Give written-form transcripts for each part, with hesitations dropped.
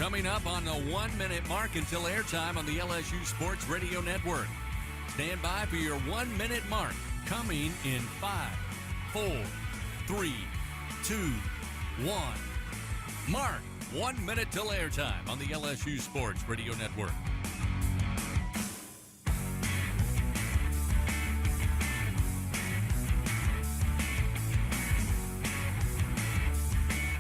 Coming up on the 1 minute mark until airtime on the LSU Sports Radio Network. Stand by for your 1 minute mark. Coming in 5, 4, 3, 2, 1. Mark, 1 minute till airtime on the LSU Sports Radio Network.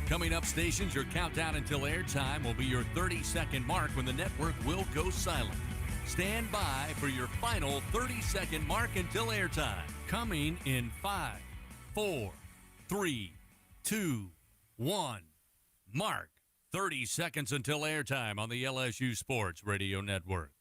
Coming up, stations, your countdown until airtime will be your 30-second mark when the network will go silent. Stand by for your final 30-second mark until airtime. Coming in 5, 4, 3, 2, 1. Mark, 30 seconds until airtime on the LSU Sports Radio Network.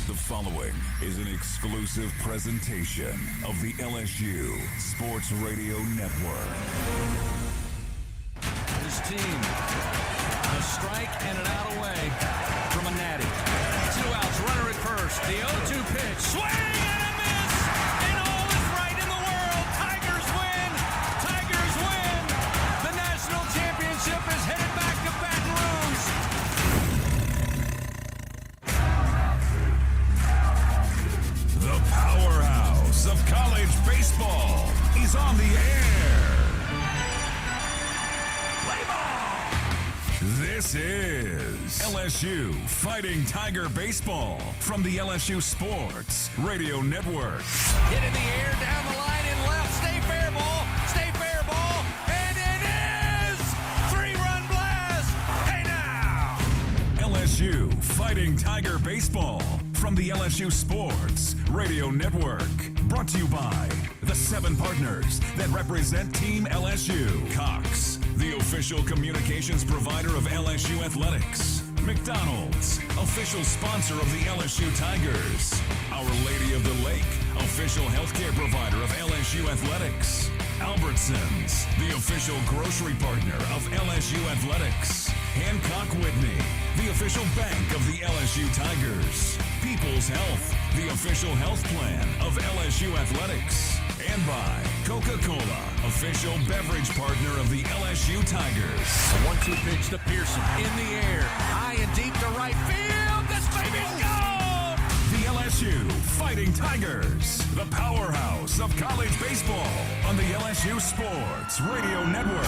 The following is an exclusive presentation of the LSU Sports Radio Network. His team, a strike and an out away from a natty. 2 outs, runner at first. The 0-2 pitch, swing and a miss, and all is right in the world. Tigers win. Tigers win. The national championship is headed back to Baton Rouge. The powerhouse of college baseball is on the air. Play ball. This is LSU Fighting Tiger Baseball from the LSU Sports Radio Network. Hit in the air, down the line and left. Stay fair ball. Stay fair ball. And it is 3-run blast. Hey now. LSU Fighting Tiger Baseball from the LSU Sports Radio Network. Brought to you by the 7 partners that represent Team LSU. Cox, the official communications provider of LSU Athletics. McDonald's, official sponsor of the LSU Tigers. Our Lady of the Lake, official healthcare provider of LSU Athletics. Albertsons, the official grocery partner of LSU Athletics. Hancock Whitney, the official bank of the LSU Tigers. People's Health, the official health plan of LSU Athletics. And by Coca-Cola, official beverage partner of the LSU Tigers. A 1-2 pitch to Pearson. In the air, high and deep to right field. This baby's gone! The LSU Fighting Tigers, the powerhouse of college baseball on the LSU Sports Radio Network.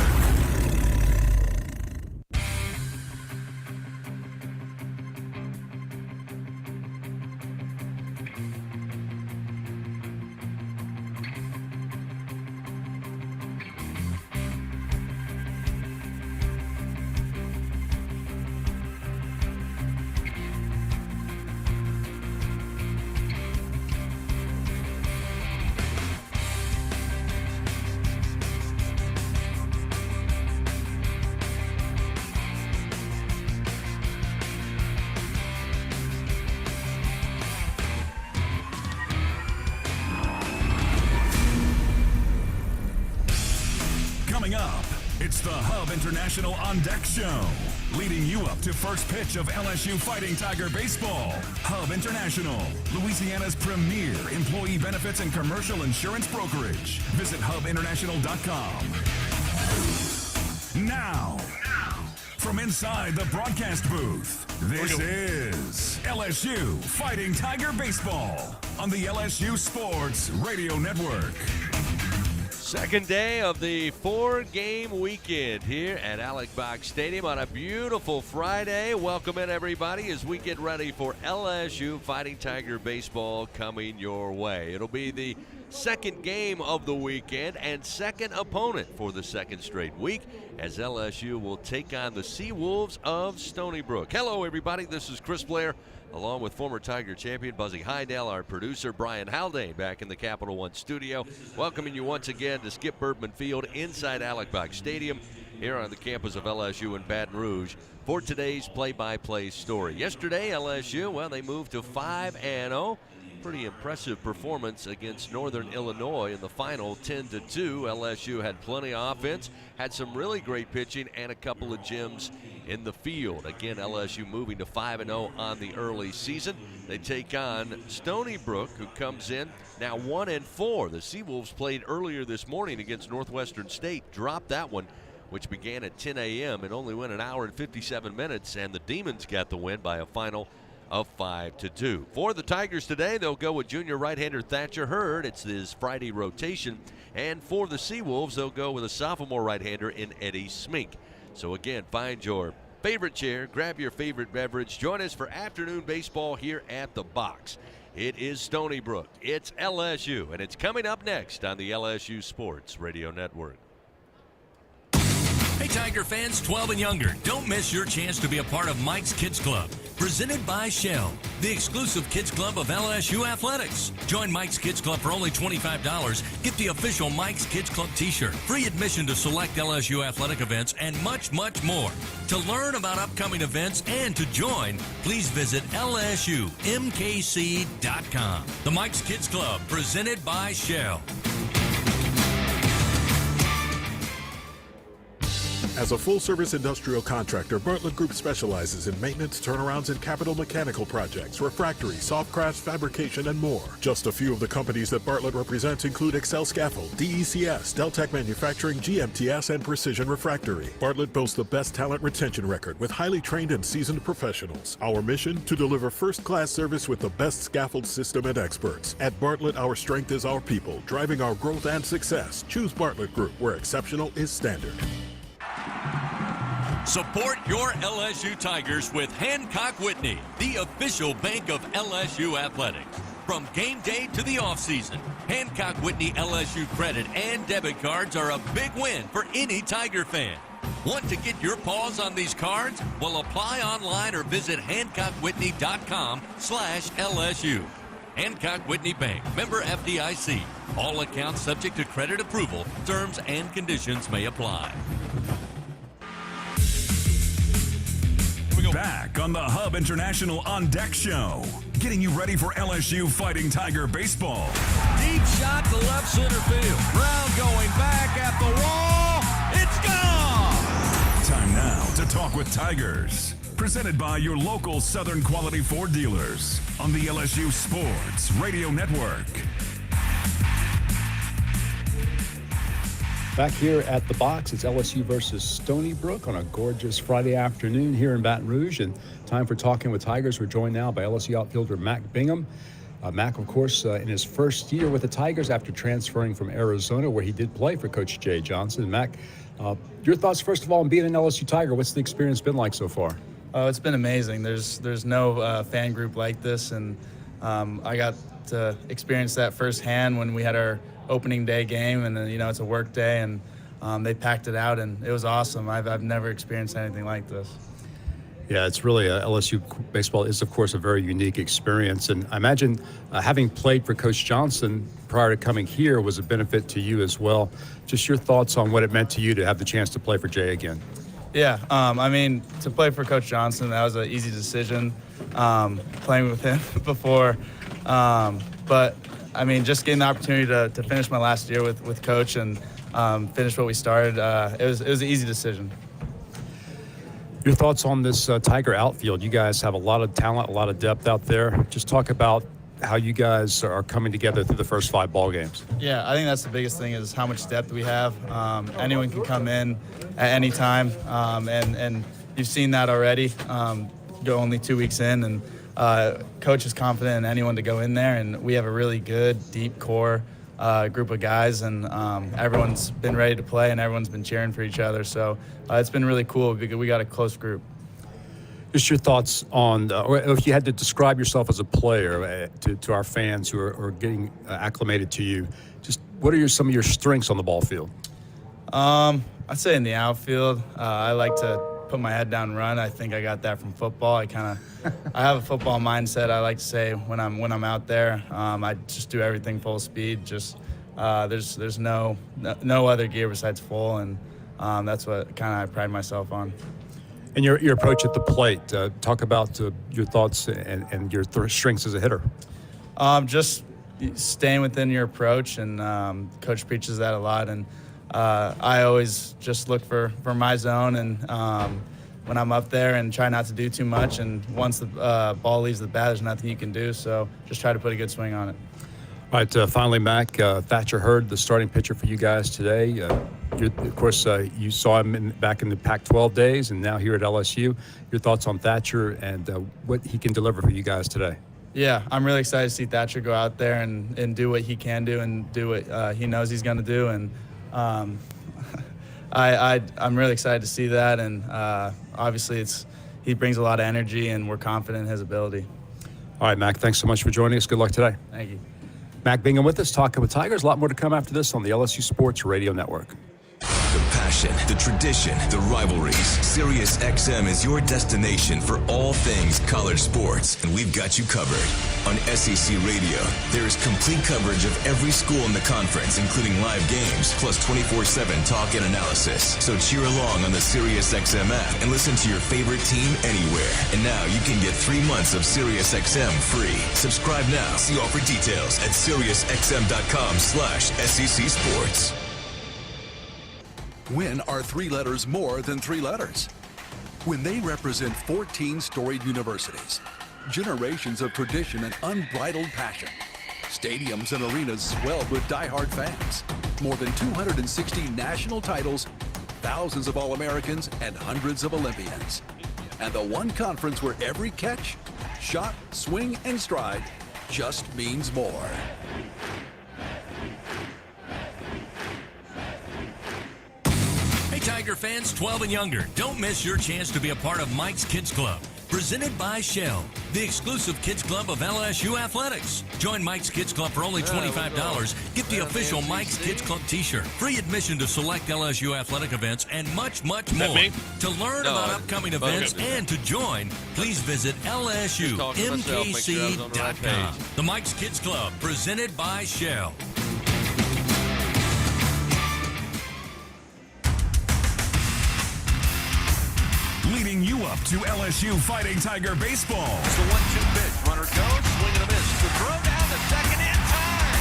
Coming up, it's the Hub International On Deck Show, leading you up to first pitch of LSU Fighting Tiger Baseball. Hub International, Louisiana's premier employee benefits and commercial insurance brokerage. Visit hubinternational.com. Now, from inside the broadcast booth, this is LSU Fighting Tiger Baseball on the LSU Sports Radio Network. Second day of the 4-game weekend here at Alec Bach Stadium on a beautiful Friday. Welcome in, everybody, as we get ready for LSU Fighting Tiger Baseball coming your way. It'll be the second game of the weekend and second opponent for the second straight week as LSU will take on the Sea Wolves of Stony Brook. Hello, everybody. This is Chris Blair, along with former Tiger champion Buzzy Heindel, our producer Brian Haldane, back in the Capital One studio, welcoming you once again to Skip Bertman Field inside Alec Bach Stadium here on the campus of LSU in Baton Rouge for today's play-by-play story. Yesterday, LSU, well, they moved to 5-0. Pretty impressive performance against Northern Illinois in the final, 10-2. LSU had plenty of offense, had some really great pitching, and a couple of gems in the field. Again, LSU moving to 5-0 on the early season. They take on Stony Brook, who comes in now 1-4. The Seawolves played earlier this morning against Northwestern State, dropped that one, which began at 10 a.m. and only went an hour and 57 minutes, and the Demons got the win by a final of 5-2. For the Tigers today, they'll go with junior right-hander Thatcher Hurd. It's his Friday rotation. And for the Seawolves, they'll go with a sophomore right-hander in Eddie Smink. So again, find your favorite chair, grab your favorite beverage. Join us for afternoon baseball here at the Box. It is Stony Brook, it's LSU, and it's coming up next on the LSU Sports Radio Network. Hey, Tiger fans 12 and younger, don't miss your chance to be a part of Mike's Kids Club, presented by Shell, the exclusive kids club of LSU Athletics. Join Mike's Kids Club for only $25. Get the official Mike's Kids Club t-shirt, free admission to select LSU athletic events, and much, much more. To learn about upcoming events and to join, please visit LSUMKC.com. The Mike's Kids Club, presented by Shell. As a full-service industrial contractor, Bartlett Group specializes in maintenance, turnarounds, and capital mechanical projects, refractory, soft crafts, fabrication, and more. Just a few of the companies that Bartlett represents include Excel Scaffold, DECS, Deltec Manufacturing, GMTS, and Precision Refractory. Bartlett boasts the best talent retention record with highly trained and seasoned professionals. Our mission, to deliver first-class service with the best scaffold system and experts. At Bartlett, our strength is our people, driving our growth and success. Choose Bartlett Group, where exceptional is standard. Support your LSU Tigers with Hancock Whitney, the official bank of LSU Athletics. From game day to the offseason, Hancock Whitney LSU credit and debit cards are a big win for any Tiger fan. Want to get your paws on these cards? Well, apply online or visit HancockWhitney.com/LSU. Hancock Whitney Bank, member FDIC. All accounts subject to credit approval. Terms and conditions may apply. Back on the Hub International On Deck Show, getting you ready for LSU Fighting Tiger baseball. Deep shot to left center field. Brown going back at the wall. It's gone! Time now to talk with Tigers. Presented by your local Southern Quality Ford dealers on the LSU Sports Radio Network. Back here at the Box, it's LSU versus Stony Brook on a gorgeous Friday afternoon here in Baton Rouge. And time for Talking with Tigers. We're joined now by LSU outfielder Mac Bingham. Mac, of course, in his first year with the Tigers after transferring from Arizona, where he did play for Coach Jay Johnson. Mac, your thoughts, first of all, on being an LSU Tiger. What's the experience been like so far? Oh, it's been amazing. There's no fan group like this, and I got to experience that firsthand when we had our opening day game, and then, it's a work day, and they packed it out, and it was awesome. I've never experienced anything like this. Yeah, it's really LSU baseball is, of course, a very unique experience, and I imagine having played for Coach Johnson prior to coming here was a benefit to you as well. Just your thoughts on what it meant to you to have the chance to play for Jay again. Yeah, to play for Coach Johnson, that was an easy decision, playing with him before. But, just getting the opportunity to finish my last year with Coach and finish what we started, it was an easy decision. Your thoughts on this Tiger outfield? You guys have a lot of talent, a lot of depth out there. Just talk about how you guys are coming together through the first 5 ball games. Yeah, I think that's the biggest thing is how much depth we have. Anyone can come in at any time, and you've seen that already. Go only 2 weeks in, and Coach is confident in anyone to go in there, and we have a really good, deep core group of guys, and everyone's been ready to play, and everyone's been cheering for each other. So it's been really cool because we got a close group. Just your thoughts on, or if you had to describe yourself as a player to our fans who are getting acclimated to you, just what are some of your strengths on the ball field? I'd say in the outfield, I like to put my head down and run. I think I got that from football. I have a football mindset. I like to say when I'm out there, I just do everything full speed. Just there's no other gear besides full, and that's what kind of I pride myself on. And your approach at the plate, talk about your thoughts and your strengths as a hitter. Just staying within your approach, and Coach preaches that a lot. And I always just look for my zone, and when I'm up there, and try not to do too much. And once the ball leaves the bat, there's nothing you can do. So just try to put a good swing on it. All right, finally, Mac, Thatcher Hurd, the starting pitcher for you guys today. Of course, you saw him back in the Pac-12 days, and now here at LSU. Your thoughts on Thatcher and what he can deliver for you guys today? Yeah, I'm really excited to see Thatcher go out there and do what he can do and do what he knows he's going to do. And I'm really excited to see that. And obviously, he brings a lot of energy, and we're confident in his ability. All right, Mac, thanks so much for joining us. Good luck today. Thank you. Mac Bingham with us, talking with Tigers. A lot more to come after this on the LSU Sports Radio Network. The passion, the tradition, the rivalries. Sirius XM is your destination for all things college sports, and we've got you covered. On SEC Radio, there is complete coverage of every school in the conference, including live games, plus 24/7 talk and analysis. So cheer along on the Sirius XM app and listen to your favorite team anywhere. And now you can get 3 months of Sirius XM free. Subscribe now. See offer details at SiriusXM.com/SEC Sports. When are 3 letters more than 3 letters? When they represent 14 storied universities, generations of tradition and unbridled passion, stadiums and arenas swelled with diehard fans, more than 260 national titles, thousands of All-Americans, and hundreds of Olympians. And the one conference where every catch, shot, swing, and stride just means more. Tiger fans 12 and younger, don't miss your chance to be a part of Mike's Kids Club, presented by Shell, the exclusive kids club of LSU Athletics. Join Mike's Kids Club for only $25. Get the official Mike's Kids Club t-shirt, free admission to select LSU athletic events, and much, much more. To learn about upcoming events and to join, please visit LSUMKC.com. The Mike's Kids Club, presented by Shell. Leading you up to LSU Fighting Tiger baseball. It's the 1-2 pitch. Runner goes, swing and a miss. The throw down the second in time.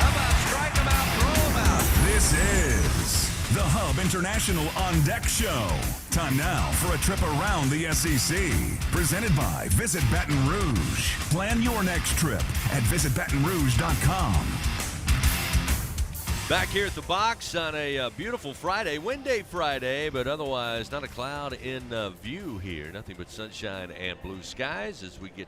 How about strike him out, throw him out? This is the Hub International On Deck Show. Time now for a trip around the SEC. Presented by Visit Baton Rouge. Plan your next trip at visitbatonrouge.com. Back here at the box on a beautiful Friday, wind day Friday, but otherwise not a cloud in view here. Nothing but sunshine and blue skies as we get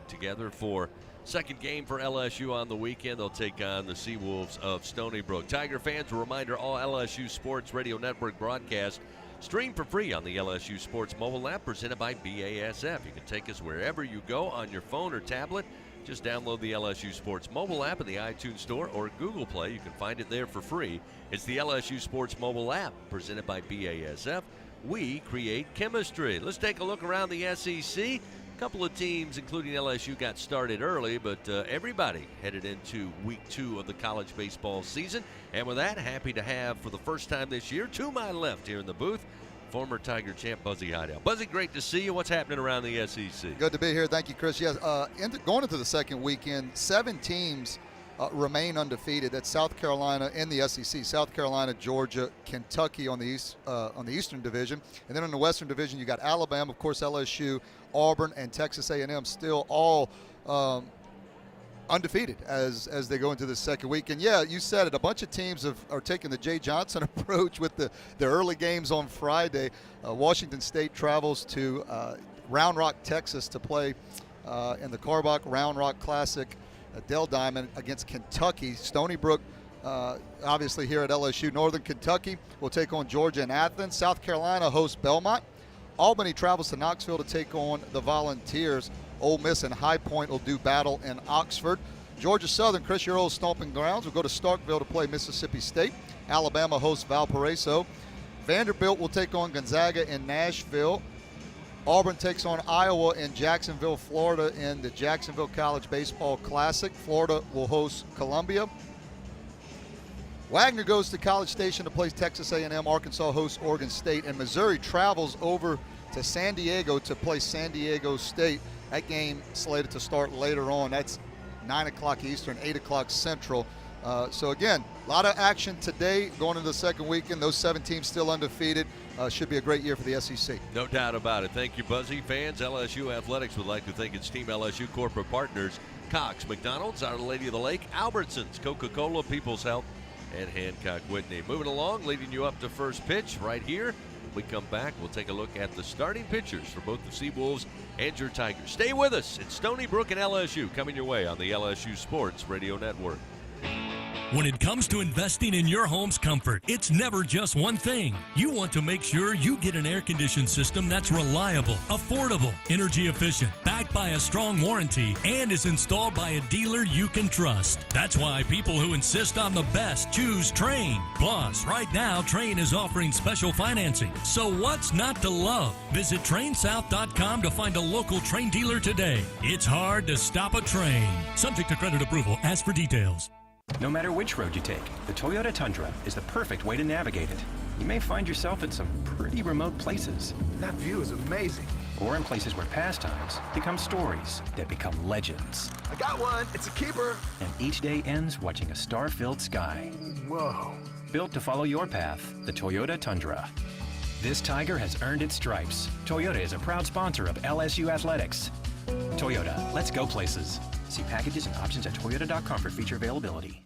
together for second game for LSU on the weekend. They'll take on the Seawolves of Stony Brook. Tiger fans, a reminder, all LSU Sports Radio Network broadcasts stream for free on the LSU Sports mobile app presented by BASF. You can take us wherever you go on your phone or tablet. Just download the LSU Sports mobile app in the iTunes Store or Google Play. You can find it there for free. It's the LSU Sports mobile app presented by BASF. We create chemistry. Let's take a look around the SEC. A couple of teams, including LSU, got started early, but everybody headed into week 2 of the college baseball season. And with that, happy to have, for the first time this year, to my left here in the booth, former Tiger champ Buzzy Hidell. Buzzy, great to see you. What's happening around the SEC? Good to be here. Thank you, Chris. Yes, going into the second weekend, 7 teams remain undefeated. That's South Carolina in the SEC. South Carolina, Georgia, Kentucky on the Eastern Division, and then in the Western Division, you got Alabama, of course, LSU, Auburn, and Texas A&M still all undefeated as they go into the second week. And yeah, you said it, a bunch of teams are taking the Jay Johnson approach with the early games on Friday. Washington State travels to Round Rock, Texas to play in the Carbach Round Rock Classic, Dell Diamond against Kentucky. Stony Brook, obviously here at LSU. Northern Kentucky will take on Georgia and Athens. South Carolina hosts Belmont. Albany travels to Knoxville to take on the Volunteers. Ole Miss and High Point will do battle in Oxford. Georgia Southern, Chris, your old stomping grounds, will go to Starkville to play Mississippi State. Alabama hosts Valparaiso. Vanderbilt will take on Gonzaga in Nashville. Auburn takes on Iowa in Jacksonville, Florida in the Jacksonville College Baseball Classic. Florida will host Columbia. Wagner goes to College Station to play Texas A&M. Arkansas hosts Oregon State. And Missouri travels over to San Diego to play San Diego State. That game slated to start later on. That's 9 o'clock Eastern, 8 o'clock Central. So, again, a lot of action today going into the second weekend. Those 7 teams still undefeated. Should be a great year for the SEC. No doubt about it. Thank you, Buzzy. Fans, LSU Athletics would like to thank its Team LSU corporate partners, Cox, McDonald's, Our Lady of the Lake, Albertsons, Coca-Cola, People's Health, and Hancock Whitney. Moving along, leading you up to first pitch right here. When we come back, we'll take a look at the starting pitchers for both the Seawolves and your Tigers. Stay with us. It's Stony Brook and LSU coming your way on the LSU Sports Radio Network. When it comes to investing in your home's comfort, it's never just one thing. You want to make sure you get an air-conditioned system that's reliable, affordable, energy efficient, backed by a strong warranty, and is installed by a dealer you can trust. That's why people who insist on the best choose Trane. Plus, right now, Trane is offering special financing. So what's not to love? Visit TraneSouth.com to find a local Trane dealer today. It's hard to stop a Trane. Subject to credit approval. Ask for details. No matter which road you take, the Toyota Tundra is the perfect way to navigate it. You may find yourself at some pretty remote places. That view is amazing. Or in places where pastimes become stories that become legends. I got one. It's a keeper. And each day ends watching a star-filled sky. Whoa. Built to follow your path, the Toyota Tundra. This Tiger has earned its stripes. Toyota is a proud sponsor of LSU Athletics. Toyota, let's go places. See packages and options at toyota.com for feature availability.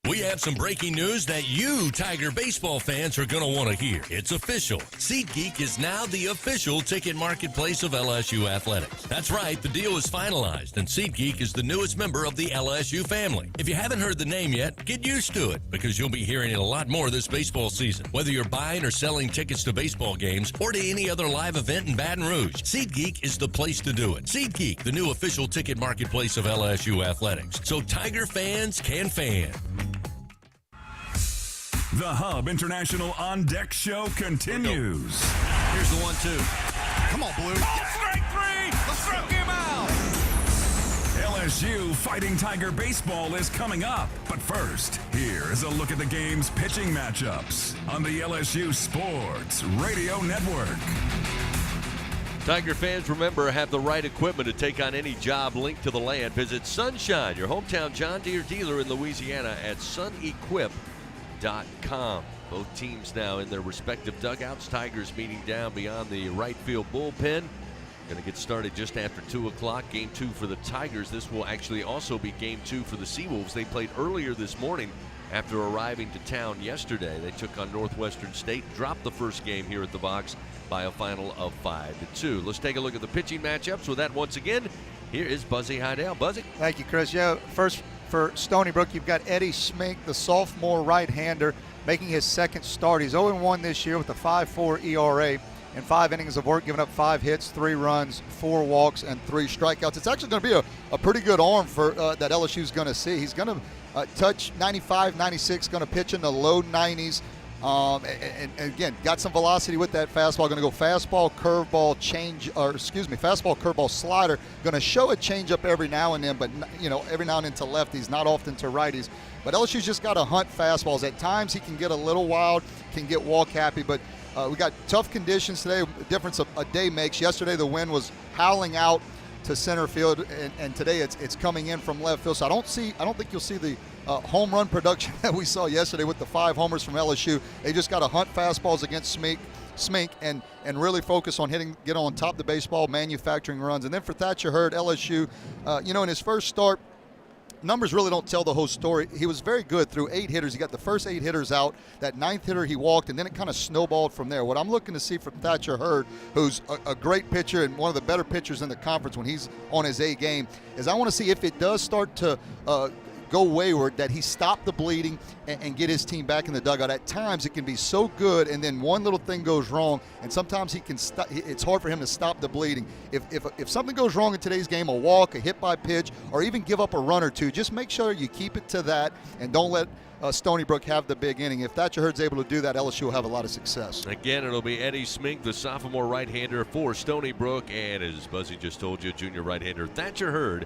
We have some breaking news that you Tiger baseball fans are going to want to hear. It's official. SeatGeek is now the official ticket marketplace of LSU Athletics. That's right, the deal is finalized, and SeatGeek is the newest member of the LSU family. If you haven't heard the name yet, get used to it, because you'll be hearing it a lot more this baseball season. Whether you're buying or selling tickets to baseball games or to any other live event in Baton Rouge, SeatGeek is the place to do it. SeatGeek, the new official ticket marketplace of LSU Athletics. So Tiger fans can fan. The Hub International On Deck Show continues. Here's the 1-2. Come on, Blue. Strike three! Let's strike him out! LSU Fighting Tiger Baseball is coming up. But first, here is a look at the game's pitching matchups on the LSU Sports Radio Network. Tiger fans, remember, have the right equipment to take on any job linked to the land. Visit Sunshine, your hometown John Deere dealer in Louisiana, at sunequip.com. Both teams now in their respective dugouts. Tigers meeting down beyond the right field bullpen. Going to get started just after 2 o'clock. Game 2 for the Tigers. This will actually also be game 2 for the Seawolves. They played earlier this morning after arriving to town yesterday. They took on Northwestern State, dropped the first game here at the box by a final of 5-2. Let's take a look at the pitching matchups. With that, once again, here is Buzzy Heidel. Buzzy. Thank you, Chris. Yeah, first for Stony Brook, you've got Eddie Smink, the sophomore right-hander, making his second start. He's 0-1 this year with a 5.4 ERA and 5 innings of work, giving up 5 hits, 3 runs, 4 walks, and 3 strikeouts. It's actually going to be a pretty good arm for that LSU's going to see. He's going to touch 95, 96, going to pitch in the low 90s. And again, got some velocity with that fastball. Going to go fastball, curveball, fastball, curveball, slider. Going to show a changeup every now and then, but every now and then to lefties, not often to righties. But LSU's just got to hunt fastballs. At times he can get a little wild, can get walk happy, but we got tough conditions today. The difference a day makes. Yesterday the wind was howling out to center field, and today it's coming in from left field. So I don't think you'll see the home run production that we saw yesterday with the 5 homers from LSU. They just got to hunt fastballs against Smink and really focus on get on top of the baseball, manufacturing runs. And then for Thatcher Hurd, LSU, in his first start, numbers really don't tell the whole story. He was very good through 8 hitters. He got the first 8 hitters out. That 9th hitter he walked, and then it kind of snowballed from there. What I'm looking to see from Thatcher Hurd, who's a great pitcher and one of the better pitchers in the conference when he's on his A game, is I want to see if it does start to go wayward, that he stop the bleeding and get his team back in the dugout. At times it can be so good, and then one little thing goes wrong, and sometimes he can it's hard for him to stop the bleeding. If something goes wrong in today's game, a walk, a hit by pitch, or even give up a run or two, just make sure you keep it to that and don't let Stony Brook have the big inning. If Thatcher Hurd's able to do that, LSU will have a lot of success. Again, it'll be Eddie Smink, the sophomore right-hander for Stony Brook, and as Buzzy just told you, junior right-hander Thatcher Hurd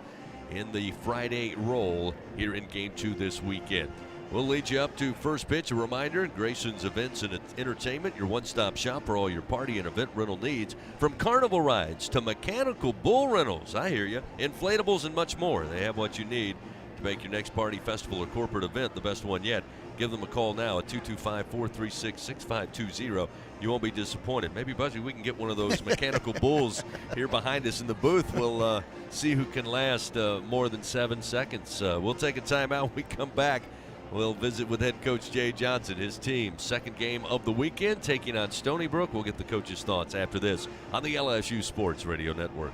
in the Friday role here in Game 2 this weekend. We'll lead you up to first pitch. A reminder, Grayson's Events and Entertainment, your one-stop shop for all your party and event rental needs. From carnival rides to mechanical bull rentals, I hear you, inflatables and much more. They have what you need to make your next party, festival, or corporate event the best one yet. Give them a call now at 225-436-6520. You won't be disappointed. Maybe, Buzzy, we can get one of those mechanical bulls here behind us in the booth. We'll see who can last more than 7 seconds. We'll take a timeout. When we come back, we'll visit with head coach Jay Johnson, his team. Second game of the weekend, taking on Stony Brook. We'll get the coach's thoughts after this on the LSU Sports Radio Network.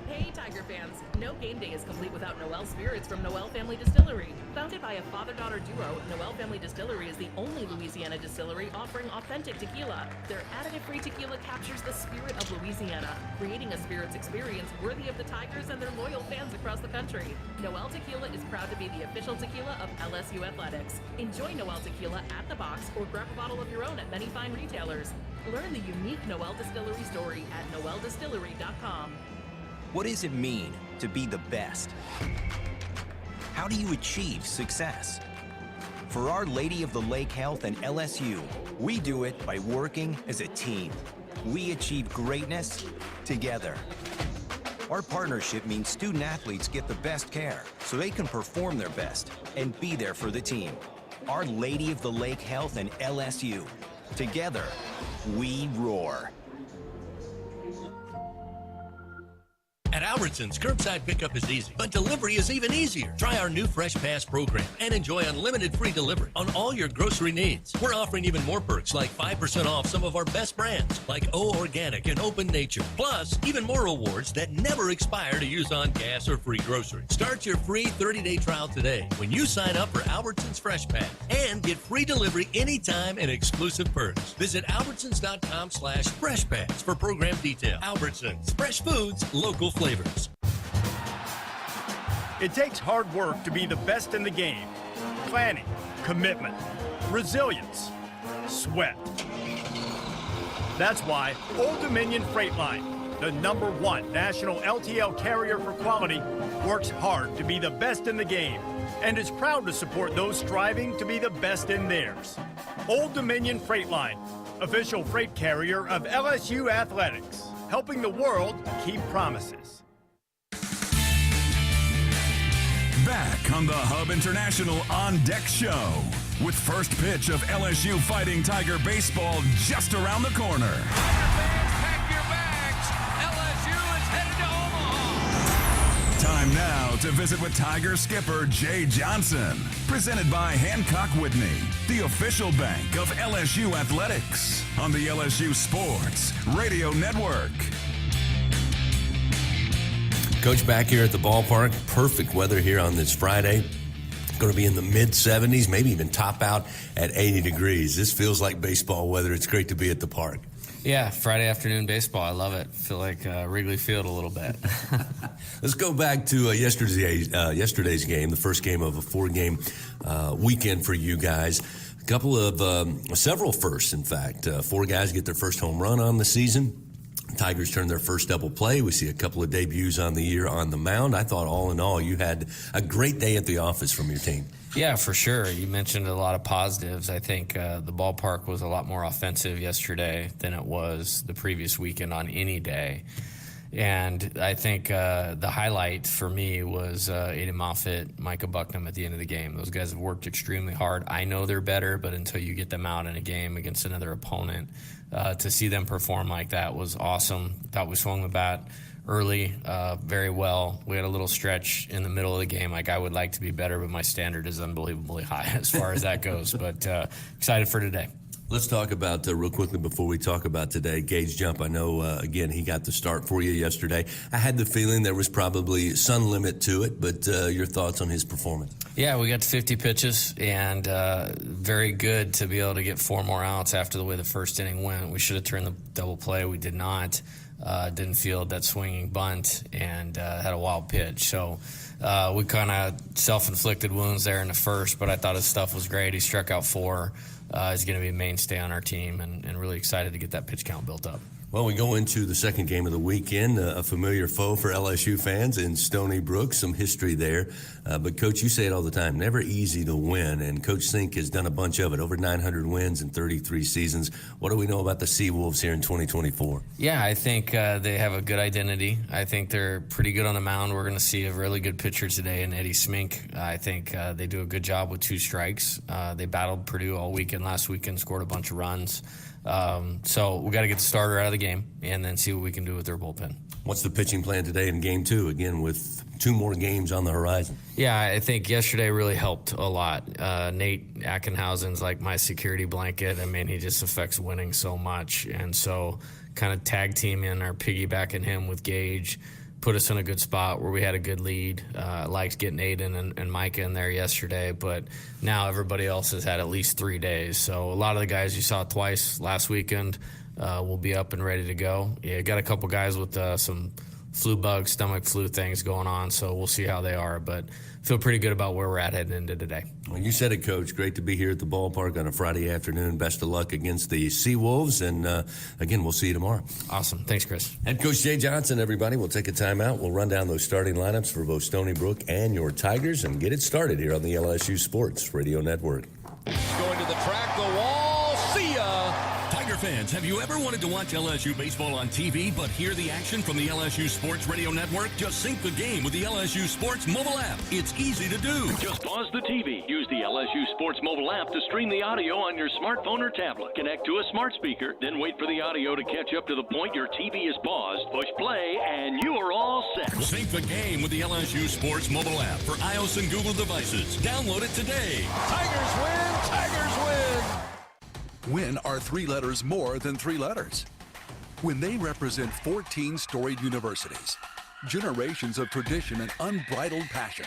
Hey, Tiger fans. No game day is complete without Noel Spirits from Noel Family Distillery. Founded by a father-daughter duo, Noel Family Distillery is the only Louisiana distillery offering authentic tequila. Their additive-free tequila captures the spirit of Louisiana, creating a spirits experience worthy of the Tigers and their loyal fans across the country. Noel Tequila is proud to be the official tequila of LSU Athletics. Enjoy Noel Tequila at the box or grab a bottle of your own at many fine retailers. Learn the unique Noel Distillery story at noeldistillery.com. What does it mean to be the best? How do you achieve success? For Our Lady of the Lake Health and LSU, we do it by working as a team. We achieve greatness together. Our partnership means student athletes get the best care so they can perform their best and be there for the team. Our Lady of the Lake Health and LSU. Together, we roar. At Albertsons, curbside pickup is easy, but delivery is even easier. Try our new Fresh Pass program and enjoy unlimited free delivery on all your grocery needs. We're offering even more perks like 5% off some of our best brands like O Organic and Open Nature. Plus, even more rewards that never expire to use on gas or free groceries. Start your free 30-day trial today when you sign up for Albertsons Fresh Pass and get free delivery anytime and exclusive perks. Visit albertsons.com/Fresh Pass for program detail. Albertsons, fresh foods, local flavors. It takes hard work to be the best in the game. Planning, commitment, resilience, sweat. That's why Old Dominion Freight Line, the #1 national LTL carrier for quality, works hard to be the best in the game and is proud to support those striving to be the best in theirs. Old Dominion Freight Line, official freight carrier of LSU Athletics, helping the world keep promises. Back on the Hub International On Deck Show with first pitch of LSU Fighting Tiger baseball just around the corner. Pack your bags. LSU is headed to Omaha. Time now to visit with Tiger skipper Jay Johnson. Presented by Hancock Whitney, the official bank of LSU Athletics on the LSU Sports Radio Network. Coach, back here at the ballpark, perfect weather here on this Friday. Going to be in the mid-70s, maybe even top out at 80 degrees. This feels like baseball weather. It's great to be at the park. Yeah, Friday afternoon baseball. I love it. Feel like Wrigley Field a little bit. Let's go back to yesterday's game, the first game of a 4-game weekend for you guys. A couple of, several firsts, in fact. 4 guys get their first home run on the season. Tigers turn their first double play. We see a couple of debuts on the year on the mound. I thought all in all you had a great day at the office from your team. Yeah, for sure. You mentioned a lot of positives. I think the ballpark was a lot more offensive yesterday than it was the previous weekend on any day. And I think the highlight for me was Aiden Moffitt, Micah Bucknam at the end of the game. Those guys have worked extremely hard. I know they're better, but until you get them out in a game against another opponent, to see them perform like that was awesome. Thought we swung the bat early very well. We had a little stretch in the middle of the game. Like, I would like to be better, but my standard is unbelievably high as far as that goes. But excited for today. Let's talk about, real quickly before we talk about today, Gage Jump. I know, again, he got the start for you yesterday. I had the feeling there was probably some limit to it, but your thoughts on his performance? Yeah, we got to 50 pitches, and very good to be able to get 4 more outs after the way the first inning went. We should have turned the double play. We did not. Didn't field that swinging bunt and had a wild pitch. So we kind of self-inflicted wounds there in the first, but I thought his stuff was great. He struck out 4. He's going to be a mainstay on our team, and really excited to get that pitch count built up. Well, we go into the second game of the weekend, a familiar foe for LSU fans in Stony Brook, some history there. But, Coach, you say it all the time, never easy to win, and Coach Sink has done a bunch of it, over 900 wins in 33 seasons. What do we know about the Seawolves here in 2024? Yeah, I think they have a good identity. I think they're pretty good on the mound. We're going to see a really good pitcher today in Eddie Smink. I think they do a good job with 2 strikes. They battled Purdue all weekend last weekend, scored a bunch of runs. So we got to get the starter out of the game and then see what we can do with their bullpen. What's the pitching plan today in Game 2, again, with 2 more games on the horizon? Yeah, I think yesterday really helped a lot. Nate Ackenhausen's like my security blanket. I mean, he just affects winning so much. And so kind of tag teaming or piggybacking him with Gage put us in a good spot where we had a good lead. Liked getting Aiden and Micah in there yesterday, but now everybody else has had at least 3 days. So a lot of the guys you saw twice last weekend will be up and ready to go. Yeah, got a couple guys with some flu bugs, stomach flu things going on, so we'll see how they are, but feel pretty good about where we're at heading into today. Well, you said it, Coach. Great to be here at the ballpark on a Friday afternoon. Best of luck against the Seawolves, and again, we'll see you tomorrow. Awesome. Thanks, Chris. Head Coach Jay Johnson, everybody. We'll take a timeout. We'll run down those starting lineups for both Stony Brook and your Tigers and get it started here on the LSU Sports Radio Network. Going to the track, the wall. See ya. Tiger fans, have you ever wanted to watch LSU baseball on TV but hear the action from the LSU Sports Radio Network? Just sync the game with the LSU Sports mobile app. It's easy to do. Just pause the TV. Use the LSU Sports mobile app to stream the audio on your smartphone or tablet. Connect to a smart speaker, then wait for the audio to catch up to the point your TV is paused. Push play, and you are all set. Sync the game with the LSU Sports mobile app for iOS and Google devices. Download it today. Tigers win! Tigers win! Win are 3 letters more than 3 letters. When they represent 14 storied universities, generations of tradition and unbridled passion,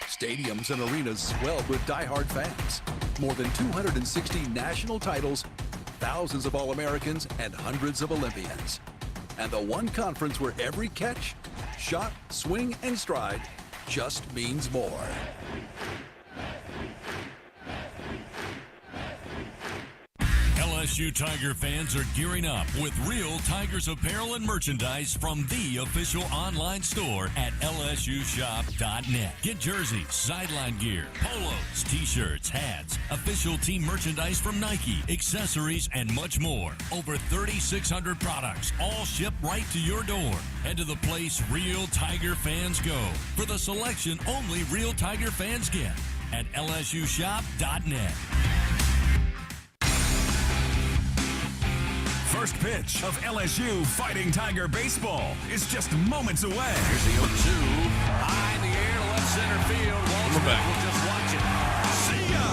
stadiums and arenas swelled with diehard fans, more than 260 national titles, thousands of All-Americans, and hundreds of Olympians. And the one conference where every catch, shot, swing, and stride just means more. LSU Tiger fans are gearing up with real Tigers apparel and merchandise from the official online store at lsushop.net. Get jerseys, sideline gear, polos, t-shirts, hats, official team merchandise from Nike, accessories, and much more. Over 3,600 products, all shipped right to your door. Head to the place real Tiger fans go for the selection only real Tiger fans get at lsushop.net. First pitch of LSU Fighting Tiger baseball is just moments away. Here's the 0-2. High in the air to left center field. Walter will just watch it. See ya!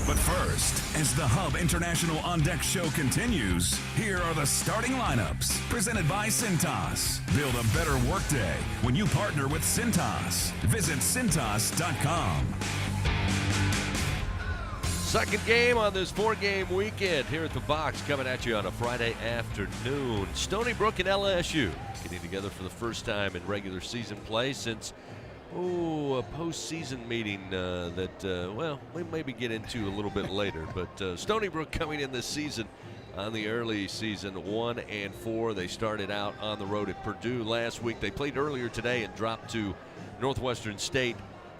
But first, as the Hub International On Deck show continues, here are the starting lineups presented by Cintas. Build a better workday when you partner with Cintas. Visit Cintas.com. Second game on this 4-game weekend here at the Box, coming at you on a Friday afternoon. Stony Brook and LSU getting together for the first time in regular season play since, a postseason meeting that we maybe get into a little bit later. But Stony Brook coming in this season on the early season, 1-4. They started out on the road at Purdue last week. They played earlier today and dropped to Northwestern State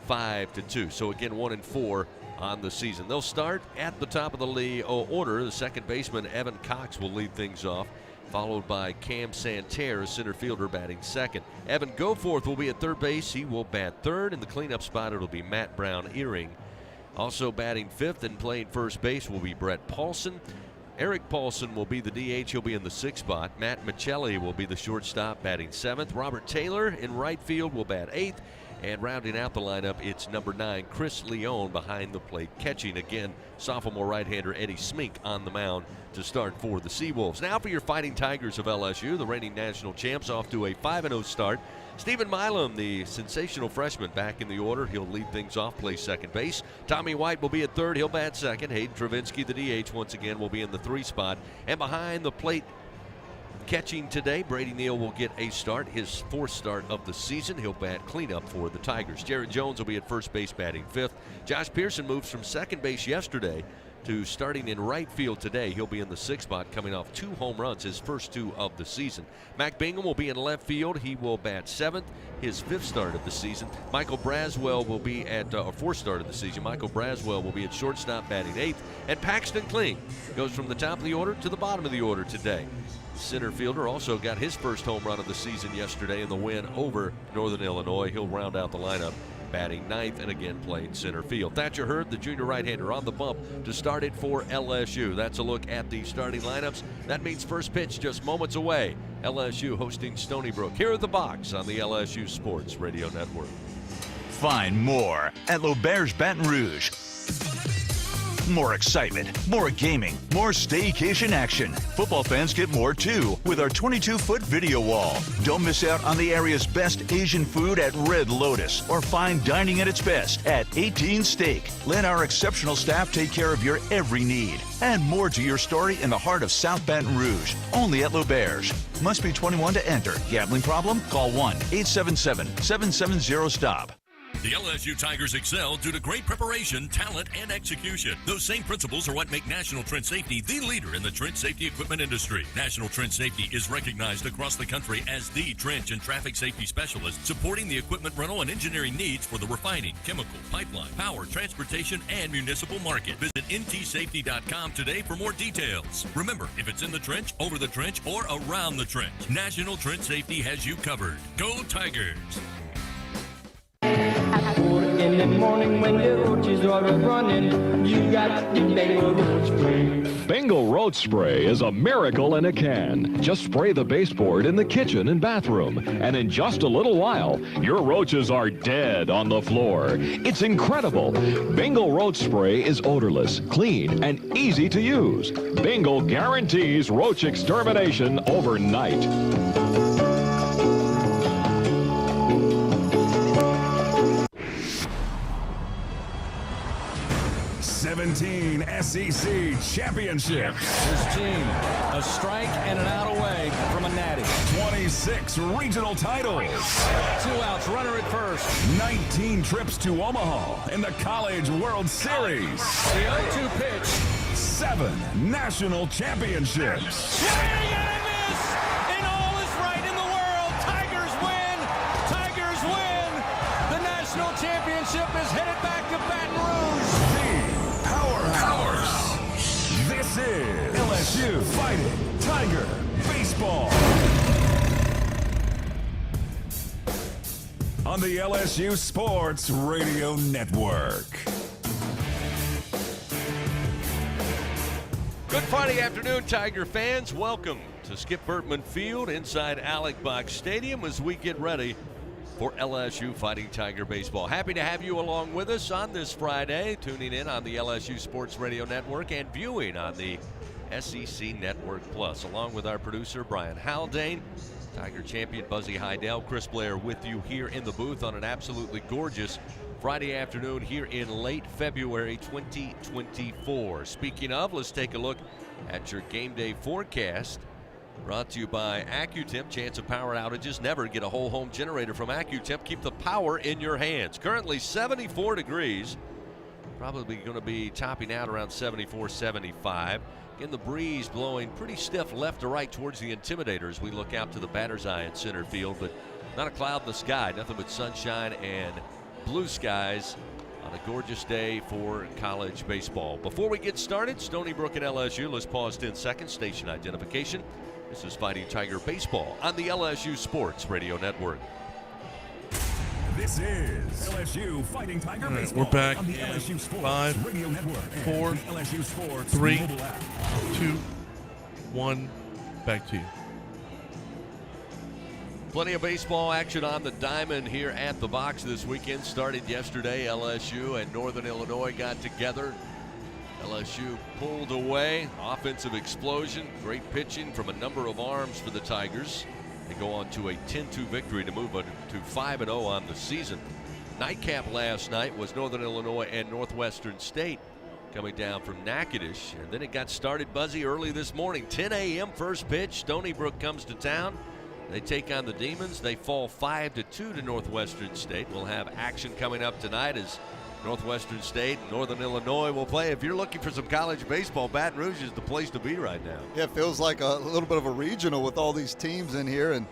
5-2. So again, 1-4. On the season. They'll start at the top of the league order. The second baseman, Evan Cox, will lead things off, followed by Cam Santerre, center fielder, batting second. Evan Goforth will be at third base. He will bat third. In the cleanup spot, it'll be Matt Brown-Earing. Also batting fifth and playing first base will be Brett Paulson. Eric Paulson will be the DH. He'll be in the sixth spot. Matt Michelli will be the shortstop, batting seventh. Robert Taylor in right field will bat eighth. And rounding out the lineup, it's number 9, Chris Leone, behind the plate catching. Again, sophomore right-hander Eddie Smink on the mound to start for the Seawolves. Now for your Fighting Tigers of LSU, the reigning national champs, off to a 5-0 start. Stephen Milam, the sensational freshman, back in the order. He'll lead things off, play second base. Tommy White will be at third. He'll bat second. Hayden Travinsky, the DH, once again will be in the 3 spot. And behind the plate, catching today, Brady Neal will get a start, his 4th start of the season. He'll bat cleanup for the Tigers. Jared Jones will be at first base, batting 5th. Josh Pearson moves from second base yesterday to starting in right field today. He'll be in the 6th spot, coming off 2 home runs, his first 2 of the season. Mac Bingham will be in left field. He will bat 7th, his 5th start of the season. Michael Braswell will be at, 4th start of the season. Michael Braswell will be at shortstop, batting 8th. And Paxton Kling goes from the top of the order to the bottom of the order today. Center fielder also got his first home run of the season yesterday in the win over Northern Illinois. He'll round out the lineup, batting 9th and again playing center field. Thatcher Hurd, the junior right-hander, on the bump to start it for LSU. That's a look at the starting lineups. That means first pitch just moments away. LSU hosting Stony Brook here at the box on the LSU Sports Radio Network. Find more at L'Auberge Baton Rouge. More excitement, more gaming, more staycation action. Football fans get more too with our 22-foot video wall. Don't miss out on the area's best Asian food at Red Lotus or fine dining at its best at 18 Steak. Let our exceptional staff take care of your every need. Add more to your story in the heart of South Baton Rouge, only at L'Auberge. Must be 21 to enter. Gambling problem? Call 1-877-770-STOP. The LSU Tigers excel due to great preparation, talent, and execution. Those same principles are what make National Trent Safety the leader in the trench safety equipment industry. National Trent Safety is recognized across the country as the trench and traffic safety specialist, supporting the equipment rental and engineering needs for the refining, chemical, pipeline, power, transportation, and municipal market. Visit ntsafety.com today for more details. Remember, if it's in the trench, over the trench, or around the trench, National Trent Safety has you covered. Go Tigers! In the morning when the roaches are running, you got the Bengal road spray. Bengal road spray is a miracle in a can. Just spray the baseboard in the kitchen and bathroom, and in just a little while, your roaches are dead on the floor. It's incredible. Bengal road spray is odorless, clean, and easy to use. Bengal guarantees roach extermination overnight. 17 SEC championships. His team, a strike and an out away from a natty. 26 regional titles. 2 outs, runner at first. 19 trips to Omaha in the College World Series. The 0-2 pitch. 7 national championships. Swing and a miss, and all is right in the world. Tigers win. Tigers win. The national championship is headed back to Baton Rouge. Powerhouse. This is LSU Fighting Tiger Baseball. On the LSU Sports Radio Network. Good Friday afternoon, Tiger fans. Welcome to Skip Bertman Field inside Alec Box Stadium as we get ready for LSU Fighting Tiger Baseball. Happy to have you along with us on this Friday, tuning in on the LSU Sports Radio Network and viewing on the SEC Network Plus, along with our producer, Brian Haldane, Tiger champion Buzzy Heidel, Chris Blair with you here in the booth on an absolutely gorgeous Friday afternoon here in late February 2024. Speaking of, let's take a look at your game day forecast. Brought to you by AccuTemp. Chance of power outages. Never get a whole home generator from AccuTemp. Keep the power in your hands. Currently 74 degrees. Probably going to be topping out around 74, 75. Again, the breeze blowing pretty stiff left to right towards the Intimidator as we look out to the batter's eye in center field. But not a cloud in the sky. Nothing but sunshine and blue skies on a gorgeous day for college baseball. Before we get started, Stony Brook and LSU. Let's pause 10 seconds. Station identification. This is Fighting Tiger Baseball on the LSU Sports Radio Network. This is LSU Fighting Tiger Baseball. We're back on the in LSU Sports 5, Radio Network 4, and the LSU Sports 3, mobile app. 2, 1. Back to you. Plenty of baseball action on the diamond here at the box this weekend. Started yesterday. LSU and Northern Illinois got together. LSU pulled away. Offensive explosion. Great pitching from a number of arms for the Tigers. They go on to a 10-2 victory to move to 5-0 on the season. Nightcap last night was Northern Illinois and Northwestern State coming down from Natchitoches. And then it got started, Buzzy, early this morning. 10 a.m. first pitch. Stony Brook comes to town. They take on the Demons. They fall 5-2 to Northwestern State. We'll have action coming up tonight as Northwestern State, Northern Illinois will play. If you're looking for some college baseball, Baton Rouge is the place to be right now. Yeah, it feels like a little bit of a regional with all these teams in here. And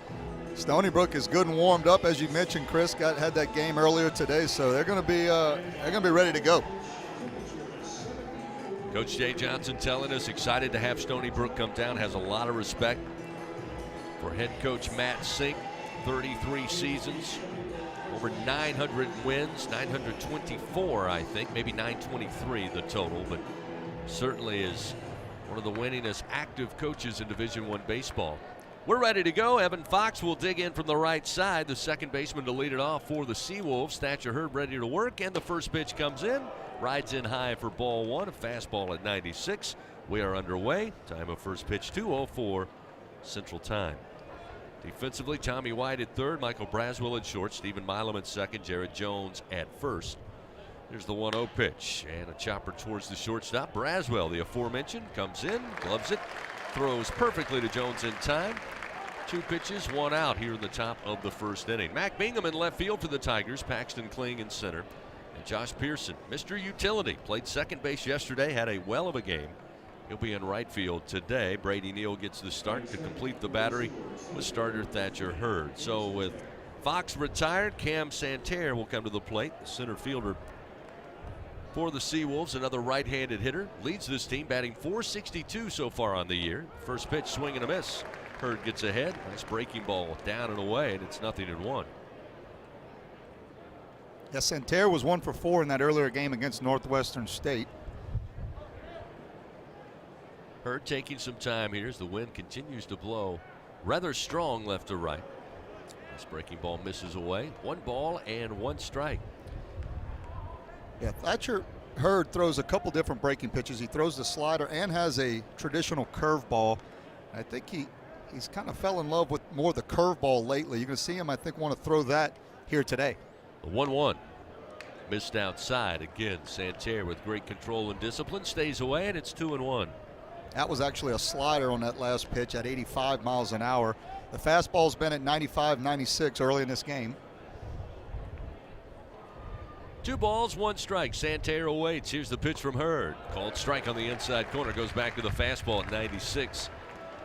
Stony Brook is good and warmed up, as you mentioned. Chris had that game earlier today, so they're going to be ready to go. Coach Jay Johnson telling us excited to have Stony Brook come down. Has a lot of respect for head coach Matt Sink. 33 seasons, over 900 wins, 924, I think, maybe 923 the total, but certainly is one of the winningest active coaches in Division I baseball. We're ready to go. Evan Fox will dig in from the right side, the second baseman to lead it off for the Seawolves. Thatcher Hurd ready to work, and the first pitch comes in. Rides in high for ball one, a fastball at 96. We are underway. Time of first pitch, 2:04 Central Time. Defensively, Tommy White at third, Michael Braswell at short, Stephen Milam at second, Jared Jones at first. Here's the 1-0 pitch, and a chopper towards the shortstop. Braswell, the aforementioned, comes in, gloves it, throws perfectly to Jones in time. 2 pitches, 1 out here in the top of the first inning. Mac Bingham in left field for the Tigers, Paxton Kling in center, and Josh Pearson, Mr. Utility, played second base yesterday, had a well of a game. He'll be in right field today. Brady Neal gets the start to complete the battery with starter Thatcher Hurd. So with Fox retired, Cam Santerre will come to the plate, the center fielder for the Seawolves, another right-handed hitter. Leads this team, batting .462 so far on the year. First pitch, swing and a miss. Hurd gets ahead. Nice breaking ball down and away, and it's 0-1. Yeah, Santerre was 1 for 4 in that earlier game against Northwestern State. Hurd taking some time here as the wind continues to blow rather strong left to right. This breaking ball misses away. 1 ball and 1 strike. Yeah, Thatcher Hurd throws a couple different breaking pitches. He throws the slider and has a traditional curveball. I think he's kind of fell in love with more the curveball lately. You're going to see him, I think, want to throw that here today. The 1-1. Missed outside. Again, Santerre with great control and discipline stays away, and it's 2-1. That was actually a slider on that last pitch at 85 miles an hour. The fastball's been at 95, 96 early in this game. 2 balls, 1 strike. Santerre awaits. Here's the pitch from Hurd. Called strike on the inside corner. Goes back to the fastball at 96.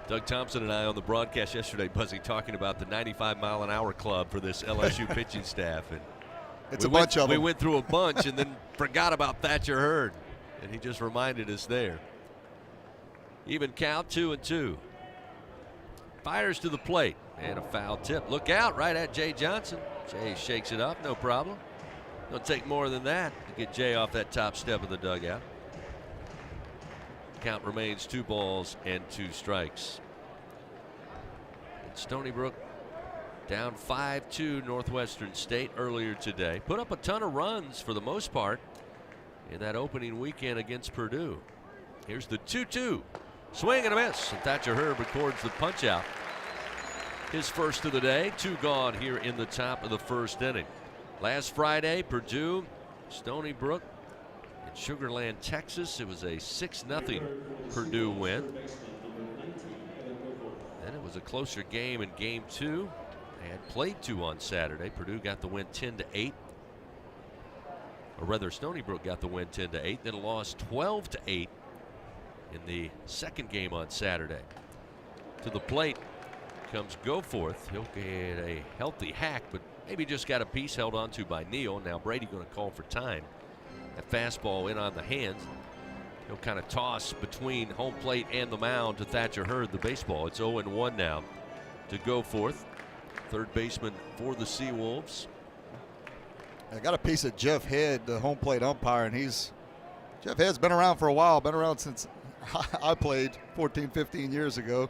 Doug Thompson and I on the broadcast yesterday, Buzzy, talking about the 95-mile-an-hour club for this LSU pitching staff. And it's a bunch of them. We went through a bunch and then forgot about Thatcher Hurd. And he just reminded us there. Even count, 2-2. Fires to the plate and a foul tip. Look out right at Jay Johnson. Jay shakes it up, no problem. Don't take more than that to get Jay off that top step of the dugout. Count remains 2 balls and 2 strikes. And Stony Brook down 5-2 Northwestern State earlier today. Put up a ton of runs for the most part in that opening weekend against Purdue. Here's the 2-2. Swing and a miss, and Thatcher Hurd records the punch out. His first of the day, 2 gone here in the top of the first inning. Last Friday, Purdue, Stony Brook in Sugar Land, Texas. It was a 6-0 Purdue win. Then it was a closer game in game 2. They had played 2 on Saturday. Purdue got the win 10-8. Or rather, Stony Brook got the win 10-8, then lost 12-8 in the second game on Saturday. To the plate comes Goforth. He'll get a healthy hack, but maybe just got a piece held onto by Neal. Now Brady going to call for time. That fastball in on the hands. He'll kind of toss between home plate and the mound to Thatcher Hurd, the baseball. It's 0-1 now to Goforth, third baseman for the Seawolves. I got a piece of Jeff Head, the home plate umpire, and Jeff Head's been around for a while, been around since I played 14, 15 years ago.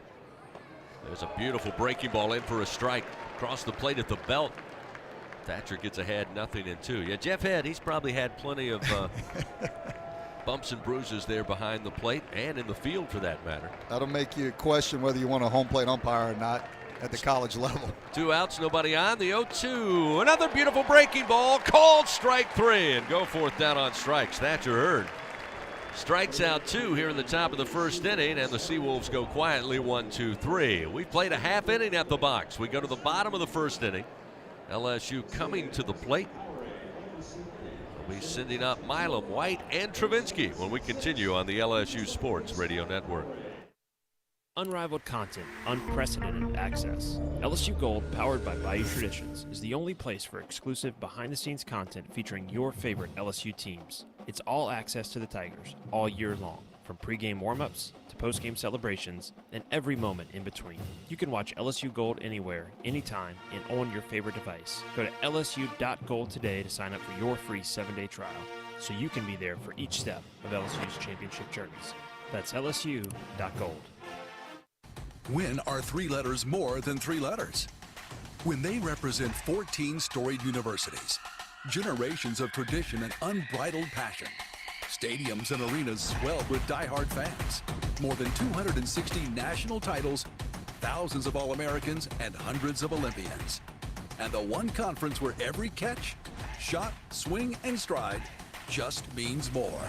There's a beautiful breaking ball in for a strike across the plate at the belt. Thatcher gets ahead 0-2. Yeah, Jeff Head, he's probably had plenty of bumps and bruises there behind the plate and in the field for that matter. That'll make you question whether you want a home plate umpire or not at the college level. 2 outs, nobody on. The 0-2. Another beautiful breaking ball. Called strike 3 and Goforth down on strikes. Thatcher Hurd strikes out 2 here in the top of the first inning, and the Seawolves go quietly 1-2-3. We've played a half inning at the box. We go to the bottom of the first inning. LSU coming to the plate. We'll be sending up Milam, White, and Travinsky when we continue on the LSU Sports Radio Network. Unrivaled content, unprecedented access. LSU Gold, powered by Bayou Traditions, is the only place for exclusive behind-the-scenes content featuring your favorite LSU teams. It's all access to the Tigers, all year long, from pregame warm-ups to postgame celebrations and every moment in between. You can watch LSU Gold anywhere, anytime, and on your favorite device. Go to lsu.gold today to sign up for your free 7-day trial, so you can be there for each step of LSU's championship journeys. That's lsu.gold. When are 3 letters more than 3 letters? When they represent 14 storied universities, generations of tradition and unbridled passion, stadiums and arenas swelled with diehard fans, more than 260 national titles, thousands of All-Americans, and hundreds of Olympians. And the one conference where every catch, shot, swing, and stride just means more.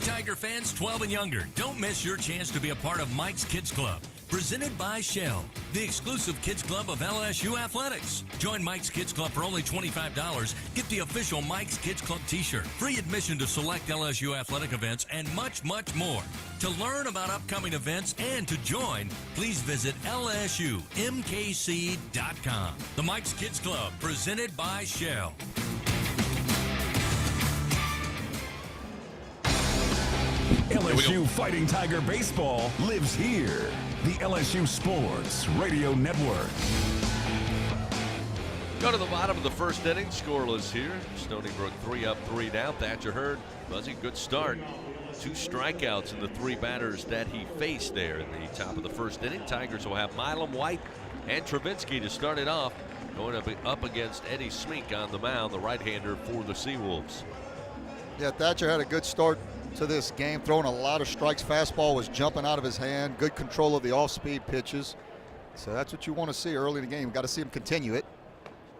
Tiger fans 12 and younger, don't miss your chance to be a part of Mike's Kids Club, presented by Shell, the exclusive kids club of LSU Athletics. Join Mike's Kids Club for only $25. Get the official Mike's Kids Club t-shirt, free admission to select LSU athletic events, and much, much more. To learn about upcoming events and to join, please visit lsumkc.com. The Mike's Kids Club, presented by Shell. LSU Fighting Tiger Baseball lives here. The LSU Sports Radio Network. Go to the bottom of the first inning, scoreless here. Stony Brook 3 up, 3 down. Thatcher Hurd, Buzzy, good start. 2 strikeouts in the 3 batters that he faced there in the top of the first inning. Tigers will have Milam, White, and Travinsky to start it off. Going up against Eddie Smink on the mound, the right-hander for the Seawolves. Yeah, Thatcher had a good start to this game, throwing a lot of strikes. Fastball was jumping out of his hand. Good control of the off-speed pitches. So that's what you want to see early in the game. You've got to see him continue it.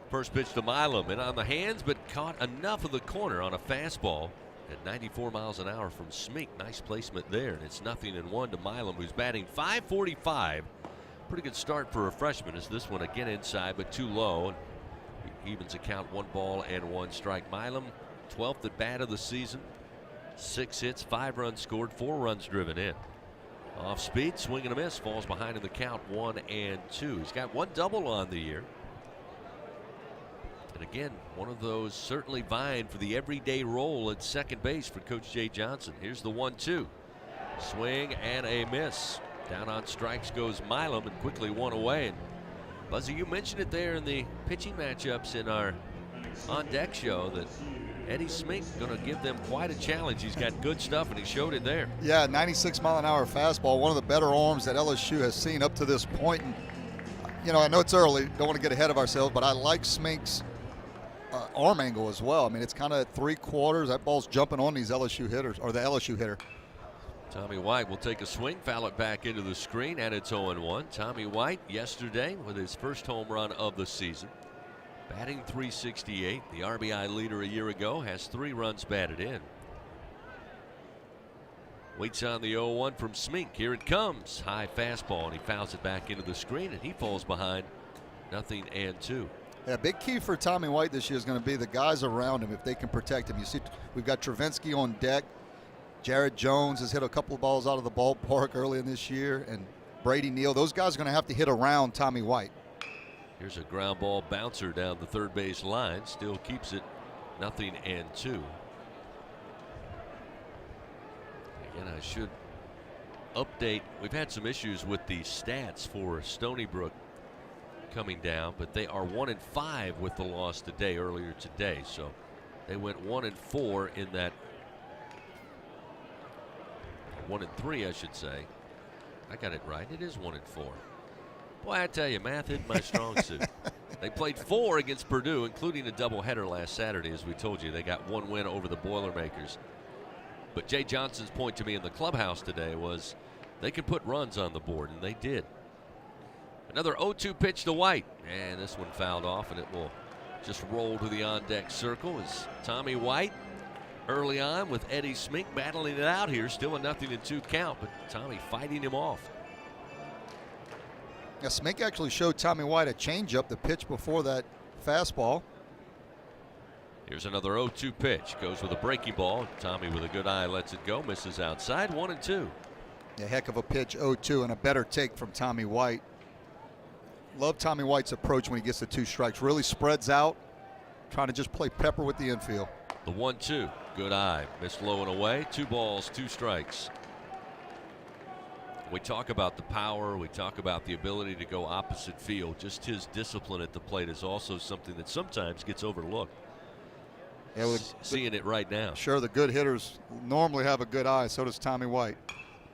First pitch to Milam, and on the hands, but caught enough of the corner on a fastball at 94 miles an hour from Smink. Nice placement there, and it's 0-1 to Milam, who's batting .545. Pretty good start for a freshman, as this one again inside, but too low. He evens a count, 1 ball and 1 strike. Milam, 12th at bat of the season. 6 hits, 5 runs scored, 4 runs driven in. Off speed, swing and a miss, falls behind in the count, 1-2. He's got 1 double on the year. And again, one of those certainly vying for the everyday role at second base for Coach Jay Johnson. Here's the 1-2. Swing and a miss. Down on strikes goes Milam, and quickly 1 away. And Buzzy, you mentioned it there in the pitching matchups in our On Deck show that Eddie Smink going to give them quite a challenge. He's got good stuff, and he showed it there. Yeah, 96-mile-an-hour fastball, one of the better arms that LSU has seen up to this point. And, you know, I know it's early, don't want to get ahead of ourselves, but I like Smink's arm angle as well. I mean, it's kind of 3/4. That ball's jumping on these LSU hitters, or the LSU hitter. Tommy White will take a swing, foul it back into the screen, and it's 0-1. Tommy White yesterday with his first home run of the season. Batting .368, the RBI leader a year ago, has 3 runs batted in. Waits on the 0-1 from Smink. Here it comes. High fastball, and he fouls it back into the screen, and he falls behind 0-2. Yeah, big key for Tommy White this year is going to be the guys around him, if they can protect him. You see, we've got Travinsky on deck. Jared Jones has hit a couple of balls out of the ballpark early in this year, and Brady Neal. Those guys are going to have to hit around Tommy White. Here's a ground ball bouncer down the third base line. Still keeps it 0-2. Again, I should update. We've had some issues with the stats for Stony Brook coming down, but they are 1-5 with the loss today, earlier today. So they went 1-4 in that. 1-3, I should say. I got it right. It is 1-4. Boy, I tell you, math isn't my strong suit. They played 4 against Purdue, including a doubleheader last Saturday, as we told you. They got 1 win over the Boilermakers. But Jay Johnson's point to me in the clubhouse today was they could put runs on the board, and they did. Another 0-2 pitch to White, and this one fouled off, and it will just roll to the on-deck circle as Tommy White early on with Eddie Smink battling it out here. Still a 0-2 count, but Tommy fighting him off. Yeah, Smink actually showed Tommy White a changeup, the pitch before that fastball. Here's another 0-2 pitch. Goes with a breaking ball. Tommy with a good eye lets it go. Misses outside. 1-2. A heck of a pitch, 0-2, and a better take from Tommy White. Love Tommy White's approach when he gets the 2 strikes. Really spreads out, trying to just play pepper with the infield. The 1-2. Good eye. Missed low and away. 2 balls, 2 strikes. We talk about the power. We talk about the ability to go opposite field. Just his discipline at the plate is also something that sometimes gets overlooked. Yeah, seeing it right now. Sure, the good hitters normally have a good eye. So does Tommy White.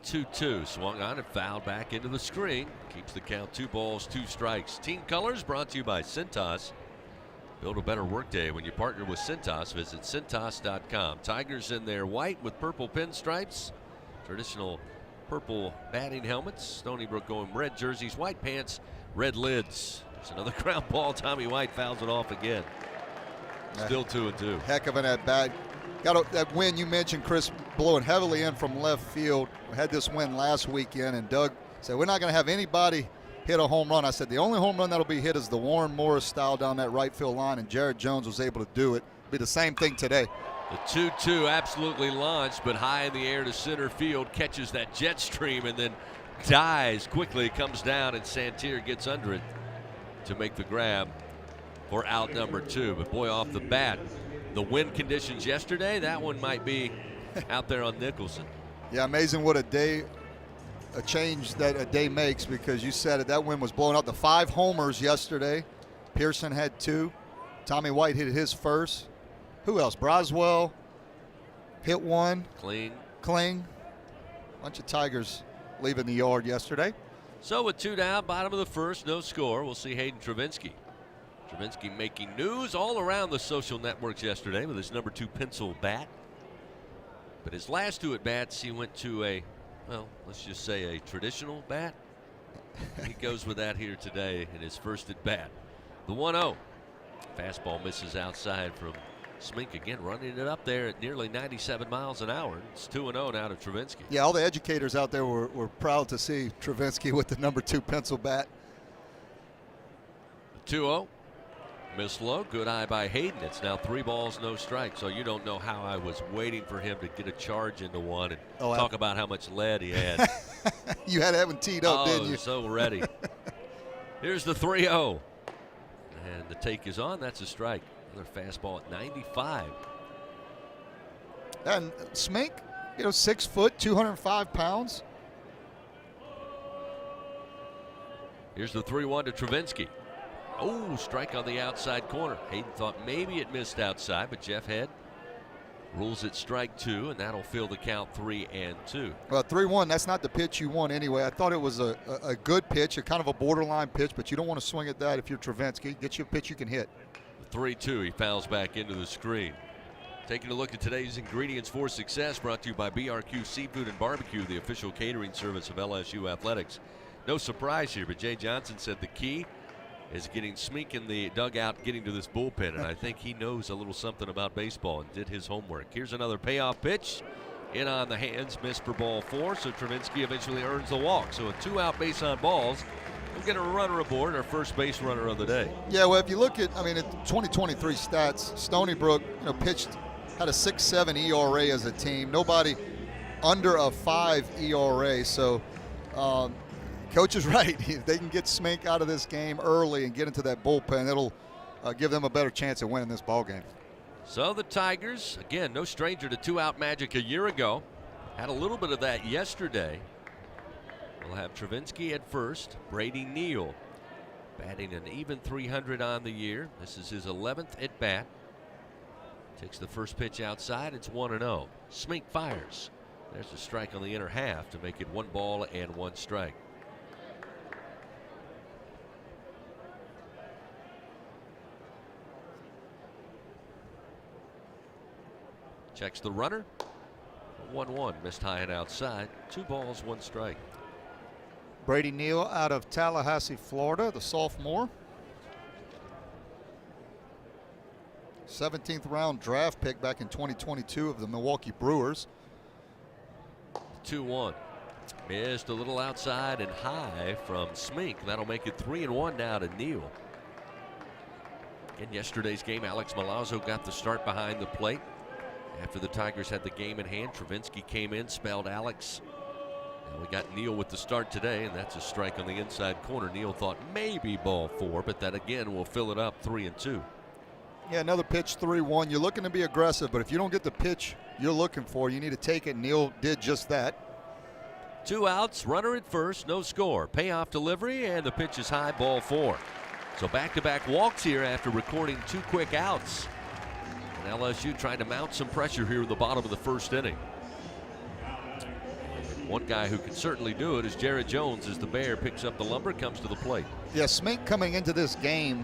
2-2. Swung on and fouled back into the screen. Keeps the count 2 balls, 2 strikes. Team Colors brought to you by Cintas. Build a better workday when you partner with Cintas. Visit Cintas.com. Tigers in their white with purple pinstripes. Traditional purple batting helmets. Stony Brook going red jerseys, white pants, red lids. There's another ground ball. Tommy White fouls it off again. Still 2-2. Heck of an at-bat. Got that win you mentioned, Chris, blowing heavily in from left field. We had this win last weekend, and Doug said, we're not going to have anybody hit a home run. I said, the only home run that'll be hit is the Warren Morris style down that right field line, and Jared Jones was able to do it. It'll be the same thing today. The 2-2 absolutely launched, but high in the air to center field, catches that jet stream and then dies quickly, comes down, and Santier gets under it to make the grab for out number 2. But boy, off the bat, the wind conditions yesterday, that one might be out there on Nicholson. Yeah, amazing what a change that a day makes, because you said it, that wind was blowing out. The 5 homers yesterday. Pearson had 2. Tommy White hit his first. Who else? Broswell hit 1. Kling. Bunch of Tigers leaving the yard yesterday. So with 2 down, bottom of the first, no score. We'll see Hayden Travinski. Travinski making news all around the social networks yesterday with his number 2 pencil bat. But his last 2 at-bats, he went to a, well, let's just say a traditional bat. He goes with that here today in his first at-bat. The 1-0. Fastball misses outside from Smink again, running it up there at nearly 97 miles an hour. It's 2-0 now to Travinski. Yeah, all the educators out there were proud to see Travinski with the number 2 pencil bat. The 2-0. Miss low. Good eye by Hayden. It's now 3 balls, no strikes. So you don't know how I was waiting for him to get a charge into one and talk about how much lead he had. You had that one teed up, didn't you? So ready. Here's the 3-0. And the take is on. That's a strike. Another fastball at 95. And Smink, 6 foot, 205 pounds. Here's the 3-1 to Travinski. Oh, strike on the outside corner. Hayden thought maybe it missed outside, but Jeff Head rules it strike 2, and that'll fill the count 3-2. Well, 3-1, that's not the pitch you want anyway. I thought it was a good pitch, a kind of a borderline pitch, but you don't want to swing at that if you're Travinski. Get you a pitch you can hit. 3-2, he fouls back into the screen. Taking a look at today's ingredients for success, brought to you by BRQ Seafood and Barbecue, the official catering service of LSU Athletics. No surprise here, but Jay Johnson said the key is getting Smink in the dugout, getting to this bullpen, and I think he knows a little something about baseball and did his homework. Here's another payoff pitch. In on the hands, missed for ball 4, so Travinski eventually earns the walk. So a 2-out base on balls. We'll get a runner aboard, our first base runner of the day. Yeah, well, if you look at, at 2023 stats, Stony Brook, pitched, had a 6.7 ERA as a team. Nobody under a 5 ERA, so Coach is right. If they can get Smink out of this game early and get into that bullpen, it'll give them a better chance of winning this ballgame. So the Tigers, again, no stranger to 2-out magic a year ago. Had a little bit of that yesterday. We'll have Travinski at first. Brady Neal batting an even 300 on the year. This is his 11th at bat. Takes the first pitch outside. It's 1-0. Smink fires. There's a strike on the inner half to make it 1 ball and 1 strike. Checks the runner. 1-1. Missed high and outside. 2 balls, 1 strike. Brady Neal out of Tallahassee, Florida, the sophomore. 17th round draft pick back in 2022 of the Milwaukee Brewers. 2-1. Missed a little outside and high from Smink. That'll make it 3-1 now to Neal. In yesterday's game, Alex Milazzo got the start behind the plate. After the Tigers had the game in hand, Travinski came in, spelled Alex. And we got Neal with the start today, and that's a strike on the inside corner. Neal thought maybe ball 4, but that again will fill it up 3-2. Yeah, another pitch, 3-1. You're looking to be aggressive, but if you don't get the pitch you're looking for, you need to take it. Neal did just that. 2 outs, runner at first, no score. Payoff delivery, and the pitch is high, ball 4. So back-to-back walks here after recording 2 quick outs. And LSU trying to mount some pressure here at the bottom of the first inning. One guy who can certainly do it is Jared Jones as the Bear picks up the lumber, comes to the plate. Yeah, Smink coming into this game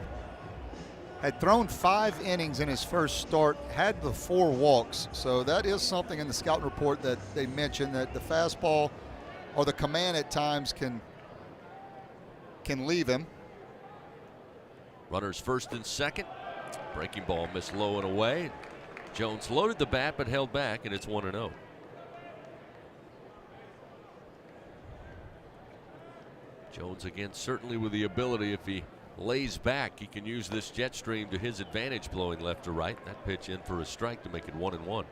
had thrown 5 innings in his first start, had the 4 walks. So that is something in the scouting report that they mentioned, that the fastball or the command at times can leave him. Runners first and second. Breaking ball missed low and away. Jones loaded the bat but held back, and it's 1-0. Jones again certainly with the ability, if he lays back, he can use this jet stream to his advantage, blowing left to right. That pitch in for a strike to make it 1-1.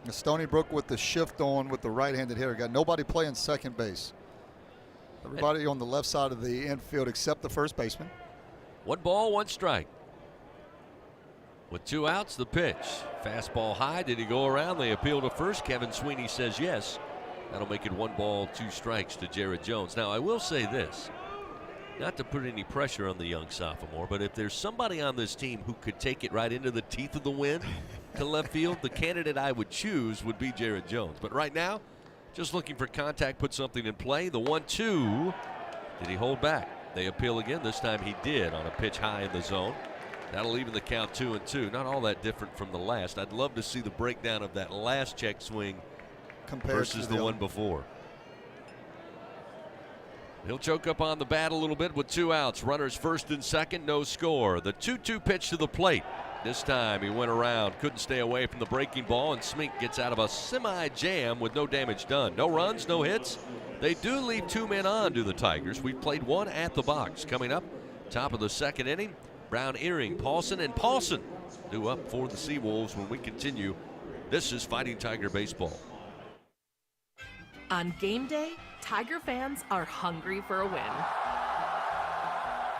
Stony Brook with the shift on with the right-handed hitter. Got nobody playing second base. Everybody on the left side of the infield except the first baseman. 1 ball, 1 strike. With 2 outs, the pitch. Fastball high. Did he go around? They appeal to first. Kevin Sweeney says yes. That'll make it 1 ball, 2 strikes to Jared Jones. Now, I will say this. Not to put any pressure on the young sophomore, but if there's somebody on this team who could take it right into the teeth of the wind to left field, the candidate I would choose would be Jared Jones. But right now, just looking for contact, put something in play. The 1-2. Did he hold back? They appeal again. This time he did on a pitch high in the zone. That'll even the count 2-2. Not all that different from the last. I'd love to see the breakdown of that last check swing compared versus to the one before. He'll choke up on the bat a little bit with 2 outs. Runners first and second, no score. The 2-2 pitch to the plate. This time he went around, couldn't stay away from the breaking ball, and Smink gets out of a semi-jam with no damage done. No runs, no hits. They do leave 2 men on to the Tigers. We've played 1 at the box. Coming up, top of the second inning, Brown, Earring, Paulson, and Paulson due up for the Seawolves when we continue. This is Fighting Tiger Baseball. On game day, Tiger fans are hungry for a win.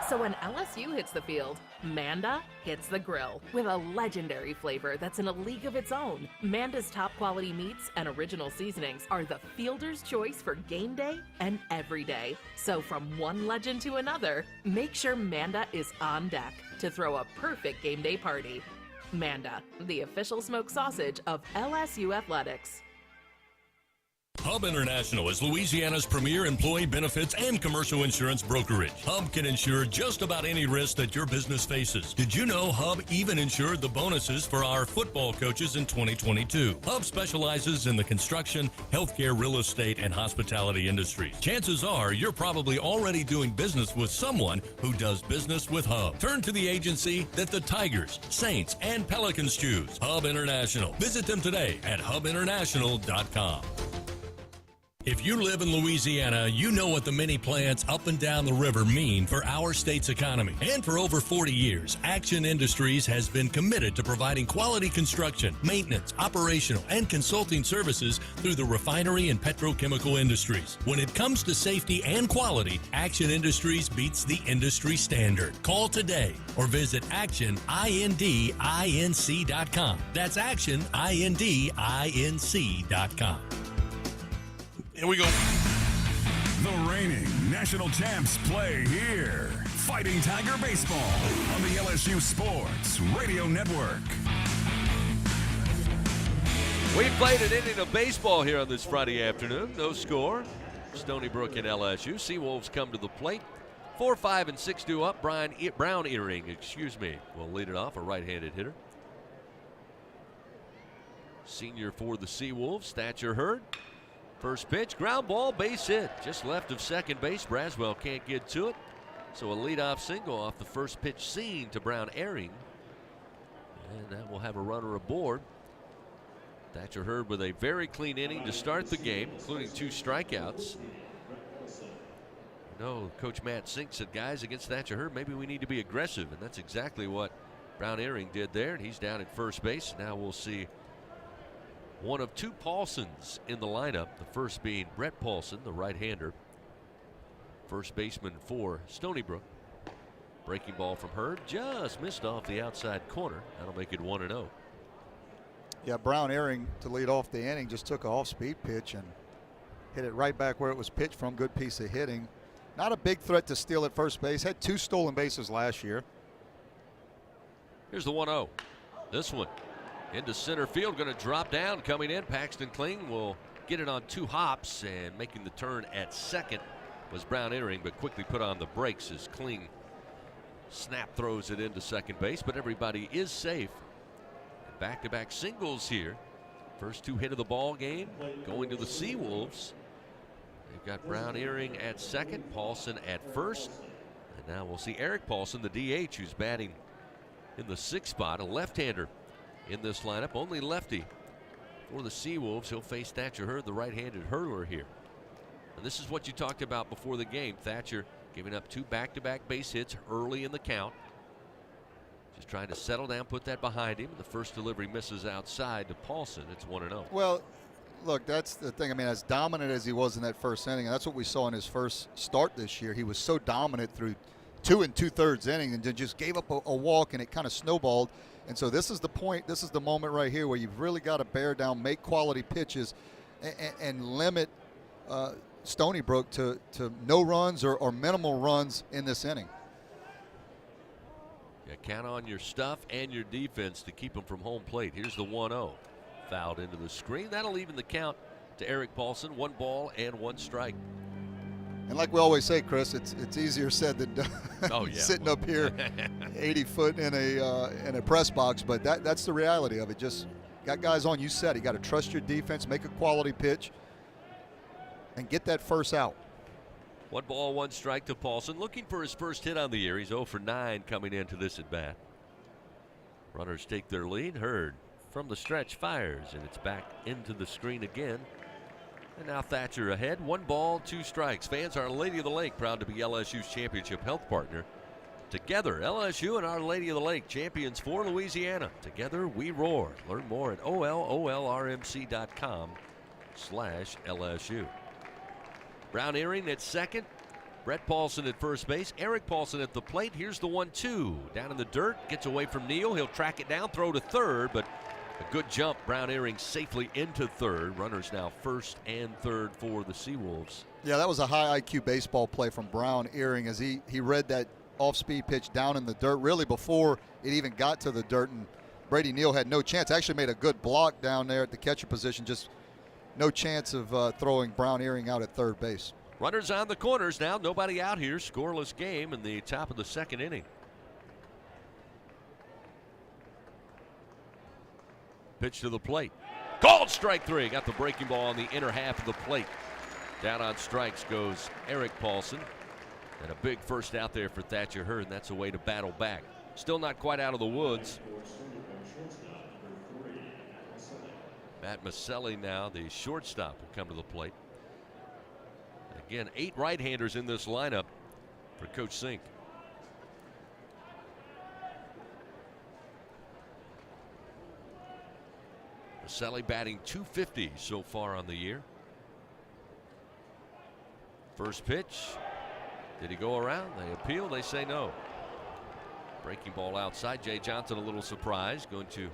So when LSU hits the field, Manda hits the grill with a legendary flavor that's in a league of its own. Manda's top quality meats and original seasonings are the fielder's choice for game day and every day. So from one legend to another, make sure Manda is on deck to throw a perfect game day party. Manda, the official smoked sausage of LSU Athletics. Hub International is Louisiana's premier employee benefits and commercial insurance brokerage. Hub can insure just about any risk that your business faces. Did you know Hub even insured the bonuses for our football coaches in 2022? Hub specializes in the construction, healthcare, real estate, and hospitality industries. Chances are you're probably already doing business with someone who does business with Hub. Turn to the agency that the Tigers, Saints, and Pelicans choose. Hub International. Visit them today at hubinternational.com. If you live in Louisiana, you know what the mini plants up and down the river mean for our state's economy. And for over 40 years, Action Industries has been committed to providing quality construction, maintenance, operational, and consulting services through the refinery and petrochemical industries. When it comes to safety and quality, Action Industries beats the industry standard. Call today or visit actionindinc.com. That's actionindinc.com. Here we go. The reigning national champs play here. Fighting Tiger Baseball on the LSU Sports Radio Network. We played an inning of baseball here on this Friday afternoon. No score. Stony Brook and LSU. Seawolves come to the plate. 4, 5, and 6 due up. Brown Earring, will lead it off, a right-handed hitter. Senior for the Seawolves, Thatcher Hurd. First pitch, ground ball, base hit. Just left of second base. Braswell can't get to it. So a leadoff single off the first pitch seen to Brown Earring. And that will have a runner aboard. Thatcher Hurd with a very clean inning to start the game, including 2 strikeouts. No, Coach Matt Sink said, guys, against Thatcher Hurd, maybe we need to be aggressive, and that's exactly what Brown Earring did there, and he's down at first base. Now we'll see one of 2 Paulsons in the lineup, the first being Brett Paulson, the right-hander, first baseman for Stony Brook. Breaking ball from Hurd, just missed off the outside corner. That'll make it 1-0. Yeah, Brown Earring to lead off the inning just took an off-speed pitch and hit it right back where it was pitched from. Good piece of hitting. Not a big threat to steal at first base. Had 2 stolen bases last year. Here's the 1-0. This one into center field, going to drop down. Coming in, Paxton Kling will get it on 2 hops, and making the turn at second was Brown Earring, but quickly put on the brakes as Kling snap throws it into second base, but everybody is safe. Back-to-back singles here. First 2 hit of the ball game going to the Seawolves. They've got Brown Earring at second, Paulson at first, and now we'll see Eric Paulson, the DH, who's batting in the 6th spot, a left-hander in this lineup, only lefty for the Seawolves. He'll face Thatcher Hurd, the right-handed hurler here. And this is what you talked about before the game. Thatcher giving up 2 back-to-back base hits early in the count. Just trying to settle down, put that behind him. The first delivery misses outside to Paulson. It's 1-0. Well, look, that's the thing. I mean, as dominant as he was in that first inning, and that's what we saw in his first start this year. He was so dominant through 2 2/3 innings and then just gave up a walk, and it kind of snowballed. And so this is the point. This is the moment right here where you've really got to bear down, make quality pitches, and limit Stony Brook to no runs or minimal runs in this inning. Yeah, count on your stuff and your defense to keep them from home plate. Here's the 1-0. Fouled into the screen. That'll even the count to Eric Paulson. 1 ball and 1 strike. And like we always say, Chris, it's easier said than done. Oh, yeah. Sitting up here 80 foot in a press box, but that's the reality of it. Just got guys on. You said you got to trust your defense, make a quality pitch, and get that first out. 1 ball, 1 strike to Paulson, looking for his first hit on the year. He's 0 for 9 coming into this at bat. Runners take their lead. Hurd from the stretch fires, and it's back into the screen again. And now Thatcher ahead. 1 ball, 2 strikes. Fans, Our Lady of the Lake proud to be LSU's championship health partner. Together, LSU and Our Lady of the Lake, champions for Louisiana. Together we roar. Learn more at olrmc.com/LSU. Brown Earring at second. Brett Paulson at first base. Eric Paulson at the plate. Here's the 1-2. Down in the dirt. Gets away from Neal. He'll track it down. Throw to third. But a good jump. Brown Earring safely into third. Runners now first and third for the Seawolves. Yeah, that was a high IQ baseball play from Brown Earring as he read that off-speed pitch down in the dirt really before it even got to the dirt. And Brady Neal had no chance. Actually made a good block down there at the catcher position. Just no chance of throwing Brown Earring out at third base. Runners on the corners now. Nobody out here. Scoreless game in the top of the 2nd inning. Pitch to the plate. Called strike 3. Got the breaking ball on the inner half of the plate. Down on strikes goes Eric Paulson. And a big first out there for Thatcher Hurd. And that's a way to battle back. Still not quite out of the woods. Matt Maselli now, the shortstop, will come to the plate. Again, 8 right-handers in this lineup for Coach Sink. Maselli batting .250 so far on the year. First pitch. Did he go around? They appeal. They say no. Breaking ball outside. Jay Johnson a little surprised. Going to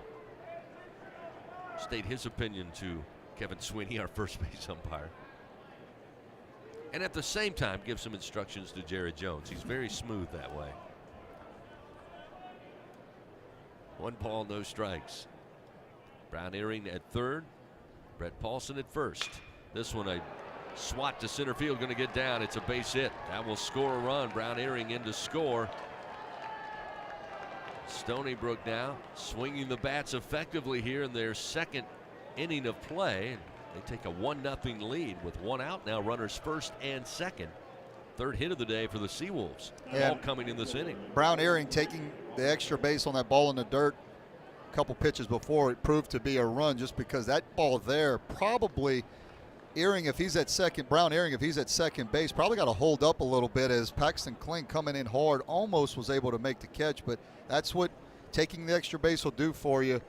state his opinion to Kevin Sweeney, our first base umpire. And at the same time, give some instructions to Jared Jones. He's very smooth that way. 1 ball, no strikes. Brown Earring at third. Brett Paulson at first. This one a swat to center field, going to get down. It's a base hit. That will score a run. Brown Earring in to score. Stony Brook now swinging the bats effectively here in their 2nd inning of play. They take a 1-0 lead with 1 out now. Runners first and second. 3rd hit of the day for the Seawolves. All coming in this inning. Brown Earring taking the extra base on that ball in the dirt. couple pitches before it proved to be a run, just because that ball there probably Brown Earring, if he's at second base, probably got to hold up a little bit as Paxton Kling coming in hard almost was able to make the catch, but that's what taking the extra base will do for you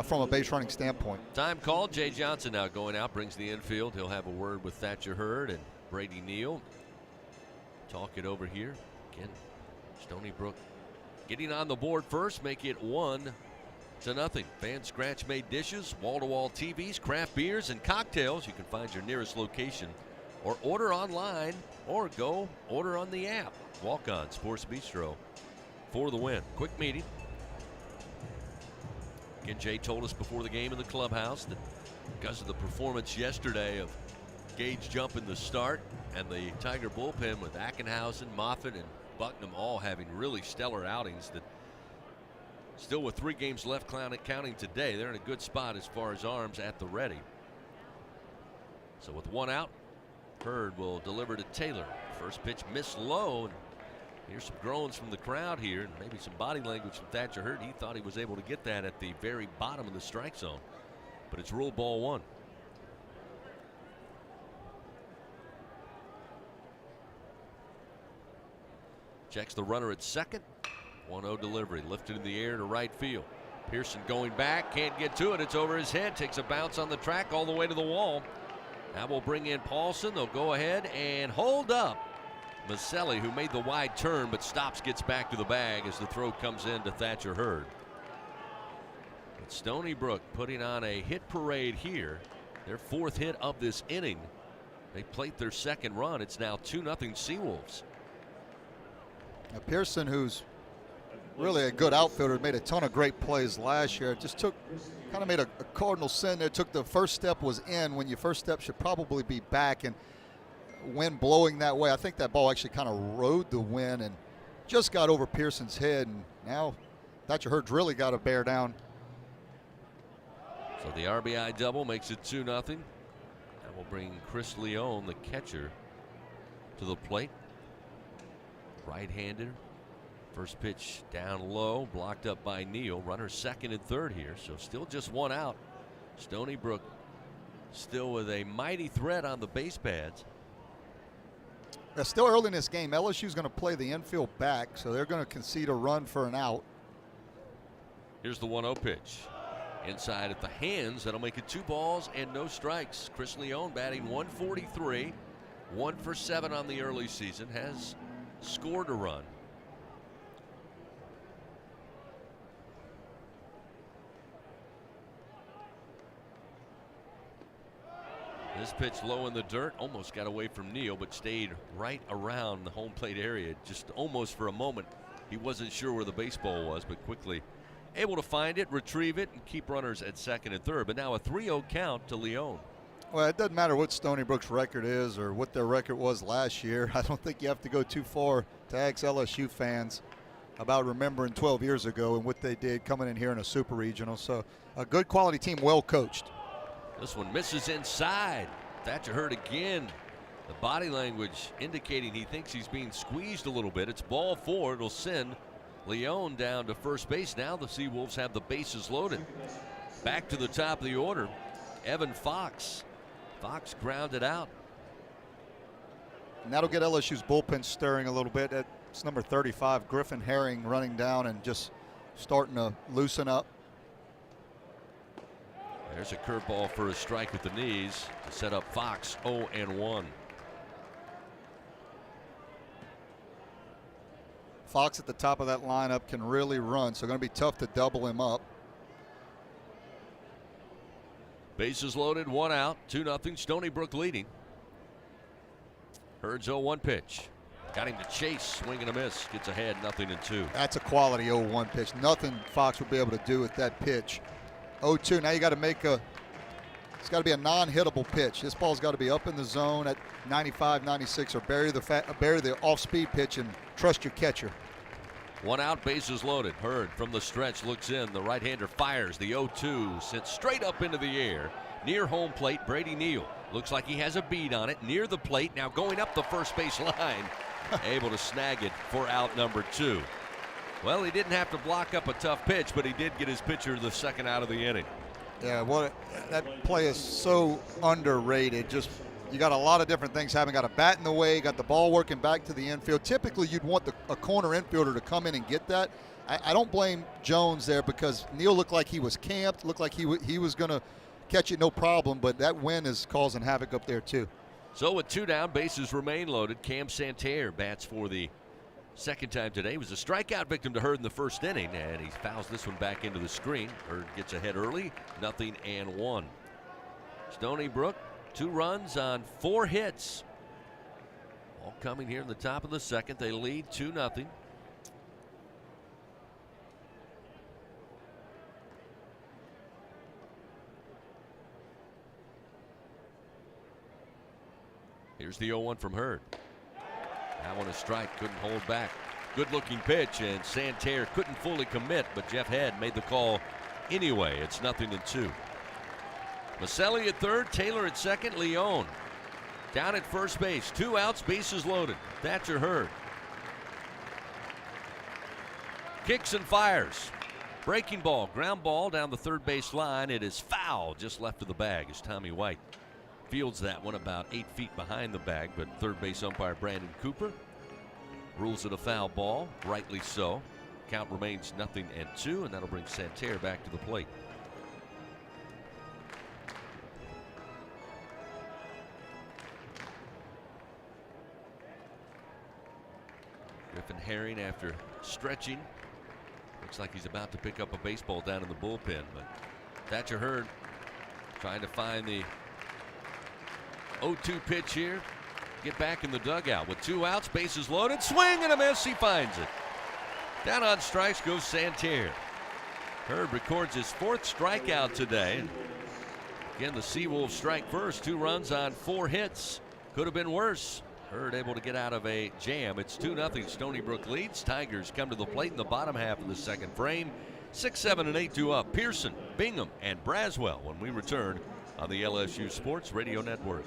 from a base running standpoint. Time called. Jay Johnson now going out, brings the infield. He'll have a word with Thatcher Hurd and Brady Neal. Talk it over here. Again, Stony Brook getting on the board first, make it 1-0. Fan scratch made dishes, wall-to-wall TVs, craft beers, and cocktails. You can find your nearest location or order online or go order on the app. Walk-On Sports Bistro for the win. Quick meeting. Again, Jay told us before the game in the clubhouse that because of the performance yesterday of Gage jumping the start and the Tiger bullpen with Ackenhausen, Moffitt, and Bucknam all having really stellar outings, that still with 3 games left counting today, they're in a good spot as far as arms at the ready. So with 1 out, Hurd will deliver to Taylor. First pitch missed low. And here's some groans from the crowd here, and maybe some body language from Thatcher Hurd. He thought he was able to get that at the very bottom of the strike zone, but it's ruled ball 1. Checks the runner at second. 1-0 delivery, lifted in the air to right field. Pearson going back, can't get to it. It's over his head, takes a bounce on the track all the way to the wall. Now we'll bring in Paulson. They'll go ahead and hold up Maselli, who made the wide turn but stops, gets back to the bag as the throw comes in to Thatcher Hurd. But Stony Brook putting on a hit parade here. Their 4th hit of this inning. They plate their 2nd run. It's now 2-0 Seawolves. Now Pearson, who's really a good outfielder, made a ton of great plays last year. Just kind of made a cardinal sin there. Took the first step was in when your first step should probably be back, and wind blowing that way. I think that ball actually kind of rode the wind and just got over Pearson's head, and now Thatcher Hurd's really got to bear down. So the RBI double makes it 2-0. And we'll bring Chris Leone, the catcher, to the plate. Right-hander. First pitch down low, blocked up by Neal. Runner 2nd and 3rd here, so still just 1 out. Stony Brook still with a mighty threat on the base pads. Still early in this game. LSU's going to play the infield back, so they're going to concede a run for an out. Here's the 1-0 pitch. Inside at the hands. That'll make it 2 balls and no strikes. Chris Leone batting 143. 1 for 7 on the early season. Has scored a run. This pitch low in the dirt, almost got away from Neal, but stayed right around the home plate area. Just almost for a moment, he wasn't sure where the baseball was, but quickly able to find it, retrieve it, and keep runners at 2nd and 3rd. But now a 3-0 count to Leone. Well, it doesn't matter what Stony Brook's record is or what their record was last year. I don't think you have to go too far to ask LSU fans about remembering 12 years ago and what they did coming in here in a super regional. So a good quality team, well coached. This one misses inside. Thatcher Hurd again. The body language indicating he thinks he's being squeezed a little bit. It's ball 4. It'll send Leone down to first base. Now the Seawolves have the bases loaded. Back to the top of the order, Evan Fox. Fox grounded out. And that'll get LSU's bullpen stirring a little bit. It's number 35, Griffin Herring, running down and just starting to loosen up. There's a curveball for a strike with the knees to set up Fox 0-1. Fox at the top of that lineup can really run, so going to be tough to double him up. Bases loaded, 1 out, 2-0, Stony Brook leading. Hurd's 0-1 pitch. Got him to chase, swing and a miss. Gets ahead, 0-2. That's a quality 0-1 pitch. Nothing Fox would be able to do with that pitch. 0-2. Now you got to make it's got to be a non-hittable pitch. This ball's got to be up in the zone at 95, 96, or bury the off-speed pitch and trust your catcher. 1 out, bases loaded. Hurd from the stretch looks in. The right-hander fires. The 0-2 sent straight up into the air. Near home plate, Brady Neal. Looks like he has a bead on it. Near the plate, now going up the first base line. Able to snag it for out number 2. Well, he didn't have to block up a tough pitch, but he did get his pitcher the second out of the inning. Yeah, that play is so underrated. Just you got a lot of different things happening. Got a bat in the way, got the ball working back to the infield. Typically, you'd want a corner infielder to come in and get that. I don't blame Jones there because Neal looked like he was camped, looked like he was going to catch it no problem, but that wind is causing havoc up there too. So with 2 down, bases remain loaded. Cam Santerre bats for the second time today. He was a strikeout victim to Hurd in the first inning, and he fouls this one back into the screen. Hurd gets ahead early, 0-1. Stony Brook, 2 runs on 4 hits. All coming here in the top of the second. They lead 2-0. Here's the 0-1 from Hurd. That one a strike, couldn't hold back. Good looking pitch, and Santerre couldn't fully commit, but Jeff Head made the call anyway. It's 0-2. Maselli at third, Taylor at second, Leone down at first base. 2 outs, bases loaded. Thatcher Hurd. Kicks and fires. Breaking ball, ground ball down the third base line. It is foul, just left of the bag as Tommy White fields that one about 8 feet behind the bag, but third base umpire Brandon Cooper rules it a foul ball, rightly so. Count remains 0-2, and that'll bring Santerre back to the plate. Griffin Herring, after stretching, looks like he's about to pick up a baseball down in the bullpen, but Thatcher Hurd trying to find the 0-2 pitch here. Get back in the dugout with 2 outs, bases loaded, swing and a miss. He finds it. Down on strikes goes Santerre. Hurd records his 4th strikeout today. Again, the Seawolves strike first. 2 runs on 4 hits. Could have been worse. Hurd able to get out of a jam. It's 2-0. Stony Brook leads. Tigers come to the plate in the bottom half of the second frame. 6, 7, and 8 to up. Pearson, Bingham, and Braswell when we return on the LSU Sports Radio Network.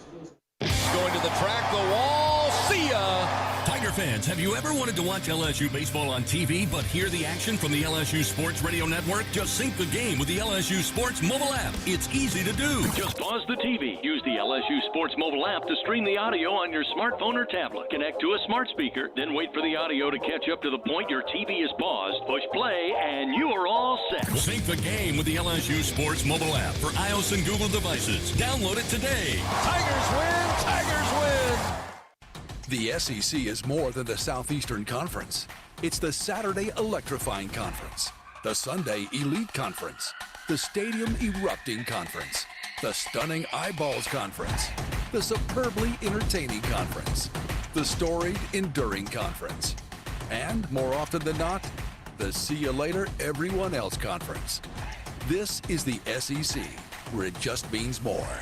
Going to the track, the wall, see ya! Tiger fans, have you ever wanted to watch LSU baseball on TV but hear the action from the LSU Sports Radio Network? Just sync the game with the LSU Sports mobile app. It's easy to do. Just pause the TV. Use the LSU Sports mobile app to stream the audio on your smartphone or tablet. Connect to a smart speaker, then wait for the audio to catch up to the point your TV is paused. Push play, and you are all set. Sync the game with the LSU Sports mobile app for iOS and Google devices. Download it today. Tigers win! Tigers win! The SEC is more than the Southeastern Conference. It's the Saturday Electrifying Conference, the Sunday Elite Conference, the Stadium Erupting Conference, the Stunning Eyeballs Conference, the Superbly Entertaining Conference, the Storied Enduring Conference, and, more often than not, the See You Later Everyone Else Conference. This is the SEC, where it just means more.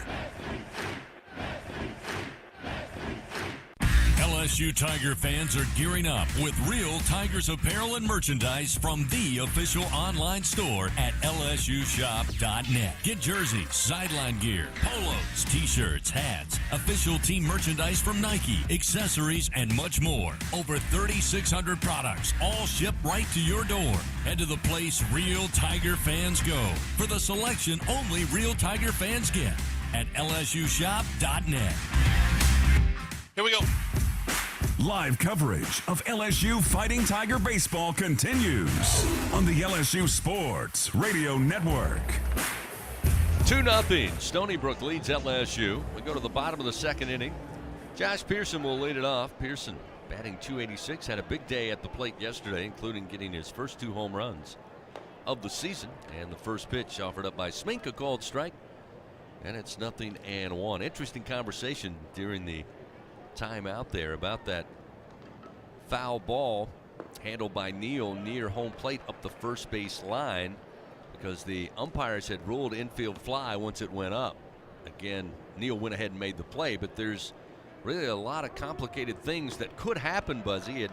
LSU Tiger fans are gearing up with real Tigers apparel and merchandise from the official online store at lsushop.net. Get jerseys, sideline gear, polos, t-shirts, hats, official team merchandise from Nike, accessories, and much more. Over 3,600 products, all shipped right to your door. Head to the place real Tiger fans go for the selection only real Tiger fans get at lsushop.net. Here we go. Live coverage of LSU Fighting Tiger baseball continues on the LSU Sports Radio Network. 2-0. Stony Brook leads LSU. We go to the bottom of the second inning. Josh Pearson will lead it off. Pearson batting .286, had a big day at the plate yesterday, including getting his first 2 home runs of the season. And the first pitch offered up by Smink, a called strike. And it's 0-1. Interesting conversation during the time out there about that foul ball handled by Neal near home plate up the first base line, because the umpires had ruled infield fly once it went up. Again, Neal went ahead and made the play, but there's really a lot of complicated things that could happen, Buzzy,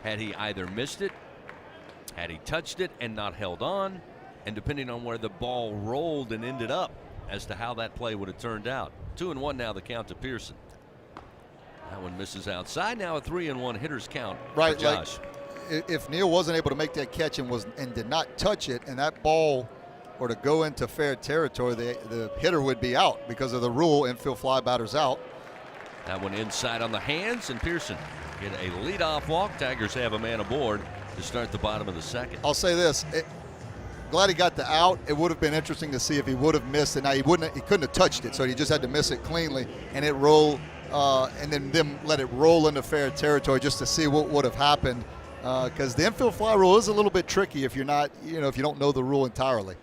had he either missed it, had he touched it and not held on, and depending on where the ball rolled and ended up as to how that play would have turned out. 2-1 now, the count to Pearson. That one misses outside. Now a 3-1 hitter's count. Right, for Josh. if Neal wasn't able to make that catch and did not touch it, and that ball were to go into fair territory, the hitter would be out because of the rule. Infield fly batter's out. That one inside on the hands, and Pearson get a leadoff walk. Tigers have a man aboard to start the bottom of the second. I'll say this. Glad he got the out. It would have been interesting to see if he would have missed it. Now he couldn't have touched it, so he just had to miss it cleanly, and it rolled, and then them let it roll into fair territory just to see what would have happened. Because the infield fly rule is a little bit tricky if you're not, if you don't know the rule entirely.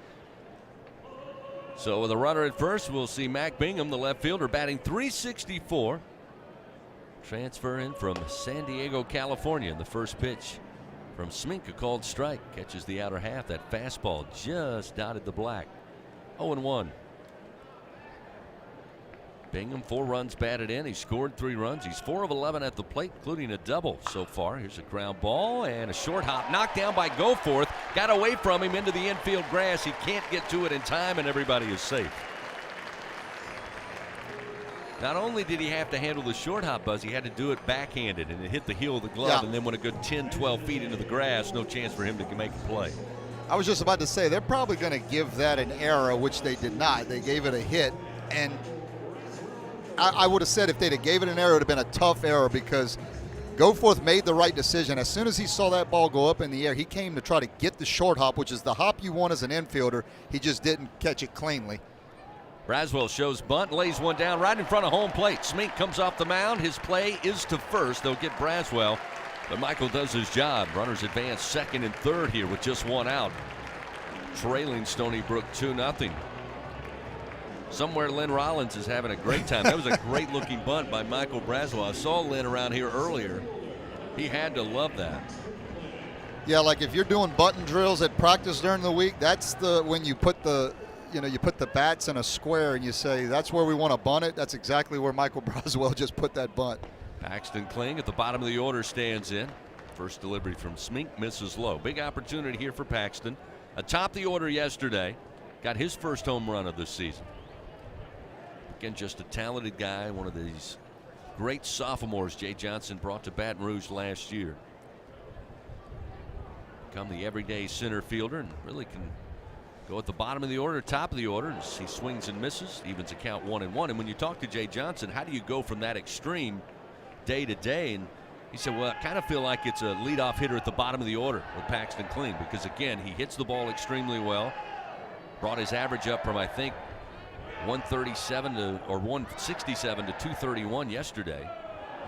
So with a runner at first, we'll see Mac Bingham, the left fielder, batting .364. Transfer in from San Diego, California. The first pitch from Smink, a called strike. Catches the outer half. That fastball just dotted the black. 0-1. Bingham, 4 runs batted in. He scored 3 runs. He's 4 of 11 at the plate, including a double so far. Here's a ground ball and a short hop. Knocked down by Goforth. Got away from him into the infield grass. He can't get to it in time, and everybody is safe. Not only did he have to handle the short hop, Buzz, he had to do it backhanded, and it hit the heel of the glove, and then went a good 10, 12 feet into the grass. No chance for him to make a play. I was just about to say, they're probably going to give that an error, which they did not. They gave it a hit, and I would have said if they'd have gave it an error, it would have been a tough error because Goforth made the right decision. As soon as he saw that ball go up in the air, he came to try to get the short hop, which is the hop you want as an infielder. He just didn't catch it cleanly. Braswell shows bunt, lays one down right in front of home plate. Smink comes off the mound. His play is to first. They'll get Braswell, but Michael does his job. Runners advance second and third here with just 1 out. Trailing Stony Brook 2-0. Somewhere Lynn Rollins is having a great time. That was a great looking bunt by Michael Braswell. I saw Lynn around here earlier. He had to love that. Yeah, like if you're doing button drills at practice during the week, that's when you put the bats in a square and you say that's where we want to bunt it. That's exactly where Michael Braswell just put that bunt. Paxton Kling at the bottom of the order stands in. First delivery from Smink misses low. Big opportunity here for Paxton. Atop the order yesterday. Got his first home run of the season. Again, just a talented guy, one of these great sophomores Jay Johnson brought to Baton Rouge last year. Become the everyday center fielder and really can go at the bottom of the order, top of the order, as he swings and misses, evens a count 1-1. And when you talk to Jay Johnson, how do you go from that extreme day to day? And he said, well, I kind of feel like it's a leadoff hitter at the bottom of the order with Paxton Kling because, again, he hits the ball extremely well. Brought his average up from, I think, 137 or 167 to 231 yesterday.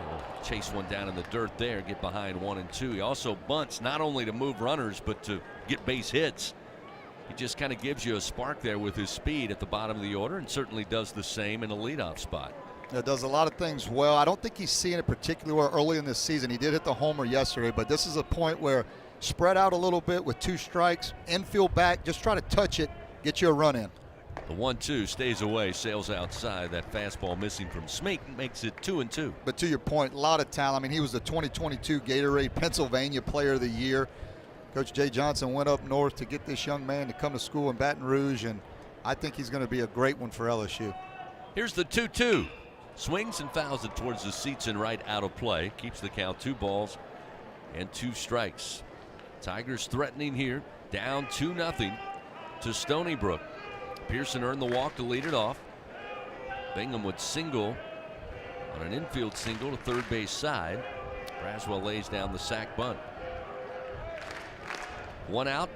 He'll chase one down in the dirt there, get behind 1 and 2. He also bunts not only to move runners but to get base hits. He just kind of gives you a spark there with his speed at the bottom of the order, and certainly does the same in a leadoff spot. It does a lot of things well. I don't think he's seeing it particularly well early in this season. He did hit the homer yesterday, but this is a point where spread out a little bit with 2 strikes, infield back, just try to touch it, get you a run in. The 1-2 stays away, sails outside. That fastball missing from Smink makes it 2-2. But to your point, a lot of talent. I mean, he was the 2022 Gatorade Pennsylvania Player of the Year. Coach Jay Johnson went up north to get this young man to come to school in Baton Rouge, and I think he's going to be a great one for LSU. Here's the 2-2. Swings and fouls it towards the seats and right, out of play. Keeps the count 2 balls and 2 strikes. Tigers threatening here, down 2-0 to Stony Brook. Pearson earned the walk to lead it off. Bingham would single on an infield single to third base side. Braswell lays down the sac bunt. 1 out,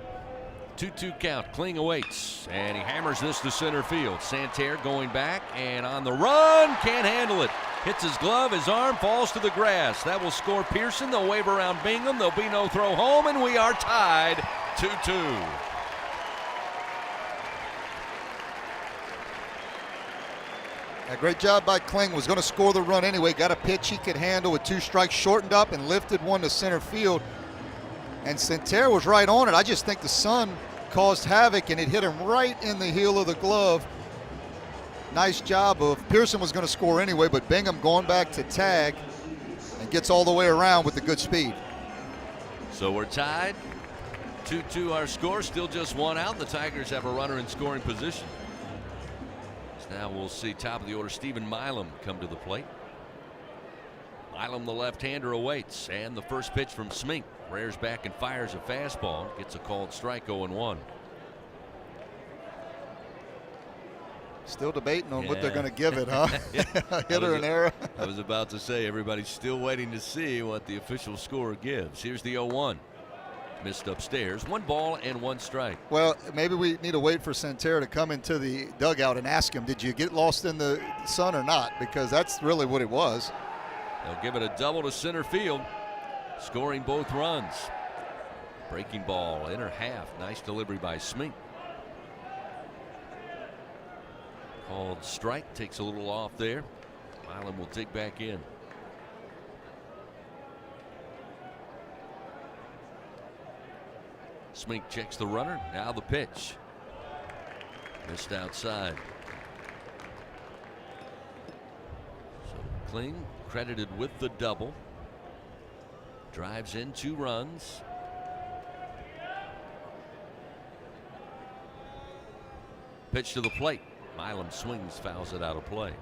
2-2 count. Kling awaits, and he hammers this to center field. Santerre going back and on the run, can't handle it. Hits his glove, his arm falls to the grass. That will score Pearson. They'll wave around Bingham. There'll be no throw home, and we are tied 2-2. A great job by Kling. Was going to score the run anyway. Got a pitch he could handle with 2 strikes, shortened up and lifted one to center field. And Santerre was right on it. I just think the sun caused havoc, and it hit him right in the heel of the glove. Nice job of Pearson was going to score anyway, but Bingham going back to tag and gets all the way around with the good speed. So we're tied. 2-2 our score. Still just 1 out. The Tigers have a runner in scoring position. Now we'll see top of the order Stephen Milam come to the plate. Milam, the left-hander, awaits. And the first pitch from Smink. Rears back and fires a fastball. Gets a called strike, 0-1. Still debating on what they're going to give it, huh? A hitter and error. I was about to say, everybody's still waiting to see what the official score gives. Here's the 0-1. Missed upstairs. 1 ball and 1 strike. Well, maybe we need to wait for Santerre to come into the dugout and ask him, did you get lost in the sun or not? Because that's really what it was. They'll give it a double to center field, scoring both runs. Breaking ball, inner half. Nice delivery by Smink. Called strike, takes a little off there. Milam will dig back in. Smink checks the runner. Now the pitch. Missed outside. So Kling credited with the double. Drives in 2 runs. Pitch to the plate. Milam swings, fouls it out of play.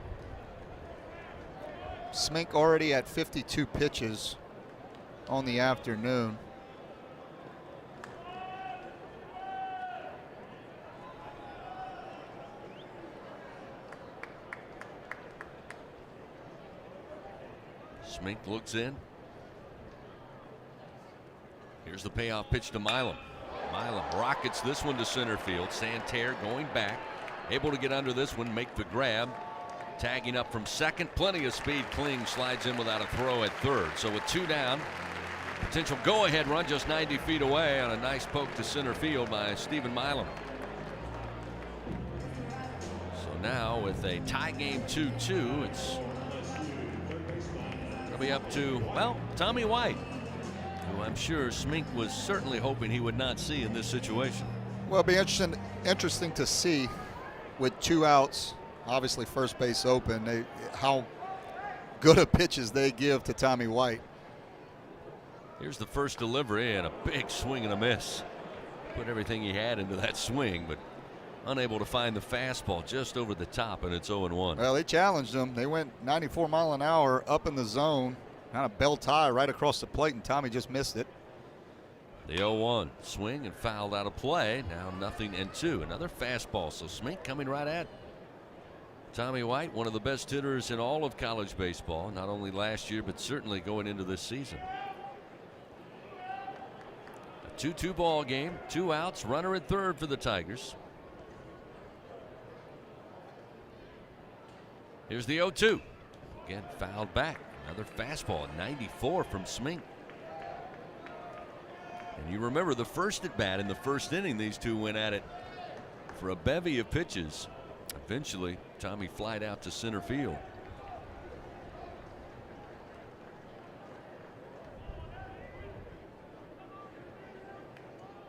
Smink already at 52 pitches on the afternoon. Smink looks in. Here's the payoff pitch to Milam. Milam rockets this one to center field. Santerre going back. Able to get under this one, make the grab. Tagging up from second. Plenty of speed. Kling slides in without a throw at third. So with 2 down, potential go-ahead run just 90 feet away on a nice poke to center field by Stephen Milam. So now with a tie game 2-2, it's going to be up to, well, Tommy White, who I'm sure Smink was certainly hoping he would not see in this situation. Well, it'll be interesting to see with 2 outs, obviously first base open, how good of pitches they give to Tommy White. Here's the first delivery and a big swing and a miss. Put everything he had into that swing, but unable to find the fastball just over the top, and it's 0-1. Well, they challenged him. They went 94 mile an hour up in the zone, kind of bell tie right across the plate, and Tommy just missed it. The 0-1 swing and fouled out of play. Now 0-2. Another fastball. So Smink coming right at Tommy White, one of the best hitters in all of college baseball, not only last year but certainly going into this season. A 2-2 ball game, 2 outs, runner at third for the Tigers. Here's the 0-2. Again fouled back. Another fastball at 94 from Smink. And you remember the first at bat in the first inning, these two went at it for a bevy of pitches. Eventually, Tommy flied out to center field.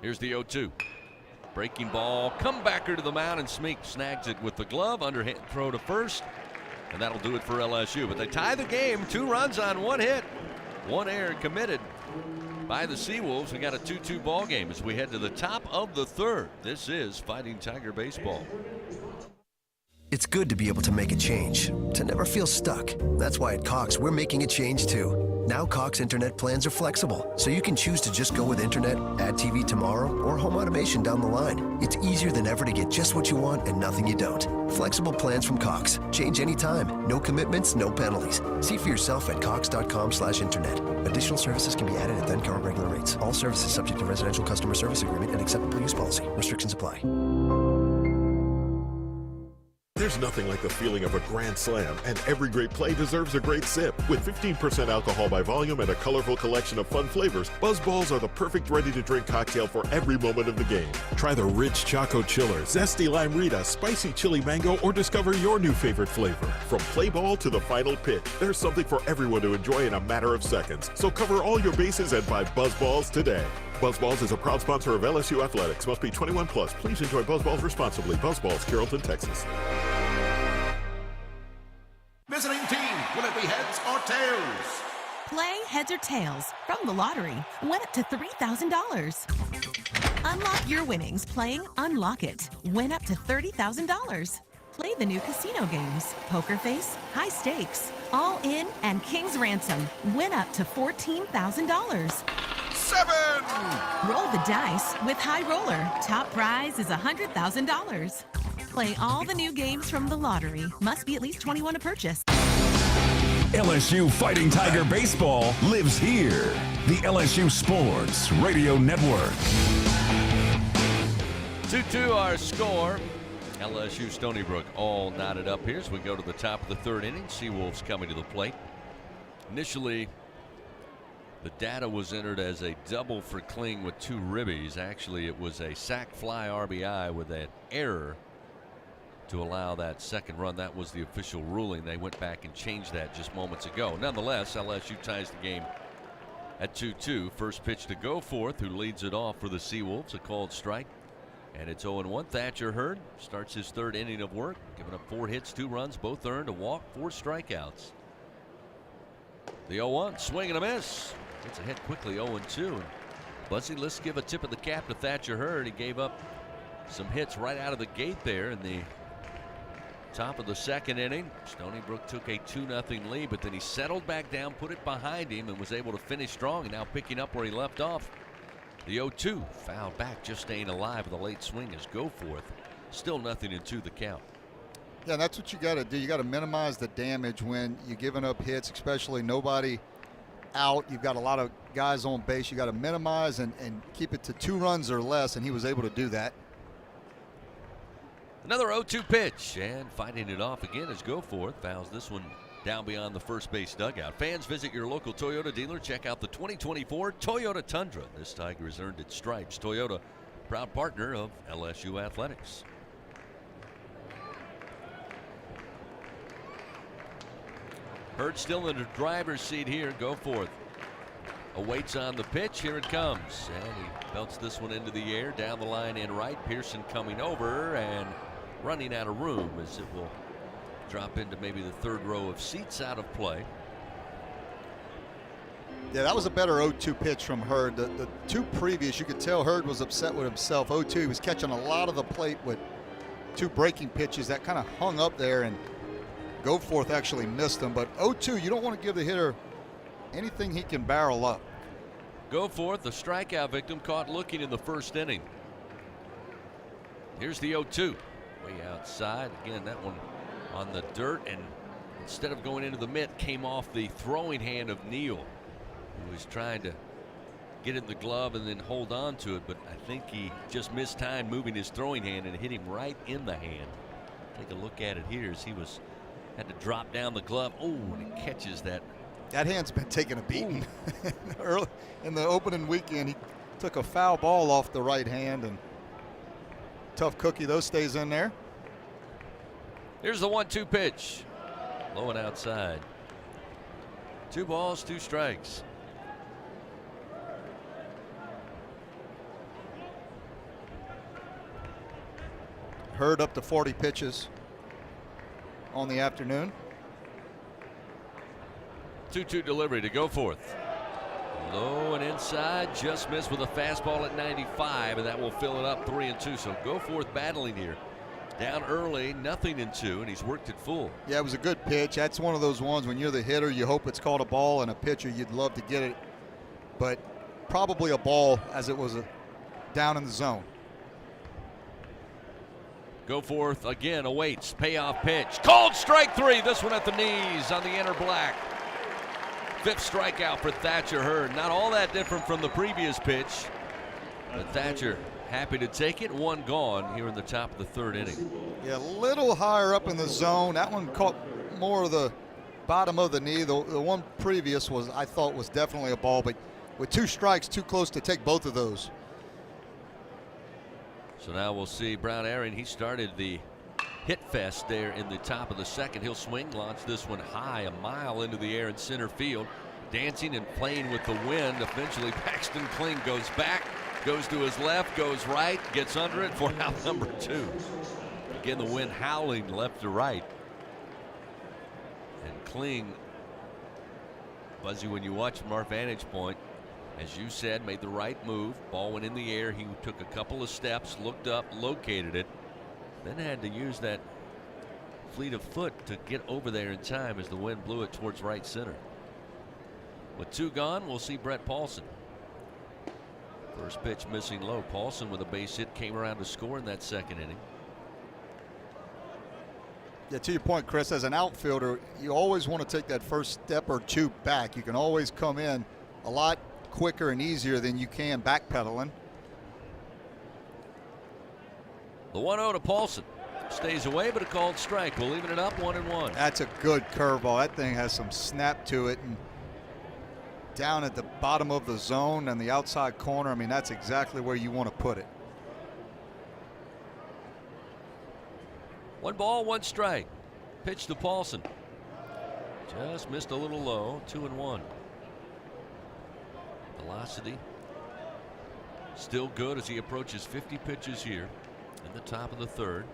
Here's the 0-2. Breaking ball, comebacker to the mound, and Smink snags it with the glove, underhand throw to first, and that'll do it for LSU. But they tie the game, 2 runs on 1 hit, 1 error committed by the Seawolves. We got a 2-2 ball game as we head to the top of the 3rd. This is Fighting Tiger Baseball. It's good to be able to make a change, to never feel stuck. That's why at Cox, we're making a change too. Now Cox internet plans are flexible, so you can choose to just go with internet, add TV tomorrow, or home automation down the line. It's easier than ever to get just what you want and nothing you don't. Flexible plans from Cox. Change anytime. No commitments, no penalties. See for yourself at cox.com/internet. Additional services can be added at then current regular rates. All services subject to residential customer service agreement and acceptable use policy. Restrictions apply. There's nothing like the feeling of a grand slam, and every great play deserves a great sip. With 15% alcohol by volume and a colorful collection of fun flavors, Buzz Balls are the perfect ready-to-drink cocktail for every moment of the game. Try the rich Choco Chiller, zesty Lime-Rita, spicy chili mango, or discover your new favorite flavor. From play ball to the final pitch, there's something for everyone to enjoy in a matter of seconds. So cover all your bases and buy Buzz Balls today. Buzz Balls is a proud sponsor of LSU Athletics. Must be 21 plus. Please enjoy Buzz Balls responsibly. Buzz Balls, Carrollton, Texas. Visiting team, will it be heads or tails? Play heads or tails from the lottery. Win up to $3,000. Unlock your winnings playing Unlock It. Win up to $30,000. Play the new casino games, Poker Face, High Stakes, All in and King's Ransom. Win up to $14,000. 7. Roll the dice with High Roller. Top prize is $100,000. Play all the new games from the lottery. Must be at least 21 to purchase. LSU Fighting Tiger Baseball lives here. The LSU Sports Radio Network. 2-2 our score. LSU Stony Brook all knotted up here as we go to the top of the third inning. Seawolves coming to the plate. Initially, the data was entered as a double for Kling with 2 ribbies. Actually, it was a sac fly RBI with an error to allow that second run. That was the official ruling. They went back and changed that just moments ago. Nonetheless, LSU ties the game at 2-2. First pitch to Goforth, who leads it off for the Seawolves. A called strike. And it's 0-1. Thatcher Hurd starts his third inning of work, giving up 4 hits, 2 runs, both earned, a walk, 4 strikeouts. The 0-1, swing and a miss. Gets ahead quickly, 0-2. Buzzy, let's give a tip of the cap to Thatcher Hurd. He gave up some hits right out of the gate there in the top of the second inning. Stony Brook took a 2-0 lead, but then he settled back down, put it behind him, and was able to finish strong, and now picking up where he left off. The 0-2 fouled back, just staying alive with a late swing as Goforth. Still 0-2 the count. Yeah, that's what you got to do. You got to minimize the damage when you're giving up hits, especially nobody out. You've got a lot of guys on base. You got to minimize and keep it to 2 runs or less, and he was able to do that. Another 0-2 pitch, and fighting it off again as Goforth fouls this one down beyond the first base dugout. Fans, visit your local Toyota dealer. Check out the 2024 Toyota Tundra. This Tiger has earned its stripes. Toyota, proud partner of LSU Athletics. Hurd still in the driver's seat here. Goforth awaits on the pitch. Here it comes. And he belts this one into the air. Down the line in right. Pearson coming over and running out of room as it will drop into maybe the third row of seats out of play. Yeah, that was a better 0-2 pitch from Hurd. The 2 previous, you could tell Hurd was upset with himself. 0-2, he was catching a lot of the plate with 2 breaking pitches that kind of hung up there, and Goforth actually missed them. But 0-2, you don't want to give the hitter anything he can barrel up. Goforth, the strikeout victim, caught looking in the first inning. Here's the 0-2. Way outside. Again, that one on the dirt, and instead of going into the mitt, came off the throwing hand of Neal, who was trying to get it in the glove and then hold on to it, but I think he just missed time moving his throwing hand and hit him right in the hand. Take a look at it here as he had to drop down the glove. Oh, and he catches that. That hand's been taking a beating. Early in the opening weekend, he took a foul ball off the right hand, and tough cookie, though, stays in there. Here's the 1-2 pitch. Low and outside. 2 balls, 2 strikes. Hurd up to 40 pitches on the afternoon. 2-2 delivery to Goforth. Low and inside, just missed with a fastball at 95, and that will fill it up 3-2. So Goforth battling here. Down early, 0-2, and he's worked it full. Yeah, it was a good pitch. That's one of those ones when you're the hitter, you hope it's called a ball, and a pitcher, you'd love to get it. But probably a ball as it was down in the zone. Goforth again awaits. Payoff pitch. Called strike 3. This one at the knees on the inner black. 5th strikeout for Thatcher Hurd. Not all that different from the previous pitch. But Thatcher happy to take it. 1 gone here in the top of the 3rd inning. Yeah, a little higher up in the zone. That one caught more of the bottom of the knee. The one previous I thought was definitely a ball, but with 2 strikes, too close to take both of those. So now we'll see Brown Aaron. He started the hit fest there in the top of the 2nd. He'll swing, launch this one high, a mile into the air in center field. Dancing and playing with the wind. Eventually, Paxton Kling goes back, goes to his left, goes right, gets under it for out number 2. Again, the wind howling left to right. And Kling, Buzzy, when you watch from our vantage point, as you said, made the right move. Ball went in the air. He took a couple of steps, looked up, located it, then had to use that fleet of foot to get over there in time as the wind blew it towards right center. With 2 gone, we'll see Brett Paulson. First pitch missing low. Paulson with a base hit came around to score in that second inning. Yeah, to your point, Chris, as an outfielder, you always want to take that first step or 2 back. You can always come in a lot quicker and easier than you can backpedaling. The 1-0 to Paulson. Stays away, but a called strike. We'll even it up 1-1. That's a good curveball. That thing has some snap to it. And down at the bottom of the zone and the outside corner, I mean, that's exactly where you want to put it. 1 ball, 1 strike. Pitch to Paulson. Just missed a little low. 2-1. Velocity still good as he approaches 50 pitches here in the top of the 3rd.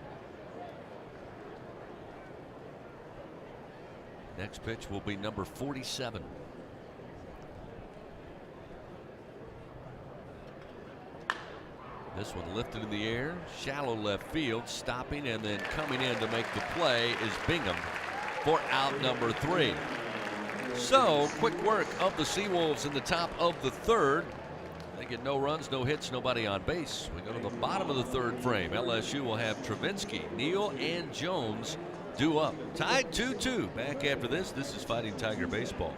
Next pitch will be number 47. This one lifted in the air, shallow left field, stopping and then coming in to make the play is Bingham for out number 3. So quick work of the Seawolves in the top of the 3rd. They get no runs, no hits, nobody on base. We go to the bottom of the 3rd frame. LSU will have Travinsky, Neal, and Jones due up. Tied 2-2. Back after this. This is Fighting Tiger Baseball.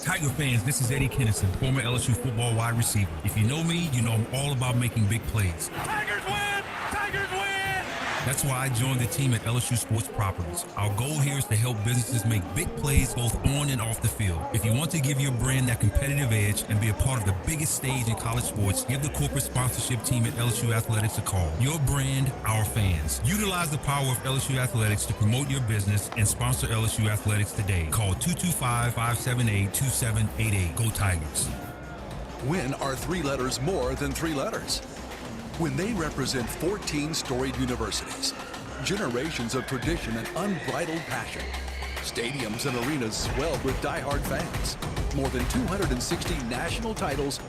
Tiger fans, this is Eddie Kennison, former LSU football wide receiver. If you know me, you know I'm all about making big plays. Tigers win! Tigers win! That's why I joined the team at LSU Sports Properties. Our goal here is to help businesses make big plays both on and off the field. If you want to give your brand that competitive edge and be a part of the biggest stage in college sports, give the corporate sponsorship team at LSU Athletics a call. Your brand, our fans. Utilize the power of LSU Athletics to promote your business and sponsor LSU Athletics today. Call 225-578-2788. Go Tigers. When are 3 letters more than 3 letters? When they represent 14 storied universities, generations of tradition and unbridled passion, stadiums and arenas swelled with diehard fans, more than 260 national titles,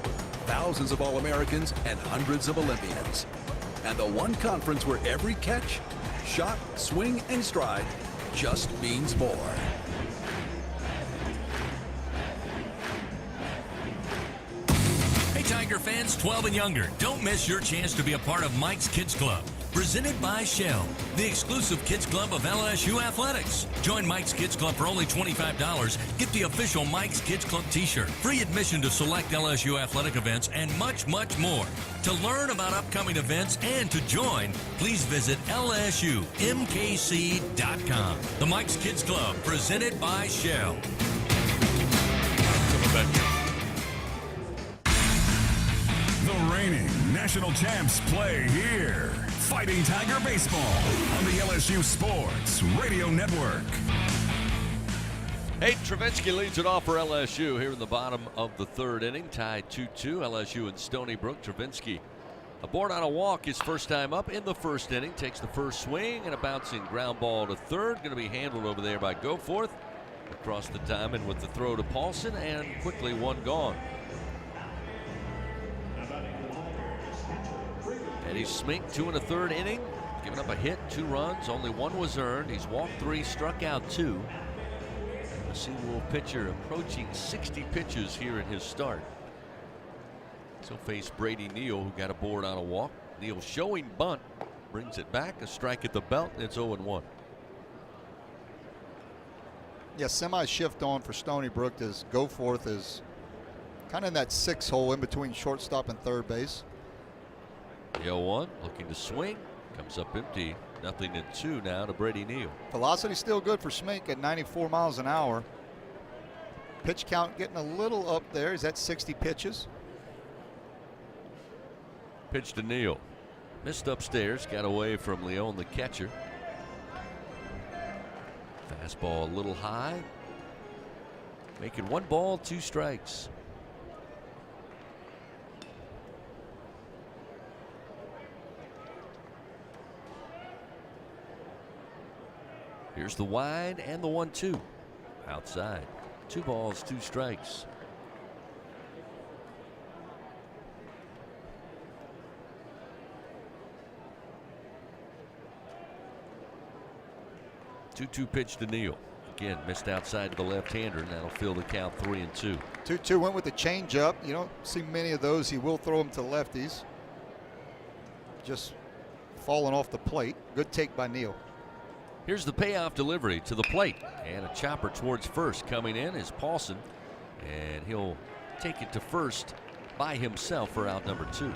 thousands of All-Americans, and hundreds of Olympians. And the one conference where every catch, shot, swing, and stride just means more. Tiger fans 12 and younger, don't miss your chance to be a part of Mike's Kids Club. Presented by Shell, the exclusive kids club of LSU Athletics. Join Mike's Kids Club for only $25. Get the official Mike's Kids Club t-shirt, free admission to select LSU athletic events, and much, much more. To learn about upcoming events and to join, please visit LSUMKC.com. The Mike's Kids Club, presented by Shell. The reigning national champs play here. Fighting Tiger Baseball on the LSU Sports Radio Network. Hey, Travinsky leads it off for LSU here in the bottom of the 3rd inning. Tied 2-2. LSU and Stony Brook. Travinsky aboard on a walk his first time up in the 1st inning. Takes the first swing and a bouncing ground ball to 3rd. Going to be handled over there by Goforth. Across the diamond with the throw to Paulson, and quickly 1 gone. Eddie Smink, 2 1/3 inning, giving up a hit, 2 runs, only 1 was earned. He's walked 3, struck out 2. The Seawolf pitcher approaching 60 pitches here in his start. So face Brady Neal, who got aboard on a walk. Neal showing bunt, brings it back, a strike at the belt, and it's 0-1. Yeah, semi-shift on for Stony Brook as Goforth is kind of in that 6 hole in between shortstop and 3rd base. The 0-1 looking to swing, comes up empty. 0-2 now to Brady Neal. Velocity still good for Smink at 94 miles an hour. Pitch count getting a little up there. He's at 60 pitches. Pitch to Neal. Missed upstairs, got away from Leon, the catcher. Fastball a little high. Making 1 ball, 2 strikes. Here's the wide and the 1-2. Outside. 2 balls, 2 strikes. 2-2 pitch to Neal. Again, missed outside to the left-hander, and that'll fill the count 3-2. 2-2 went with the changeup. You don't see many of those. He will throw them to lefties. Just falling off the plate. Good take by Neal. Here's the payoff delivery to the plate, and a chopper towards first. Coming in is Paulson, and he'll take it to first by himself for out number 2.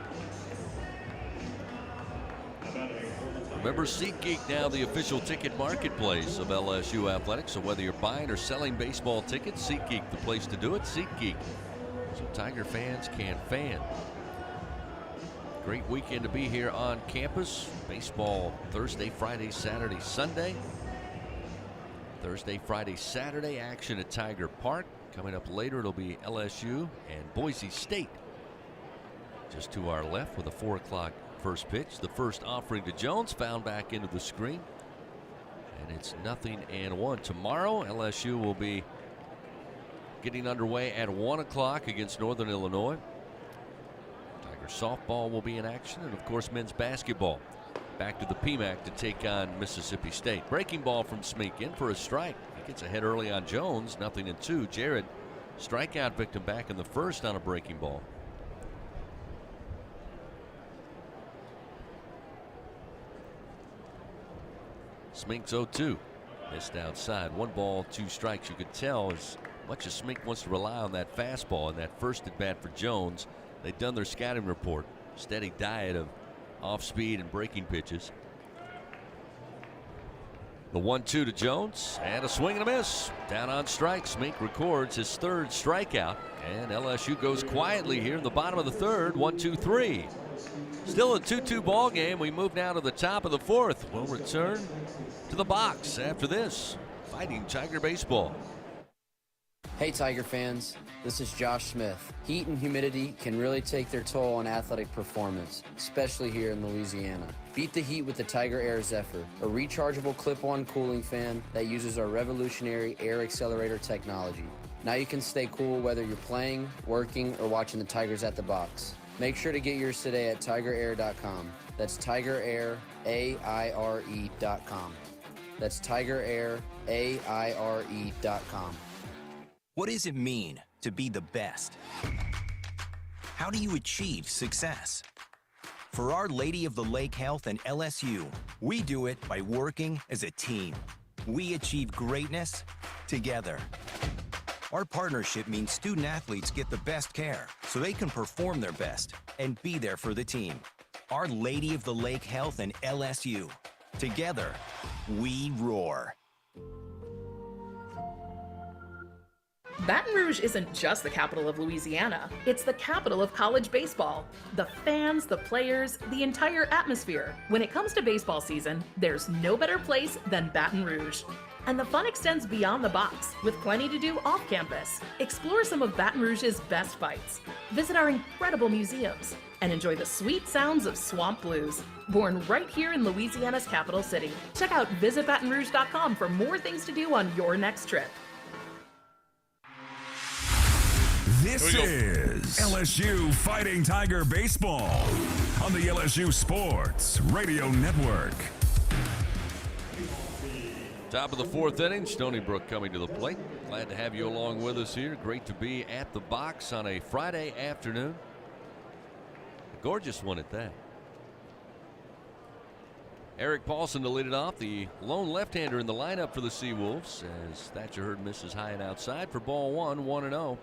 Remember, SeatGeek now the official ticket marketplace of LSU athletics. So whether you're buying or selling baseball tickets, SeatGeek the place to do it. SeatGeek, so Tiger fans can fan. Great weekend to be here on campus. Baseball Thursday, Friday, Saturday, Sunday. Thursday, Friday, Saturday action at Tiger Park. Coming up later, it'll be LSU and Boise State. Just to our left with a 4 o'clock first pitch. The first offering to Jones, found back into the screen. And it's 0-1. Tomorrow, LSU will be getting underway at 1 o'clock against Northern Illinois. Tiger softball will be in action, and of course men's basketball back to the PMAC to take on Mississippi State. Breaking ball from Smink in for a strike. He gets ahead early on Jones. 0-2. Jared, strikeout victim back in the first on a breaking ball. Smink's 0-2. Missed outside. 1 ball, 2 strikes. You could tell as much as Smink wants to rely on that fastball in that first at bat for Jones. They've done their scouting report. Steady diet of off speed and breaking pitches. The 1-2 to Jones, and a swing and a miss. Down on strike. Smink records his 3rd strikeout, and LSU goes quietly here in the bottom of the 3rd. 1-2-3. Still a 2-2 ball game. We move now to the top of the 4th. We'll return to the box after this. Fighting Tiger baseball. Hey Tiger fans, this is Josh Smith. Heat and humidity can really take their toll on athletic performance, especially here in Louisiana. Beat the heat with the Tiger Air Zephyr, a rechargeable clip-on cooling fan that uses our revolutionary air accelerator technology. Now you can stay cool whether you're playing, working, or watching the Tigers at the box. Make sure to get yours today at TigerAir.com. That's TigerAir.com. That's TigerAir.com. What does it mean to be the best? How do you achieve success? For Our Lady of the Lake Health and LSU, we do it by working as a team. We achieve greatness together. Our partnership means student athletes get the best care so they can perform their best and be there for the team. Our Lady of the Lake Health and LSU. Together, we roar. Baton Rouge isn't just the capital of Louisiana, it's the capital of college baseball. The fans, the players, the entire atmosphere. When it comes to baseball season, there's no better place than Baton Rouge. And the fun extends beyond the box, with plenty to do off campus. Explore some of Baton Rouge's best fights, visit our incredible museums, and enjoy the sweet sounds of swamp blues, born right here in Louisiana's capital city. Check out visitbatonrouge.com for more things to do on your next trip. This is LSU Fighting Tiger Baseball on the LSU Sports Radio Network. Top of the 4th inning, Stony Brook coming to the plate. Glad to have you along with us here. Great to be at the box on a Friday afternoon. A gorgeous one at that. Eric Paulson to lead it off, the lone left-hander in the lineup for the Seawolves, as Thatcher Hurd misses high and outside for ball 1, 1-0.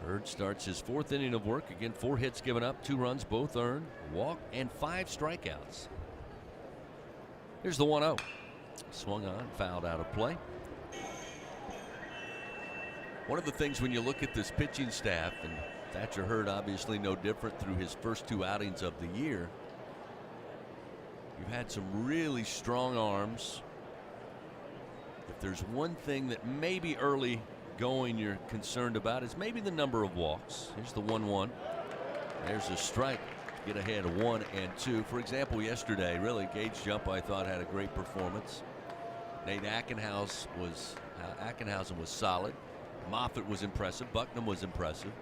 Hurd starts his 4th inning of work. Again, 4 hits given up, 2 runs, both earned, a walk, and 5 strikeouts. Here's the 1-0. Swung on, fouled out of play. One of the things when you look at this pitching staff, and Thatcher Hurd obviously no different through his first 2 outings of the year, you've had some really strong arms. If there's one thing that maybe early going you're concerned about is maybe the number of walks. Here's the 1-1. There's a strike. Get ahead of 1 and 2. For example, yesterday, really, Gage Jump, I thought, had a great performance. Nate Ackenhausen was solid. Moffitt was impressive. Bucknam was impressive.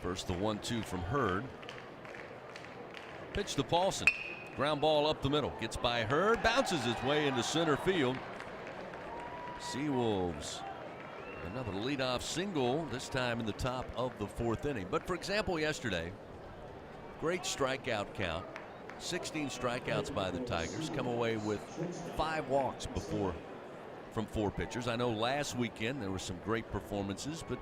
First, the 1-2 from Hurd. Pitch to Paulson. Ground ball up the middle. Gets by Hurd. Bounces its way into center field. Seawolves. Another leadoff single, this time in the top of the 4th inning. But for example, yesterday, great strikeout count. 16 strikeouts by the Tigers. Come away with 5 walks from 4 pitchers. I know last weekend there were some great performances, but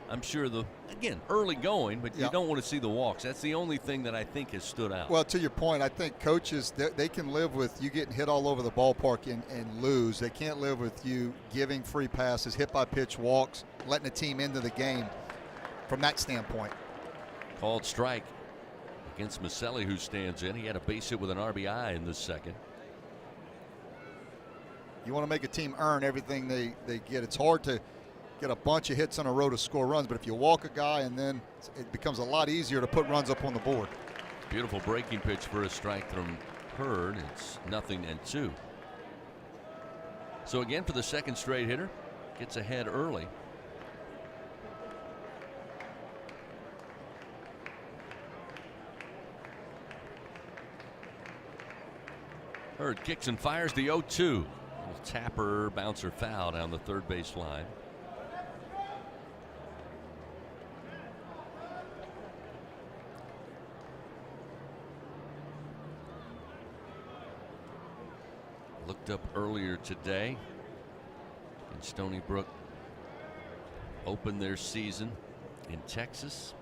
I'm sure again, early going, but you don't want to see the walks. That's the only thing that I think has stood out. Well, to your point, I think coaches, they can live with you getting hit all over the ballpark and lose. They can't live with you giving free passes, hit by pitch walks, letting the team into the game from that standpoint. Called strike against Maselli, who stands in. He had a base hit with an RBI in this second. You want to make a team earn everything they get. It's hard to get a bunch of hits on a row to score runs, but if you walk a guy, and then it becomes a lot easier to put runs up on the board. Beautiful breaking pitch for a strike from Hurd. It's 0-2. So again, for the second straight hitter, gets ahead early. Hurd kicks and fires the 0-2. Little tapper, bouncer foul down the third base line. Looked up earlier today, and Stony Brook opened their season in Texas.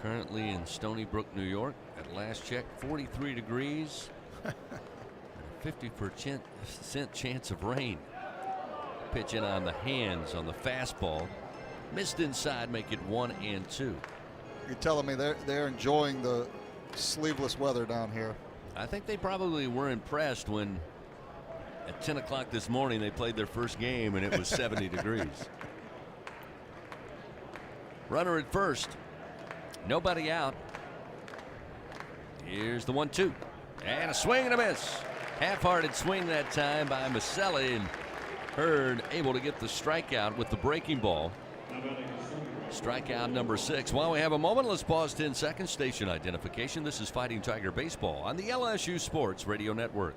Currently in Stony Brook, New York. At last check, 43 degrees. 50% chance of rain. Pitch in on the hands on the fastball. Missed inside, make it 1-2. You're telling me they're enjoying the sleeveless weather down here. I think they probably were impressed when at 10 o'clock this morning they played their first game and it was 70 degrees. Runner at first. Nobody out. Here's the 1-2. And a swing and a miss. Half-hearted swing that time by Maselli, and Hurd able to get the strikeout with the breaking ball. Strikeout number 6. While we have a moment, let's pause 10 seconds. Station identification. This is Fighting Tiger Baseball on the LSU Sports Radio Network.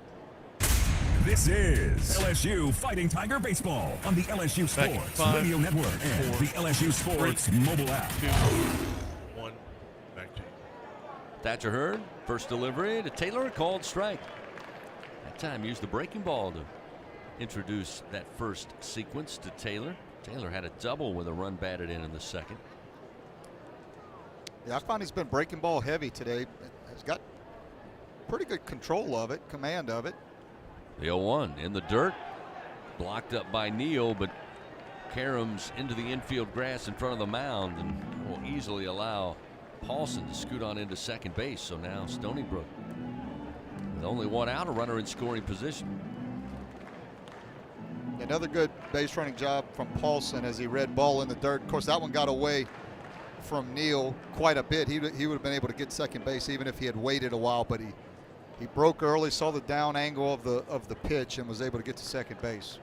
This is LSU Fighting Tiger Baseball on the LSU Sports Radio Network and the LSU Sports mobile app. 2, 1, back to you. Thatcher Hurd, first delivery to Taylor, called strike. That time used the breaking ball to introduce that first sequence to Taylor. Taylor had a double with a run batted in the second. Yeah, I find he's been breaking ball heavy today. He's got pretty good control of it, command of it. The 0-1 in the dirt. Blocked up by Neal, but caroms into the infield grass in front of the mound and will easily allow Paulson to scoot on into second base. So now Stony Brook with only 1 out, a runner in scoring position. Another good base running job from Paulson as he read ball in the dirt. Of course, that one got away from Neal quite a bit. He would have been able to get second base even if he had waited a while, but he broke early, saw the down angle of the pitch, and was able to get to second base.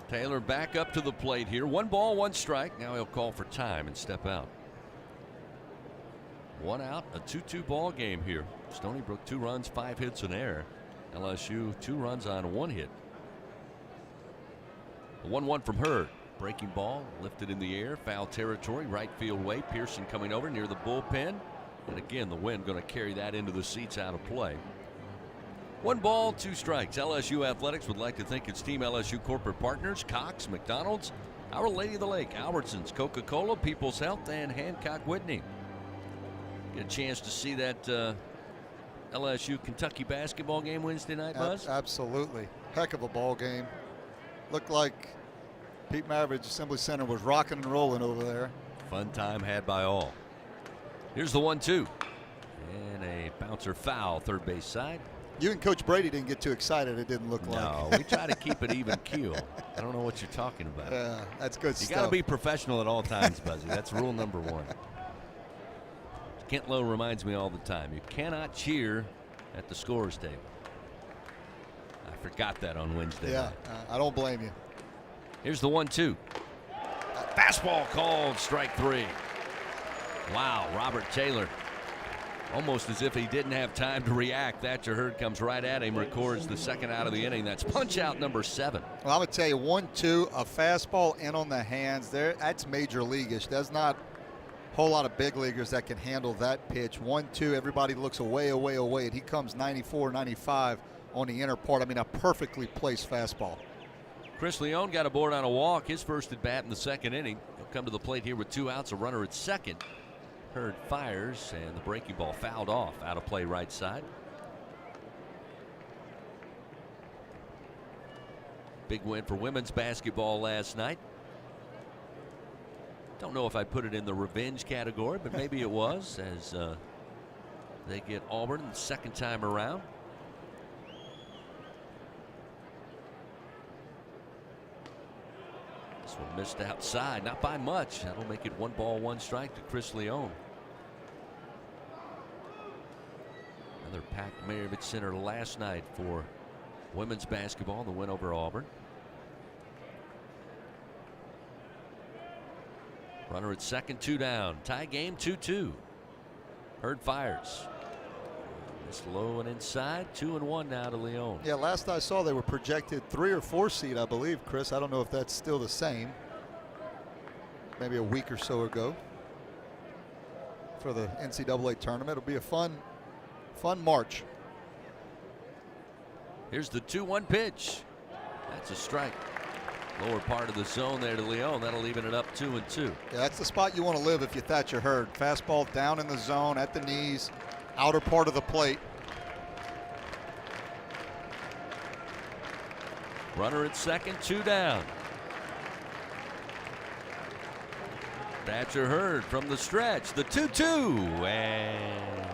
Taylor back up to the plate here. 1 ball, 1 strike. Now he'll call for time and step out. 1 out, a 2-2 ball game here. Stony Brook 2 runs, 5 hits, an error. LSU 2 runs on 1 hit. The 1-1 from Hurd. Breaking ball lifted in the air, foul territory, right field way. Pearson coming over near the bullpen, and again the wind going to carry that into the seats out of play. 1 ball, 2 strikes. LSU Athletics would like to thank its Team LSU corporate partners: Cox, McDonald's, Our Lady of the Lake, Albertsons, Coca-Cola, People's Health, and Hancock Whitney. Get a chance to see that LSU Kentucky basketball game Wednesday night, Buzz? Absolutely. Heck of a ball game. Looked like Pete Maravich Assembly Center was rocking and rolling over there. Fun time had by all. Here's the 1-2. And a bouncer foul, third base side. You and Coach Brady didn't get too excited, it didn't look like. No, we try to keep it even keel. I don't know what you're talking about. Yeah, that's good stuff. You stuff. got to be professional at all times, Buzzy. That's rule number 1. Kent Lowe reminds me all the time, you cannot cheer at the scorer's table. I forgot that on Wednesday night. I don't blame you. Here's the 1-2. Fastball called strike 3. Wow, Robert Taylor. Almost as if he didn't have time to react. Thatcher Hurd comes right at him, records the second out of the inning. That's punch out number 7. Well, I'm going to tell you, 1-2, a fastball in on the hands there. That's major leaguish. There's not a whole lot of big leaguers that can handle that pitch. 1-2, everybody looks away, and he comes 94, 95 on the inner part. I mean, a perfectly placed fastball. Chris Leone got aboard on a walk, his first at bat in the second inning. He'll come to the plate here with 2 outs, a runner at second. Hurd fires, and the breaking ball fouled off, out of play right side. Big win for women's basketball last night. Don't know if I'd put it in the revenge category, but maybe it was, as they get Auburn the second time around. This one missed outside, not by much. That'll make it 1 ball, 1 strike to Chris Leone. Another packed Maravich Center last night for women's basketball, the win over Auburn. Runner at second, 2 down. Tie game 2-2. Hurd fires. It's low and inside. 2-1 now to Leone. Yeah, last I saw they were projected 3 or 4 seed, I believe, Chris. I don't know if that's still the same. Maybe a week or so ago for the NCAA tournament. It'll be a fun March. Here's the 2-1 pitch. That's a strike. Lower part of the zone there to Leone. That'll even it up 2-2. Yeah, that's the spot you want to live if you Thatcher Hurd. Fastball down in the zone at the knees, outer part of the plate. Runner at second, 2 down. Thatcher Hurd from the stretch, the 2-2, and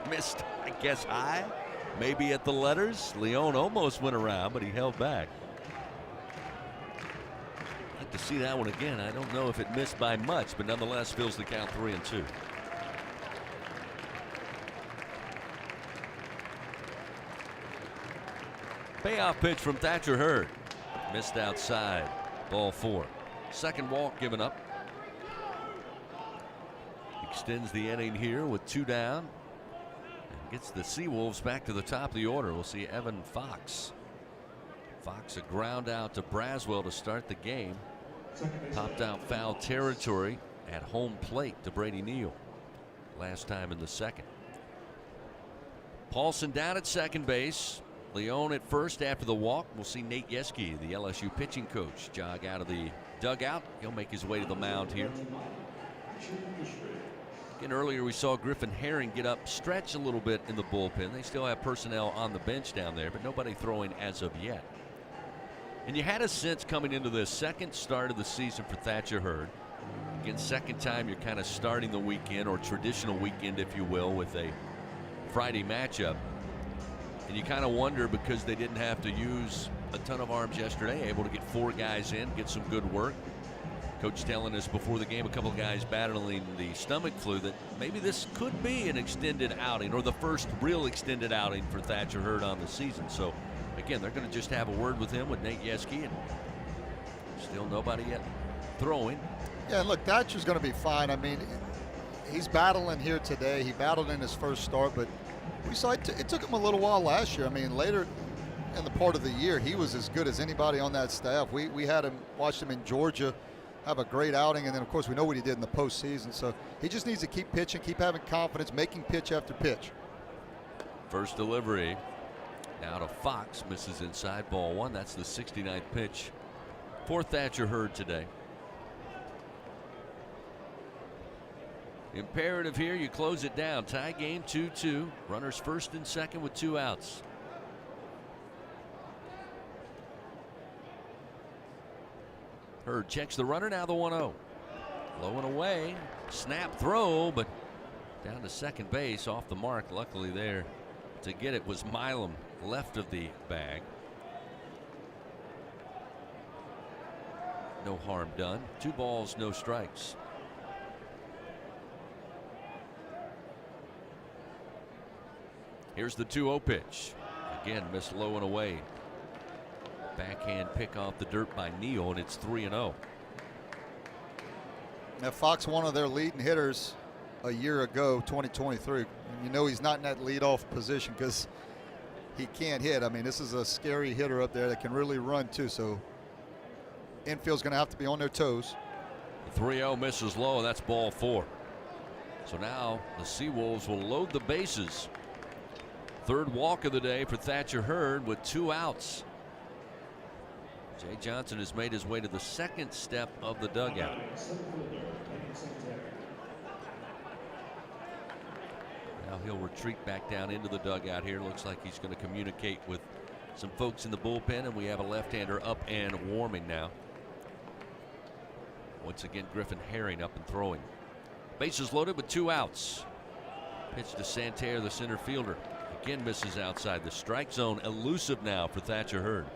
they missed, I guess, high, maybe at the letters. Leone almost went around, but he held back. I'd like to see that one again. I don't know if it missed by much, but nonetheless fills the count 3-2. Payoff pitch from Thatcher Hurd. Missed outside. Ball 4. Second walk given up. Extends the inning here with 2 down. And gets the Seawolves back to the top of the order. We'll see Evan Fox. Fox a ground out to Braswell to start the game. Popped out foul territory at home plate to Brady Neal. Last time in the second. Paulson down at second base. Leone at first after the walk. We'll see Nate Yeske, the LSU pitching coach, jog out of the dugout. He'll make his way to the mound here. Again, earlier we saw Griffin Herring get up, stretch a little bit in the bullpen. They still have personnel on the bench down there, but nobody throwing as of yet. And you had a sense coming into the second start of the season for Thatcher Hurd. Again, second time you're kind of starting the weekend, or traditional weekend, if you will, with a Friday matchup. And you kind of wonder, because they didn't have to use a ton of arms yesterday, able to get 4 guys in, get some good work. Coach telling us before the game, a couple of guys battling the stomach flu, that maybe this could be an extended outing, or the first real extended outing for Thatcher Hurd on the season. So again, they're going to just have a word with him, with Nate Yeske, and still nobody yet throwing. Yeah, look, Thatcher's going to be fine. I mean, he's battling here today. He battled in his first start, but we saw it took him a little while last year. I mean, later in the part of the year, he was as good as anybody on that staff. We had him, watched him in Georgia have a great outing, and then of course we know what he did in the postseason. So he just needs to keep pitching, keep having confidence, making pitch after pitch. First delivery now to Fox, misses inside, ball 1. That's the 69th pitch for Thatcher Hurd today. Imperative here, you close it down. Tie game 2-2. Runners first and second with 2 outs. Hurd checks the runner, now the 1-0. Low and away. Snap throw, but down to second base, off the mark. Luckily there to get it was Milam, left of the bag. No harm done. 2 balls, no strikes. Here's the 2-0 pitch. Again, missed low and away. Backhand pick off the dirt by Neal, and it's 3-0. Now, Fox, one of their leading hitters a year ago, 2023. And you know he's not in that leadoff position because he can't hit. I mean, this is a scary hitter up there that can really run too. So infield's going to have to be on their toes. The 3-0 misses low, and that's ball 4. So now the Seawolves will load the bases. Third walk of the day for Thatcher Hurd with 2 outs. Jay Johnson has made his way to the second step of the dugout. Now he'll retreat back down into the dugout here. Looks like he's going to communicate with some folks in the bullpen, and we have a left-hander up and warming now. Once again, Griffin Herring up and throwing. Bases loaded with 2 outs. Pitch to Santerre, the center fielder. Again misses outside the strike zone. Elusive now for Thatcher Hurd.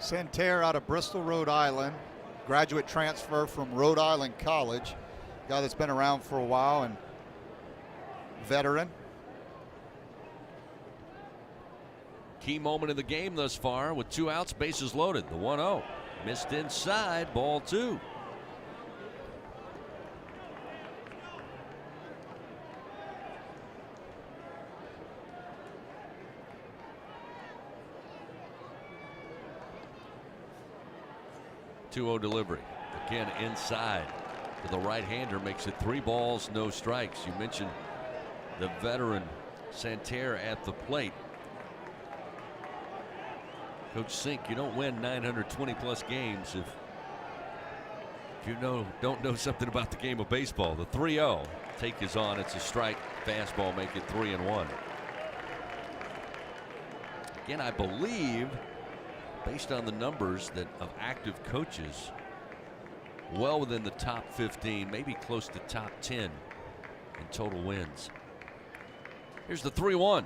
Santerre out of Bristol, Rhode Island. Graduate transfer from Rhode Island College. Guy that's been around for a while and veteran. Key moment in the game thus far with 2 outs, bases loaded. The 1-0. Missed inside, ball 2. Delivery. Again inside to the right-hander, makes it 3 balls, no strikes. You mentioned the veteran Santerre at the plate. Coach Sink, you don't win 920-plus games if you don't know something about the game of baseball. The 3-0 take is on. It's a strike. Fastball, make it 3-1. Again, I believe, based on the numbers that of active coaches, well within the top 15, maybe close to top 10 in total wins. Here's the 3-1.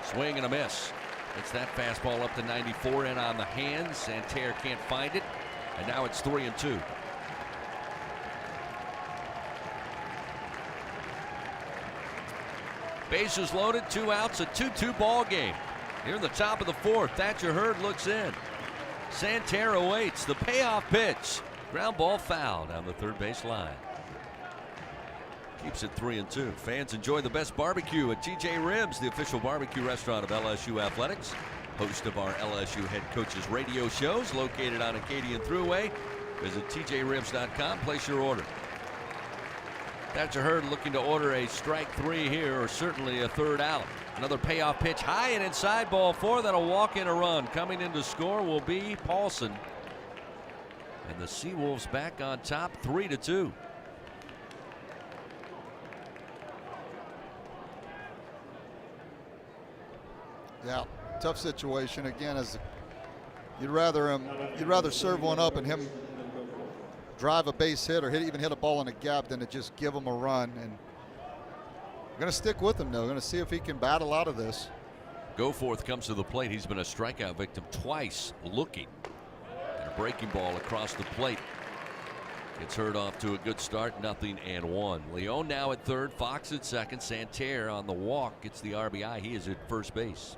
Swing and a miss. It's that fastball up to 94 in on the hands. Santerre can't find it, and now it's 3-2. Bases loaded, 2 outs, a 2-2 ball game. Here in the top of the 4th, Thatcher Hurd looks in. Santerre awaits the payoff pitch. Ground ball foul down the third base line. Keeps it 3-2. Fans enjoy the best barbecue at TJ Ribs, the official barbecue restaurant of LSU Athletics. Host of our LSU head coaches radio shows, located on Acadian Thruway. Visit tjribs.com, place your order. Thatcher Hurd looking to order a strike 3 here, or certainly a 3rd out. Another payoff pitch high and inside, ball 4. That'll walk in a run. Coming in to score will be Paulson. And the Seawolves back on top, 3-2. Yeah, tough situation again. As you'd rather serve one up and him drive a base hit or even hit a ball in a gap than to just give him a run. And we're going to stick with him, though. We're going to see if he can battle out of this. Goforth comes to the plate. He's been a strikeout victim twice, looking. And a breaking ball across the plate. Gets Hurd off to a good start, 0-1. Leone now at 3rd, Fox at 2nd. Santerre on the walk gets the RBI. He is at first base.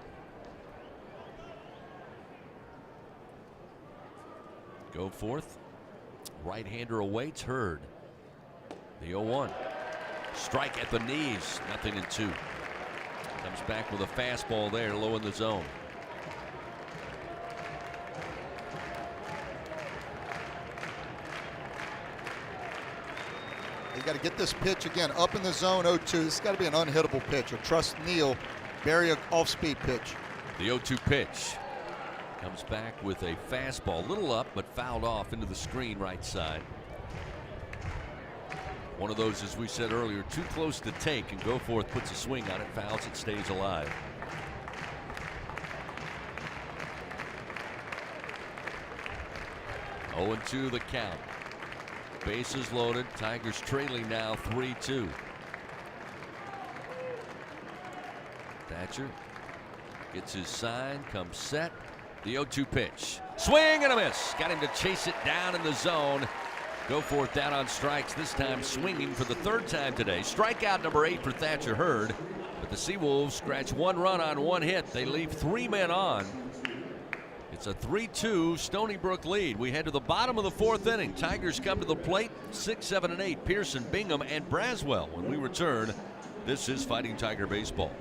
Goforth, right-hander awaits Hurd. The 0-1. Strike at the knees, 0-2. Comes back with a fastball there, low in the zone. You got to get this pitch again up in the zone. 0-2. This has got to be an unhittable pitch. Or trust Neal, bury an off-speed pitch. The 0-2 pitch comes back with a fastball, little up, but fouled off into the screen right side. One of those, as we said earlier, too close to take, and Goforth puts a swing on it, fouls it, stays alive. Oh, 0-2 the count. Bases loaded. Tigers trailing now 3-2. Thatcher gets his sign, comes set. The 0-2 pitch. Swing and a miss. Got him to chase it down in the zone. Goforth down on strikes, this time swinging for the 3rd time today. Strikeout number 8 for Thatcher Hurd. But the Seawolves scratch 1 run on 1 hit. They leave 3 men on. It's It's a 3-2 Stony Brook lead. We head to the bottom of the fourth inning. Tigers come to the plate, 6, 7, and 8. Pearson, Bingham, and Braswell. When we return, this is Fighting Tiger Baseball.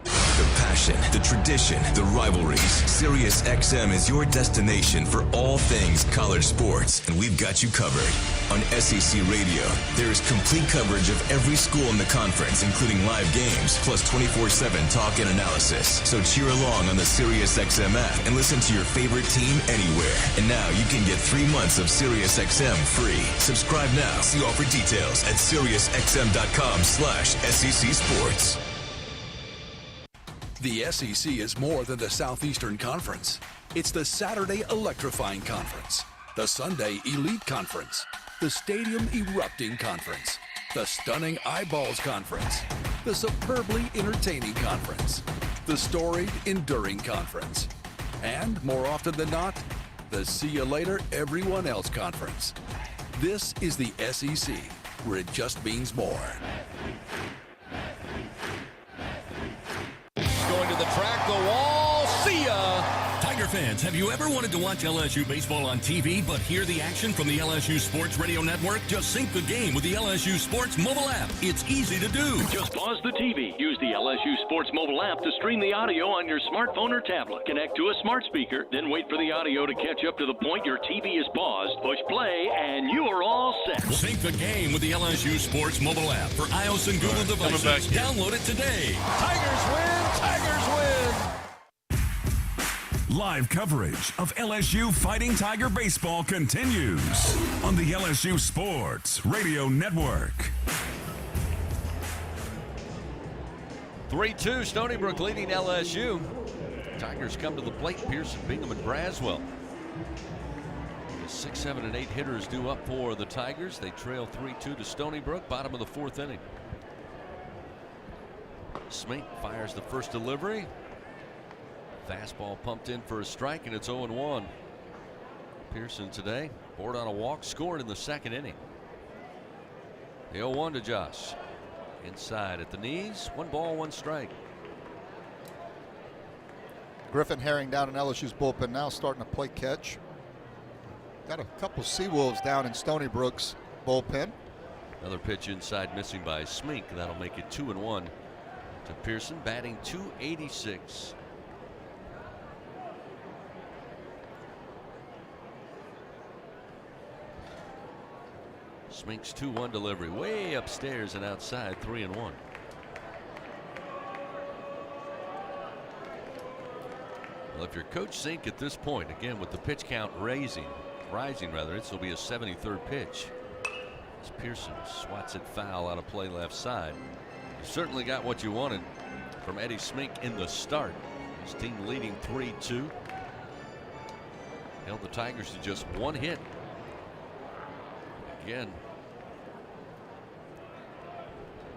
The passion, the tradition, the rivalries. Sirius XM is your destination for all things college sports, and we've got you covered. On SEC Radio, there is complete coverage of every school in the conference, including live games, plus 24/7 talk and analysis. So cheer along on the Sirius XM app and listen to your favorite team anywhere. And now you can get 3 months of Sirius XM free. Subscribe now. See all for details at SiriusXM.com/SEC Sports. The SEC is more than the Southeastern Conference. It's the Saturday Electrifying Conference, the Sunday Elite Conference, the Stadium Erupting Conference, the Stunning Eyeballs Conference, the Superbly Entertaining Conference, the Storied Enduring Conference, and, more often than not, the See You Later Everyone Else Conference. This is the SEC, where it just means more. Going to the track, the wall, see ya! Tiger fans, have you ever wanted to watch LSU baseball on TV but hear the action from the LSU Sports Radio Network? Just sync the game with the LSU Sports mobile app. It's easy to do. Just pause the TV. Use the LSU Sports mobile app to stream the audio on your smartphone or tablet. Connect to a smart speaker, then wait for the audio to catch up to the point your TV is paused. Push play, and you are all set. Sync the game with the LSU Sports mobile app for iOS and Google devices. Download it today. Tigers win! Tigers win! Live coverage of LSU Fighting Tiger Baseball continues on the LSU Sports Radio Network. 3-2 Stony Brook leading LSU. Tigers come to the plate. Pearson, Bingham, and Braswell. The 6, 7, and 8 hitters due up for the Tigers. They trail 3-2 to Stony Brook, bottom of the fourth inning. Smink fires the first delivery. Fastball pumped in for a strike, and it's 0-1. Pearson today, board on a walk, scored in the second inning. The 0-1 to Josh. Inside at the knees, 1 ball, 1 strike. Griffin Herring down in LSU's bullpen now, starting to play catch. Got a couple Seawolves down in Stony Brook's bullpen. Another pitch inside, missing by Smink. That'll make it 2-1 to Pearson, batting .286. Smink's 2-1 delivery, way upstairs and outside, 3-1. Well, if you're Coach Zink at this point, again with the pitch count rising, this will be a 73rd pitch. As Pearson swats it foul out of play left side. You certainly got what you wanted from Eddie Smink in the start. His team leading 3-2. Held the Tigers to just 1 hit. Again,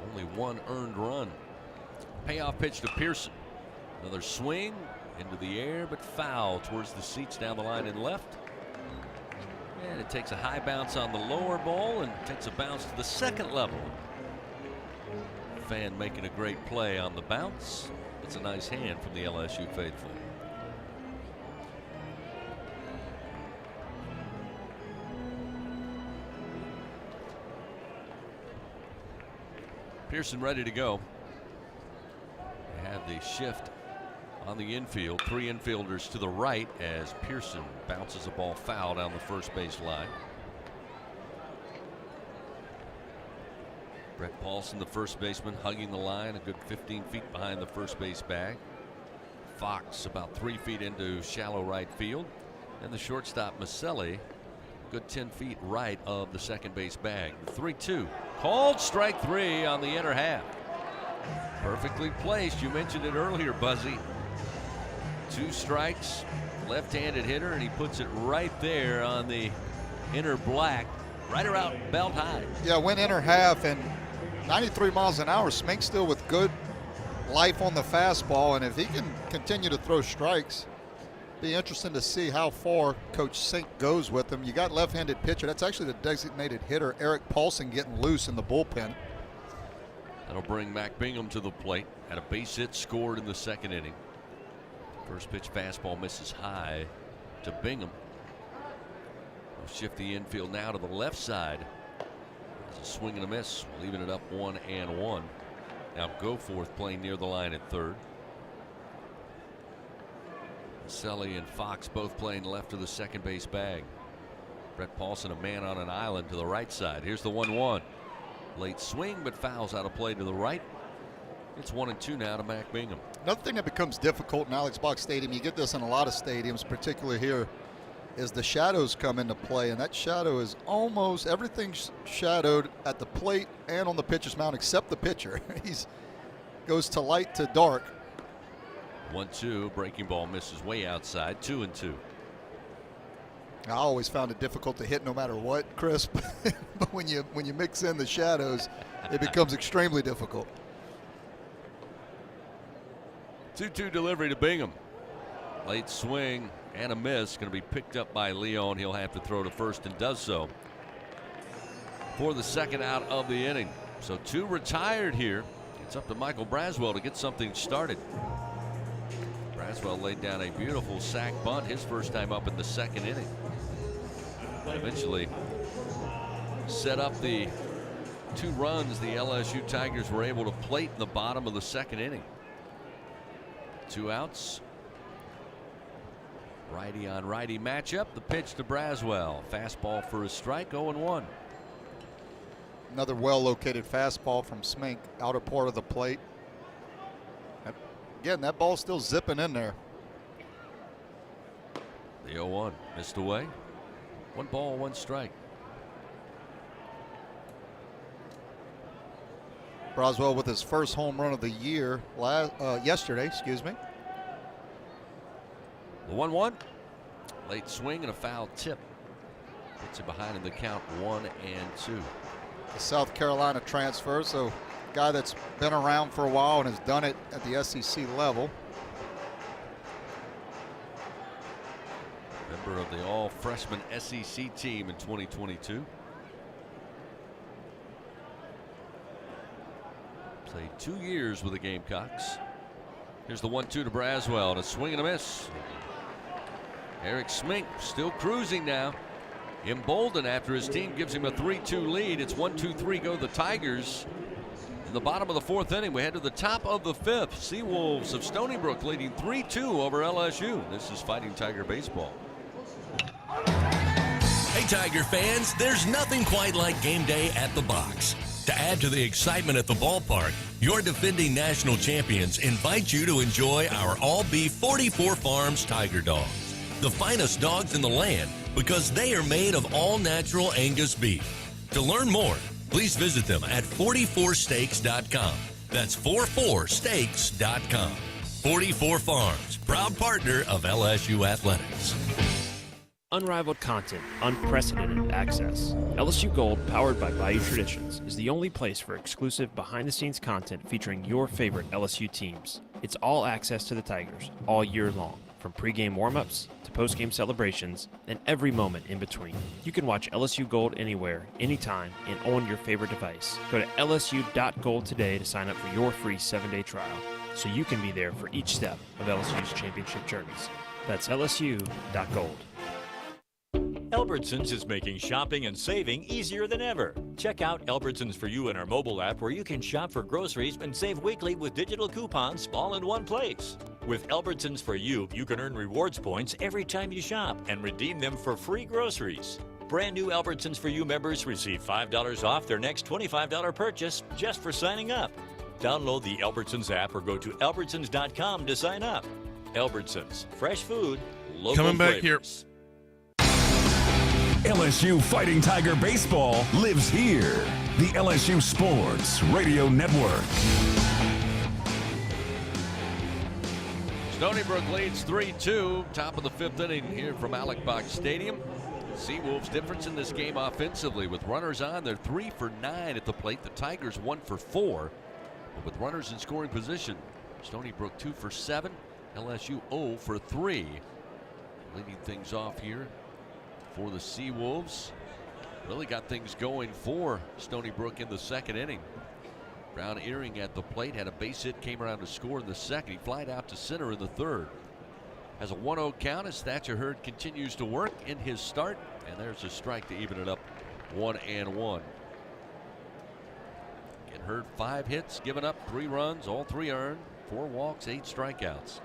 only 1 earned run. Payoff pitch to Pearson. Another swing into the air, but foul towards the seats down the line and left. And it takes a high bounce on the lower ball and takes a bounce to the second level. Fan making a great play on the bounce. It's a nice hand from the LSU faithful. Pearson ready to go. They have the shift on the infield. 3 infielders to the right as Pearson bounces a ball foul down the first base line. Brett Paulson, the first baseman, hugging the line a good 15 feet behind the first base bag. Fox about 3 feet into shallow right field. And the shortstop Maselli, good 10 feet right of the second base bag. 3-2. Called strike 3 on the inner half. Perfectly placed. You mentioned it earlier, Buzzy. 2 strikes, left-handed hitter, and he puts it right there on the inner black, right around belt high. Yeah, went inner half, and 93 miles an hour. Smink still with good life on the fastball, and if he can continue to throw strikes, be interesting to see how far Coach Sink goes with him. You got left-handed pitcher. That's actually the designated hitter, Eric Paulson, getting loose in the bullpen. That'll bring Mac Bingham to the plate. Had a base hit scored in the second inning. First pitch fastball misses high to Bingham. We'll shift the infield now to the left side. There's a swing and a miss, leaving it up 1-1. Now Goforth playing near the line at third. Selly and Fox both playing left of the second base bag. Brett Paulson a man on an island to the right side. Here's the 1-1. Late swing, but fouls out of play to the right. It's 1-2 now to Mac Bingham. Another thing that becomes difficult in Alex Box Stadium, you get this in a lot of stadiums, particularly here, is the shadows come into play, and that shadow is almost everything's shadowed at the plate and on the pitcher's mound except the pitcher. He's goes to light to dark. 1-2, breaking ball misses way outside. 2-2. I always found it difficult to hit no matter what, Chris. But when you mix in the shadows, it becomes extremely difficult. 2-2 delivery to Bingham. Late swing and a miss. Going to be picked up by Leon. He'll have to throw to first and does so for the second out of the inning. So 2 retired here. It's up to Michael Braswell to get something started. Braswell laid down a beautiful sac bunt his first time up in the second inning. Eventually set up the 2 runs the LSU Tigers were able to plate in the bottom of the second inning. 2 outs. Righty on righty matchup. The pitch to Braswell. Fastball for a strike. 0-1. Another well-located fastball from Smink, outer part of the plate. Again, that ball's still zipping in there. The 0-1 missed away. 1 ball, 1 strike. Braswell with his first home run of the year yesterday, excuse me. The 1-1. Late swing and a foul tip. Puts it behind in the count 1-2. The South Carolina transfer, so guy that's been around for a while and has done it at the SEC level. Member of the all-freshman SEC team in 2022. Played 2 years with the Gamecocks. Here's the 1-2 to Braswell and a swing and a miss. Eric Smink still cruising now. Emboldened after his team gives him a 3-2 lead. It's 1-2-3 go the Tigers. In the bottom of the 4th inning, we head to the top of the 5th. Seawolves of Stony Brook leading 3-2 over LSU. This is Fighting Tiger Baseball. Hey, Tiger fans, there's nothing quite like game day at the box. To add to the excitement at the ballpark, your defending national champions invite you to enjoy our all-beef 44 Farms Tiger Dogs. The finest dogs in the land because they are made of all-natural Angus beef. To learn more, please visit them at 44steaks.com. That's 44steaks.com. 44 Farms, proud partner of LSU Athletics. Unrivaled content, unprecedented access. LSU Gold, powered by Bayou Traditions, is the only place for exclusive behind-the-scenes content featuring your favorite LSU teams. It's all access to the Tigers all year long, from pregame warm-ups to postgame celebrations and every moment in between. You can watch LSU Gold anywhere, anytime, and on your favorite device. Go to lsu.gold today to sign up for your free 7-day trial, so you can be there for each step of LSU's championship journeys. That's lsu.gold. Albertsons is making shopping and saving easier than ever. Check out Albertsons For You in our mobile app, where you can shop for groceries and save weekly with digital coupons all in one place. With Albertsons For You, you can earn rewards points every time you shop and redeem them for free groceries. Brand new Albertsons For You members receive $5 off their next $25 purchase just for signing up. Download the Albertsons app or go to albertsons.com to sign up. Albertsons, fresh food, local Coming back flavors. here. LSU Fighting Tiger Baseball lives here. The LSU Sports Radio Network. Stony Brook leads 3-2. Top of the 5th inning here from Alex Box Stadium. Seawolves difference in this game offensively. With runners on, they're 3 for 9 at the plate. The Tigers 1 for 4. But with runners in scoring position, Stony Brook 2 for 7. LSU 0 for 3. Leading things off here for the Seawolves. Really got things going for Stony Brook in the second inning. Brown Earring at the plate, had a base hit, came around to score in the second. He flied out to center in the third. Has a 1-0 count as Thatcher Hurd continues to work in his start. And there's a strike to even it up 1-1. Again, Hurd 5 hits, given up 3 runs, all 3 earned, 4 walks, 8 strikeouts.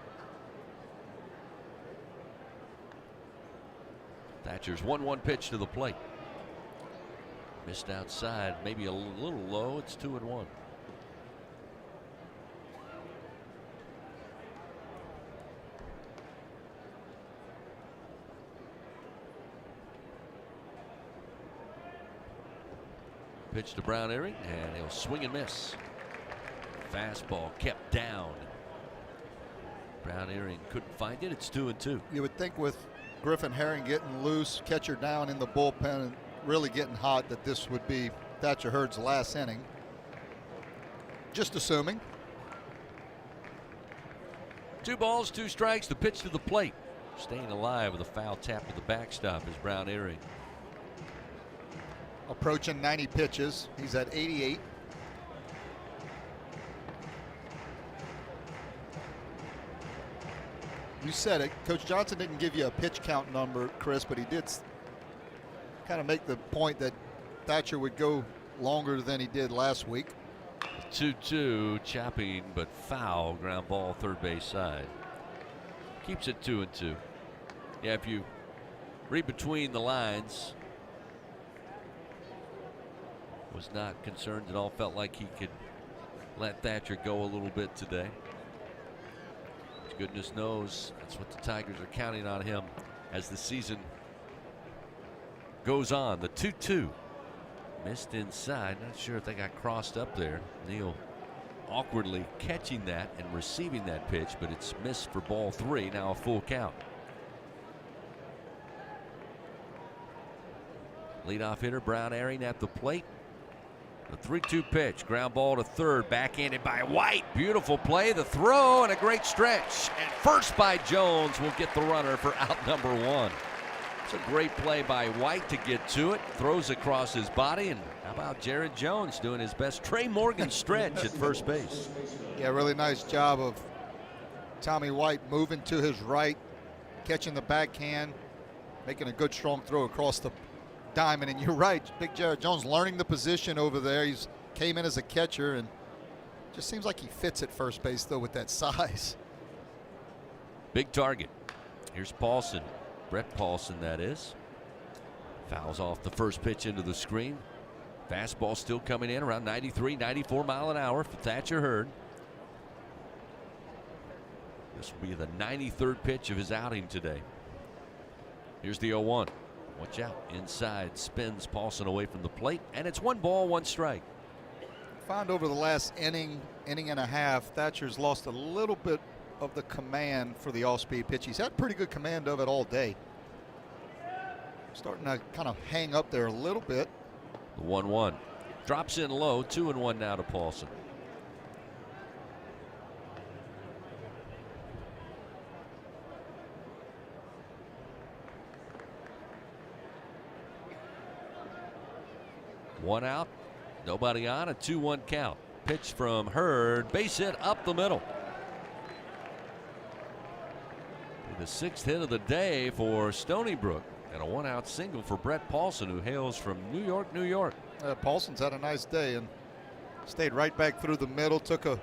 Thatcher's 1-1 pitch to the plate. Missed outside, maybe a little low. It's 2-1. Pitch to Brown Earring, and he'll swing and miss. Fastball kept down. Brown Earring couldn't find it. It's 2-2. You would think with Griffin Herring getting loose, catcher down in the bullpen, and really getting hot, that this would be Thatcher Hurd's last inning. Just assuming. 2 balls, 2 strikes. The pitch to the plate. Staying alive with a foul tap to the backstop is Brown Earring. Approaching 90 pitches. He's at 88. You said it. Coach Johnson didn't give you a pitch count number, Chris, but he did kind of make the point that Thatcher would go longer than he did last week. 2-2, chopping but foul ground ball third base side. Keeps it 2-2. Yeah, if you read between the lines, was not concerned at all, felt like he could let Thatcher go a little bit today. Goodness knows that's what the Tigers are counting on him as the season goes on. The 2-2 missed inside. Not sure if they got crossed up there. Neal awkwardly catching that and receiving that pitch, but it's missed for ball 3. Now a full count. Leadoff hitter Brown Earring at the plate. The 3-2 pitch, ground ball to third, backhanded by White. Beautiful play, the throw, and a great stretch. And first by Jones will get the runner for out number 1. It's a great play by White to get to it. Throws across his body, and how about Jared Jones doing his best Trey Morgan stretch at first base. Yeah, really nice job of Tommy White moving to his right, catching the backhand, making a good strong throw across the diamond. And you're right, big Jared Jones learning the position over there. He's came in as a catcher and just seems like he fits at first base though with that size. Big target. Here's Paulson, Brett Paulson that is. Fouls off the first pitch into the screen. Fastball still coming in around 93, 94 mile an hour for Thatcher Hurd. This will be the 93rd pitch of his outing today. Here's the 0-1. Watch out. Inside, spins Paulson away from the plate, and it's 1 ball, 1 strike. Found over the last inning and a half, Thatcher's lost a little bit of the command for the off-speed pitch. He's had pretty good command of it all day. Starting to kind of hang up there a little bit. The 1-1. Drops in low, 2-1 now to Paulson. One out, nobody on, a 2-1 count. Pitch from Hurd, base hit up the middle. The 6th hit of the day for Stony Brook, and a 1-out single for Brett Paulson, who hails from New York, New York. Paulson's had a nice day and stayed right back through the middle, took a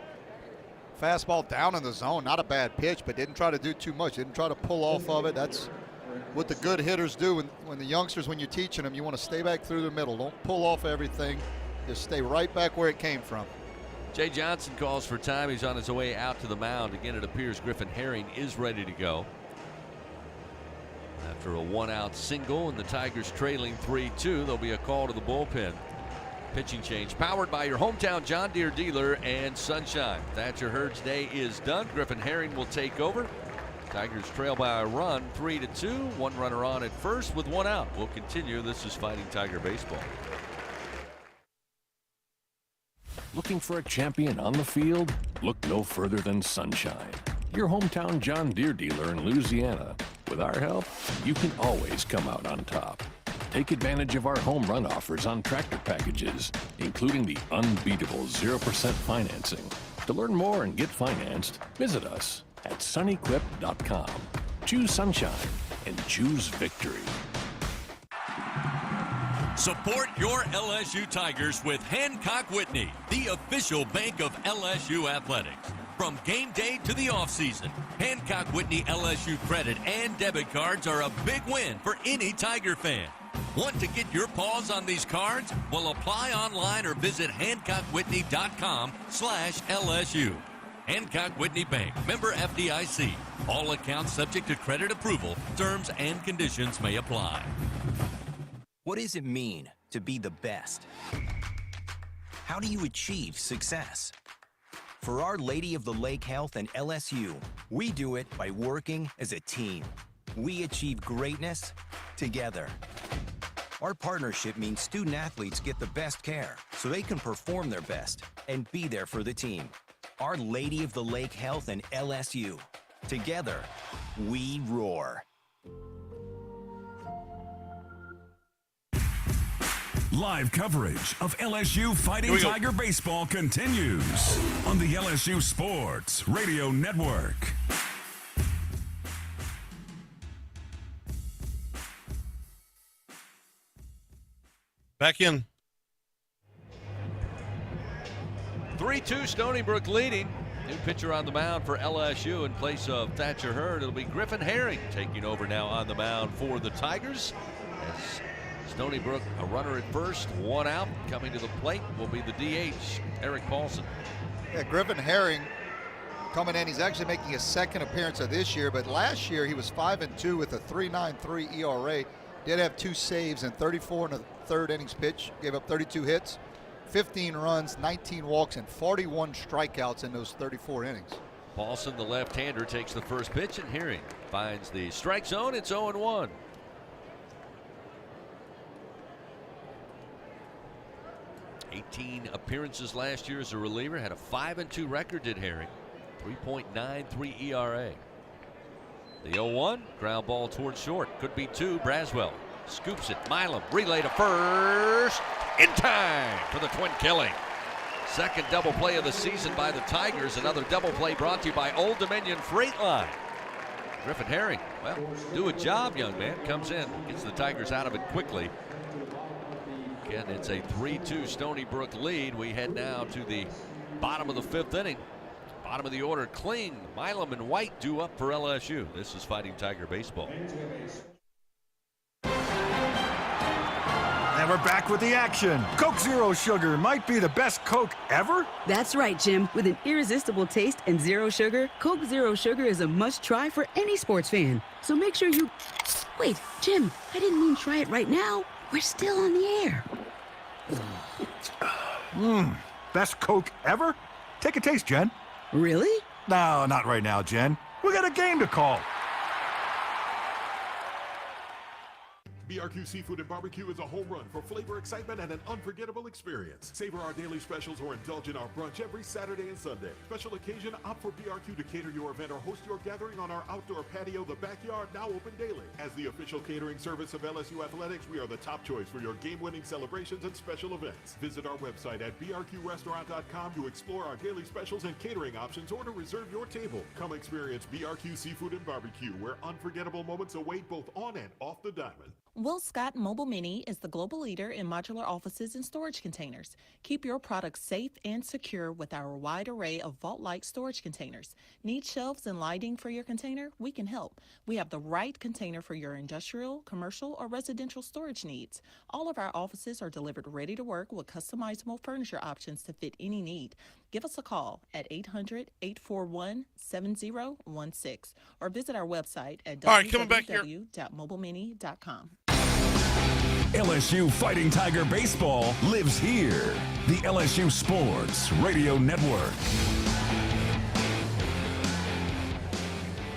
fastball down in the zone. Not a bad pitch, but didn't try to do too much, didn't try to pull off of it. That's what the good hitters do when the youngsters, when you're teaching them, you want to stay back through the middle. Don't pull off everything. Just stay right back where it came from. Jay Johnson calls for time. He's on his way out to the mound. Again, it appears Griffin Herring is ready to go. After a 1-out single and the Tigers trailing 3-2, there'll be a call to the bullpen. Pitching change powered by your hometown John Deere dealer and Sunshine. Thatcher Hurd's day is done. Griffin Herring will take over. Tigers trail by a run, 3-2. 1 runner on at first with 1 out. We'll continue. This is Fighting Tiger Baseball. Looking for a champion on the field? Look no further than Sunshine, your hometown John Deere dealer in Louisiana. With our help, you can always come out on top. Take advantage of our home run offers on tractor packages, including the unbeatable 0% financing. To learn more and get financed, visit us at sunnyquip.com. choose sunshine, and choose victory. Support your LSU Tigers with Hancock Whitney, the official bank of LSU athletics. From game day to the offseason, Hancock Whitney LSU credit and debit cards are a big win for any Tiger fan. Want to get your paws on these cards? Well, apply online or visit HancockWhitney.com/LSU. Hancock Whitney Bank, member FDIC. All accounts subject to credit approval. Terms and conditions may apply. What does it mean to be the best? How do you achieve success? For Our Lady of the Lake Health and LSU, we do it by working as a team. We achieve greatness together. Our partnership means student athletes get the best care so they can perform their best and be there for the team. Our Lady of the Lake Health and LSU. Together, we roar. Live coverage of LSU Fighting Tiger baseball continues on the LSU Sports Radio Network. Back in. 3-2 Stony Brook leading. New pitcher on the mound for LSU in place of Thatcher Hurd. It'll be Griffin Herring taking over now on the mound for the Tigers. As Stony Brook, a runner at first, one out. Coming to the plate will be the DH, Eric Paulson. Yeah, Griffin Herring coming in. He's actually making his second appearance of this year, but last year he was 5-2 with a 3.93 ERA. Did have 2 saves and 34 in the third innings pitch. Gave up 32 hits, 15 runs, 19 walks, and 41 strikeouts in those 34 innings. Paulson, the left-hander, takes the first pitch, and Herring finds the strike zone. It's 0-1. Appearances last year as a reliever. Had a 5-2 record, did Herring. 3.93 ERA. The 0-1, ground ball towards short. Could be 2. Braswell scoops it. Milam, relay to first. In time for the twin killing. Second double play of the season by the Tigers. Another double play brought to you by Old Dominion Freight Line. Griffin Herring, well, do a job, young man. Comes in, gets the Tigers out of it quickly. Again, it's a 3-2 Stony Brook lead. We head now to the bottom of the 5th inning. Bottom of the order, Kling, Milam, and White due up for LSU. This is Fighting Tiger baseball. And we're back with the action. Coke Zero Sugar might be the best Coke ever. That's right, Jim. With an irresistible taste and zero sugar, Coke Zero Sugar is a must-try for any sports fan. So make sure you... Wait, Jim, I didn't mean try it right now. We're still on the air. Best Coke ever? Take a taste, Jen. Really? No, not right now, Jen. We got a game to call. BRQ Seafood and Barbecue is a home run for flavor, excitement, and an unforgettable experience. Savor our daily specials or indulge in our brunch every Saturday and Sunday. Special occasion, opt for BRQ to cater your event or host your gathering on our outdoor patio, the backyard, now open daily. As the official catering service of LSU Athletics, we are the top choice for your game-winning celebrations and special events. Visit our website at brqrestaurant.com to explore our daily specials and catering options or to reserve your table. Come experience BRQ Seafood and Barbecue, where unforgettable moments await both on and off the diamond. Will Scott Mobile Mini is the global leader in modular offices and storage containers. Keep your products safe and secure with our wide array of vault-like storage containers. Need shelves and lighting for your container? We can help. We have the right container for your industrial, commercial, or residential storage needs. All of our offices are delivered ready to work with customizable furniture options to fit any need. Give us a call at 800-841-7016 or visit our website at www.mobilemini.com. LSU Fighting Tiger baseball lives here. The LSU Sports Radio Network.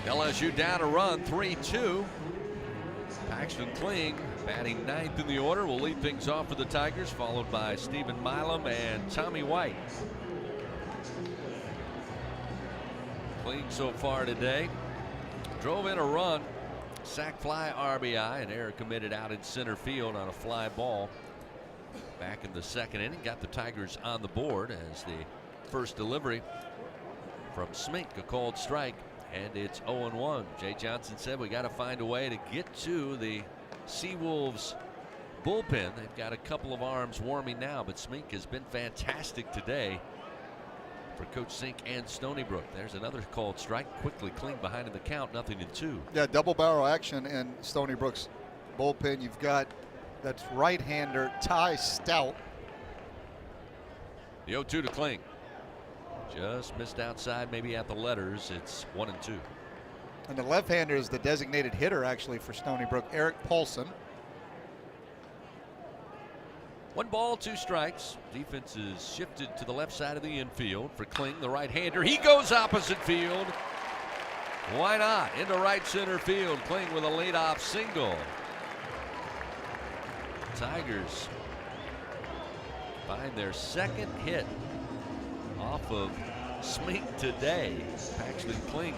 LSU down a run, 3-2. Paxton Kling batting ninth in the order will lead things off for the Tigers, followed by Stephen Milam and Tommy White. Kling so far today drove in a run, sac fly RBI, and error committed out in center field on a fly ball. Back in the second inning, got the Tigers on the board as the first delivery from Smink, a called strike, And it's 0-1. Jay Johnson said we got to find a way to get to the Seawolves bullpen. They've got a couple of arms warming now, but Smink has been fantastic today for Coach Zink and Stony Brook. There's another called strike. Quickly Kling behind in the count, 0-2. Yeah, double barrel action in Stony Brook's bullpen. You've got that's right-hander Ty Stout. The 0-2 to Kling. Just missed outside, maybe at the letters. It's 1-2. And the left-hander is the designated hitter actually for Stony Brook, Eric Paulson. 1 ball, 2 strikes. Defense is shifted to the left side of the infield for Kling, the right-hander. He goes opposite field. Why not? Into right center field. Kling with a leadoff single. Tigers find their second hit off of Smink today. Paxton Kling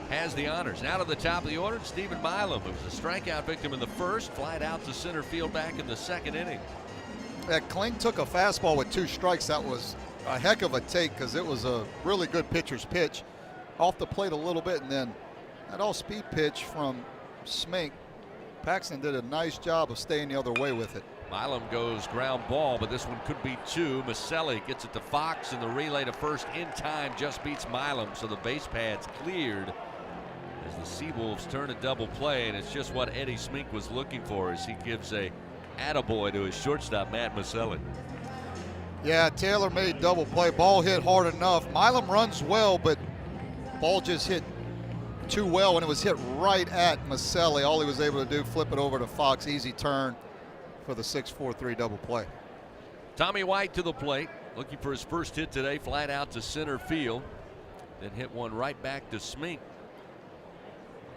has the honors. Now to the top of the order, Stephen Milam, who was a strikeout victim in the first, flied out to center field back in the second inning. Kling took a fastball with 2 strikes. That was a heck of a take because it was a really good pitcher's pitch. Off the plate a little bit, and then that all-speed pitch from Smink. Paxton did a nice job of staying the other way with it. Milam goes ground ball, but this one could be 2. Maselli gets it to Fox, and the relay to first in time just beats Milam, so the base pad's cleared as the Seawolves turn a double play, and it's just what Eddie Smink was looking for as he gives a attaboy to his shortstop, Matt Maselli. Yeah, Taylor made double play. Ball hit hard enough. Milam runs well, but ball just hit too well, and it was hit right at Maselli. All he was able to do, flip it over to Fox. Easy turn for the 6-4-3 double play. Tommy White to the plate, looking for his first hit today, flat out to center field. Then hit one right back to Smink.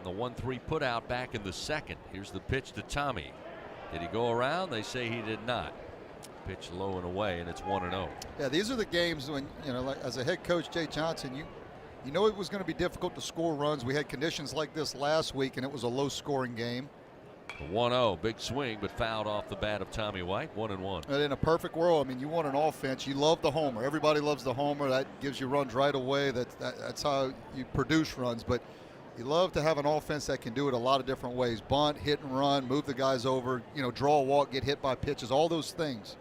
The 1-3 put out back in the second. Here's the pitch to Tommy. Did he go around? They say he did not. Pitch low and away, and it's 1-0. Yeah, these are the games when, you know, like as a head coach, Jay Johnson, you know it was going to be difficult to score runs. We had conditions like this last week, and it was a low-scoring game. The 1-0, big swing, but fouled off the bat of Tommy White, 1-1. And in a perfect world, I mean, you want an offense. You love the homer. Everybody loves the homer. That gives you runs right away. That's how you produce runs. But you love to have an offense that can do it a lot of different ways. Bunt, hit and run, move the guys over, you know, draw a walk, get hit by pitches, all those things.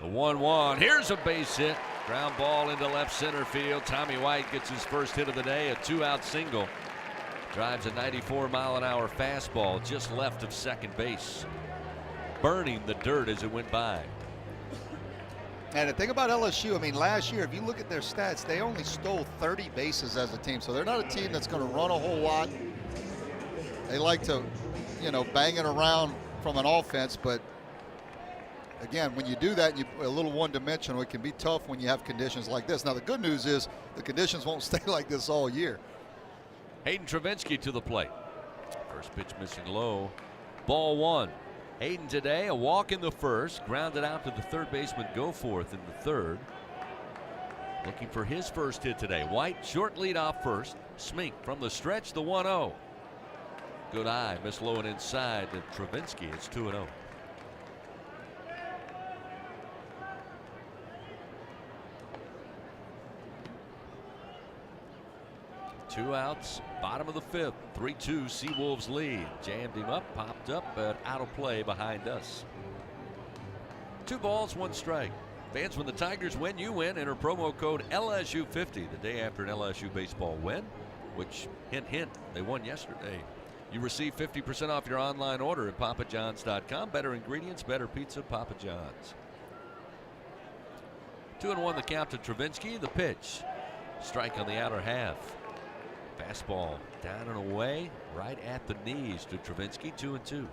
The 1-1. Here's a base hit. Ground ball into left center field. Tommy White gets his first hit of the day, a 2-out single. Drives a 94-mile-an-hour fastball just left of second base, burning the dirt as it went by. And the thing about LSU, I mean, last year, if you look at their stats, they only stole 30 bases as a team. So they're not a team that's going to run a whole lot. They like to, you know, bang it around from an offense. But, again, when you do that, a little one-dimensional, it can be tough when you have conditions like this. Now, the good news is the conditions won't stay like this all year. Hayden Travinski to the plate. First pitch missing low. Ball 1. Hayden today, a walk in the first, grounded out to the third baseman Goforth in the third. Looking for his first hit today. White, short lead off first. Smink from the stretch, the 1-0. Good eye, missed low and inside to Travinski. It's 2-0. Two outs, bottom of the fifth. 3-2 Seawolves lead. Jammed him up, popped up, but out of play behind us. 2 balls, 1 strike. Fans, when the Tigers win, you win. Enter promo code LSU50 the day after an LSU baseball win, which, hint, hint, they won yesterday. You receive 50% off your online order at papajohns.com. Better ingredients, better pizza, Papa John's. 2-1 the count to Travinski. The pitch. Strike on the outer half. Fastball down and away, right at the knees to Travinski, 2-2.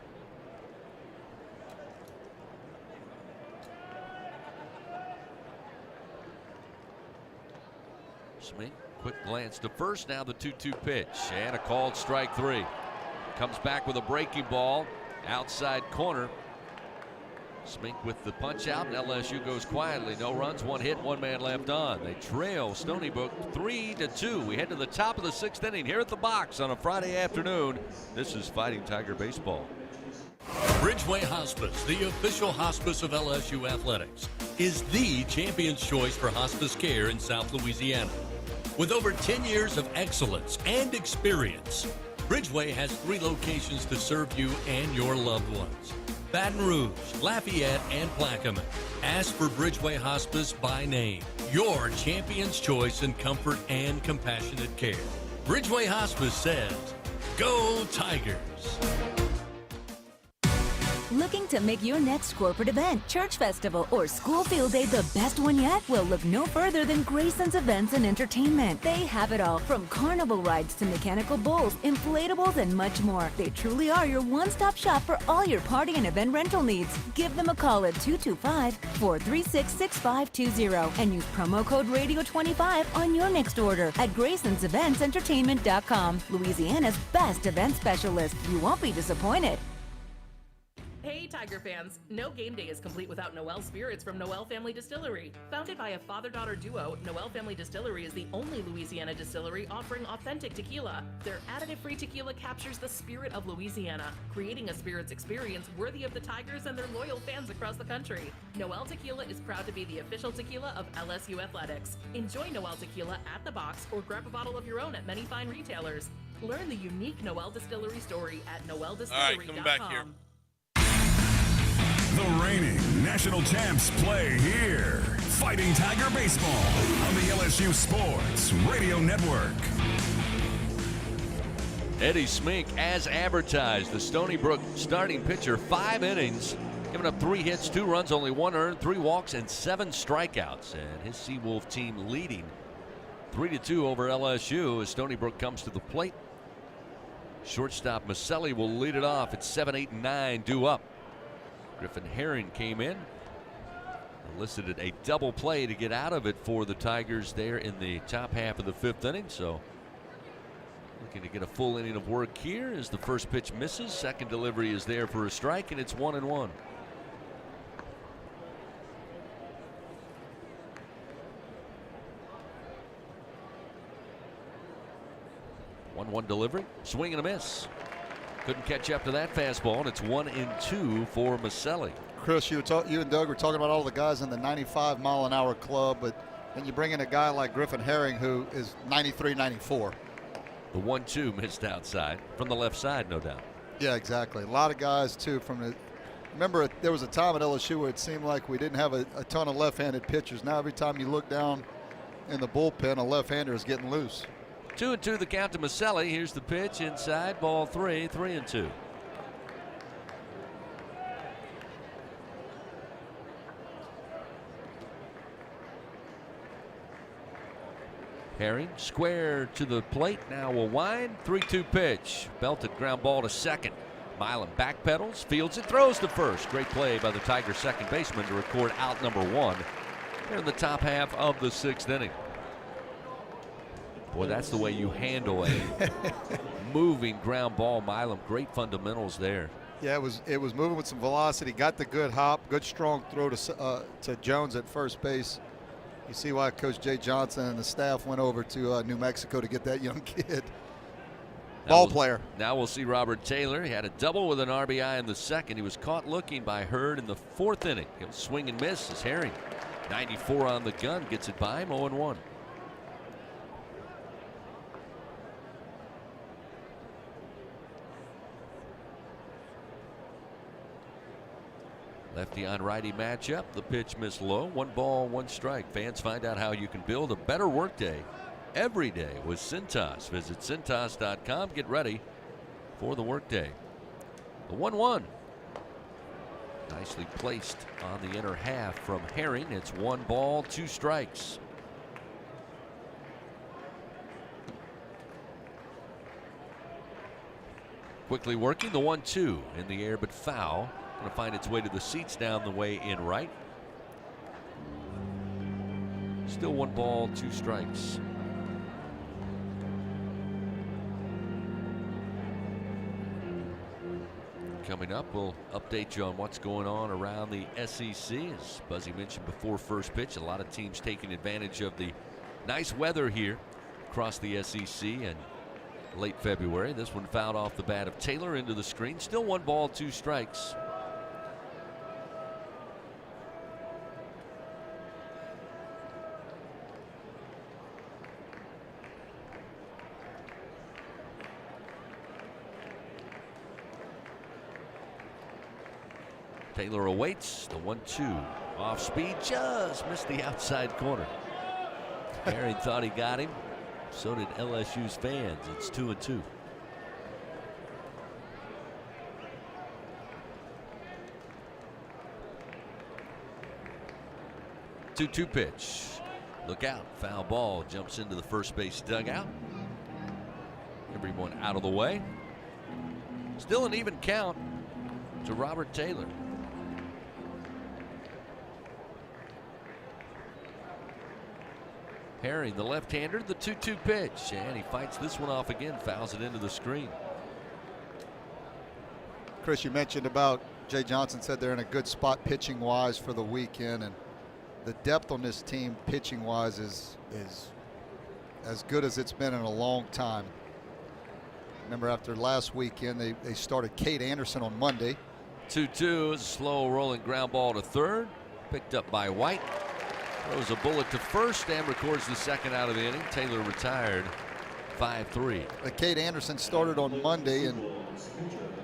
Smink, quick glance to first, now the 2-2 pitch, and a called strike 3. Comes back with a breaking ball, outside corner. Smink with the punch out, and LSU goes quietly. No runs, 1 hit, 1 man left on. They trail Stony Brook 3-2. We head to the top of the 6th inning here at the box on a Friday afternoon. This is Fighting Tiger Baseball. Bridgeway Hospice, the official hospice of LSU athletics, is the champion's choice for hospice care in South Louisiana. With over 10 years of excellence and experience, Bridgeway has 3 locations to serve you and your loved ones: Baton Rouge, Lafayette, and Plaquemine. Ask for Bridgeway Hospice by name, your champion's choice in comfort and compassionate care. Bridgeway Hospice says, "Go Tigers!" Looking to make your next corporate event, church festival, or school field day the best one yet? Well, look no further than Grayson's Events and Entertainment. They have it all, from carnival rides to mechanical bulls, inflatables, and much more. They truly are your one-stop shop for all your party and event rental needs. Give them a call at 225-436-6520 and use promo code Radio25 on your next order at Grayson'sEventsEntertainment.com. Louisiana's best event specialist. You won't be disappointed. Hey Tiger fans, no game day is complete without Noel Spirits from Noel Family Distillery. Founded by a father-daughter duo, Noel Family Distillery is the only Louisiana distillery offering authentic tequila. Their additive-free tequila captures the spirit of Louisiana, creating a spirits experience worthy of the Tigers and their loyal fans across the country. Noel Tequila is proud to be the official tequila of LSU Athletics. Enjoy Noel Tequila at the box or grab a bottle of your own at many fine retailers. Learn the unique Noel Distillery story at noeldistillery.com. All right, coming back here. The reigning national champs play here. Fighting Tiger Baseball on the LSU Sports Radio Network. Eddie Smink, as advertised, the Stony Brook starting pitcher, 5 innings, giving up 3 hits, 2 runs, only 1 earned, 3 walks, and 7 strikeouts. And his Seawolf team leading 3-2 over LSU as Stony Brook comes to the plate. Shortstop Maselli will lead it off at 7, 8, and 9 due up. Griffin Herring came in, elicited a double play to get out of it for the Tigers there in the top half of the 5th inning. So looking to get a full inning of work here as the first pitch misses. Second delivery is there for a strike, and it's 1-1. One delivery, swing and a miss. Couldn't catch up to that fastball, and it's 1-2 for Maselli. Chris, you and Doug were talking about all the guys in the 95-mile-an-hour club, but then you bring in a guy like Griffin Herring who is 93, 94. The 1-2 missed outside from the left side, no doubt. Yeah, exactly. A lot of guys, too, from the – remember, there was a time at LSU where it seemed like we didn't have a ton of left-handed pitchers. Now every time you look down in the bullpen, a left-hander is getting loose. 2-2 the count to Maselli. Here's the pitch inside, ball 3, 3-2. Herring square to the plate, now will wind. 3-2 pitch, belted ground ball to second. Milan backpedals, fields it, throws to first. Great play by the Tigers second baseman to record out number 1 here in the top half of the 6th inning. Boy, that's the way you handle a moving ground ball. Milam, great fundamentals there. Yeah, it was moving with some velocity. Got the good hop, good strong throw to Jones at first base. You see why Coach Jay Johnson and the staff went over to New Mexico to get that young kid. Ball player. Now we'll see Robert Taylor. He had a double with an RBI in the 2nd. He was caught looking by Hurd in the 4th inning. He'll swing and miss as Herring, 94 on the gun, gets it by him, 0-1. Lefty on righty matchup. The pitch missed low. 1 ball, 1 strike. Fans, find out how you can build a better workday every day with Cintas. Visit Cintas.com. Get ready for the workday. The 1-1. Nicely placed on the inner half from Herring. It's 1 ball, 2 strikes. Quickly working the 1-2 in the air, but foul. Going to find its way to the seats down the way in right. Still 1 ball, 2 strikes. Coming up, we'll update you on what's going on around the SEC. As Buzzy mentioned before first pitch, a lot of teams taking advantage of the nice weather here across the SEC and late February. This one fouled off the bat of Taylor into the screen. Still 1 ball, 2 strikes. Taylor awaits the 1-2. Off speed, just missed the outside corner. Herring thought he got him. So did LSU's fans. It's 2-2. Two pitch. Look out. Foul ball. Jumps into the first base dugout. Everyone out of the way. Still an even count to Robert Taylor. Herring, the left-hander, the 2-2 pitch. And he fights this one off again. Fouls it into the screen. Chris, you mentioned about Jay Johnson said they're in a good spot pitching-wise for the weekend. And the depth on this team pitching-wise is as good as it's been in a long time. Remember, after last weekend, they started Cade Anderson on Monday. 2-2 is a slow rolling ground ball to third. Picked up by White. Throws a bullet to first and records the second out of the inning. Taylor retired 5-3. Cade Anderson started on Monday, and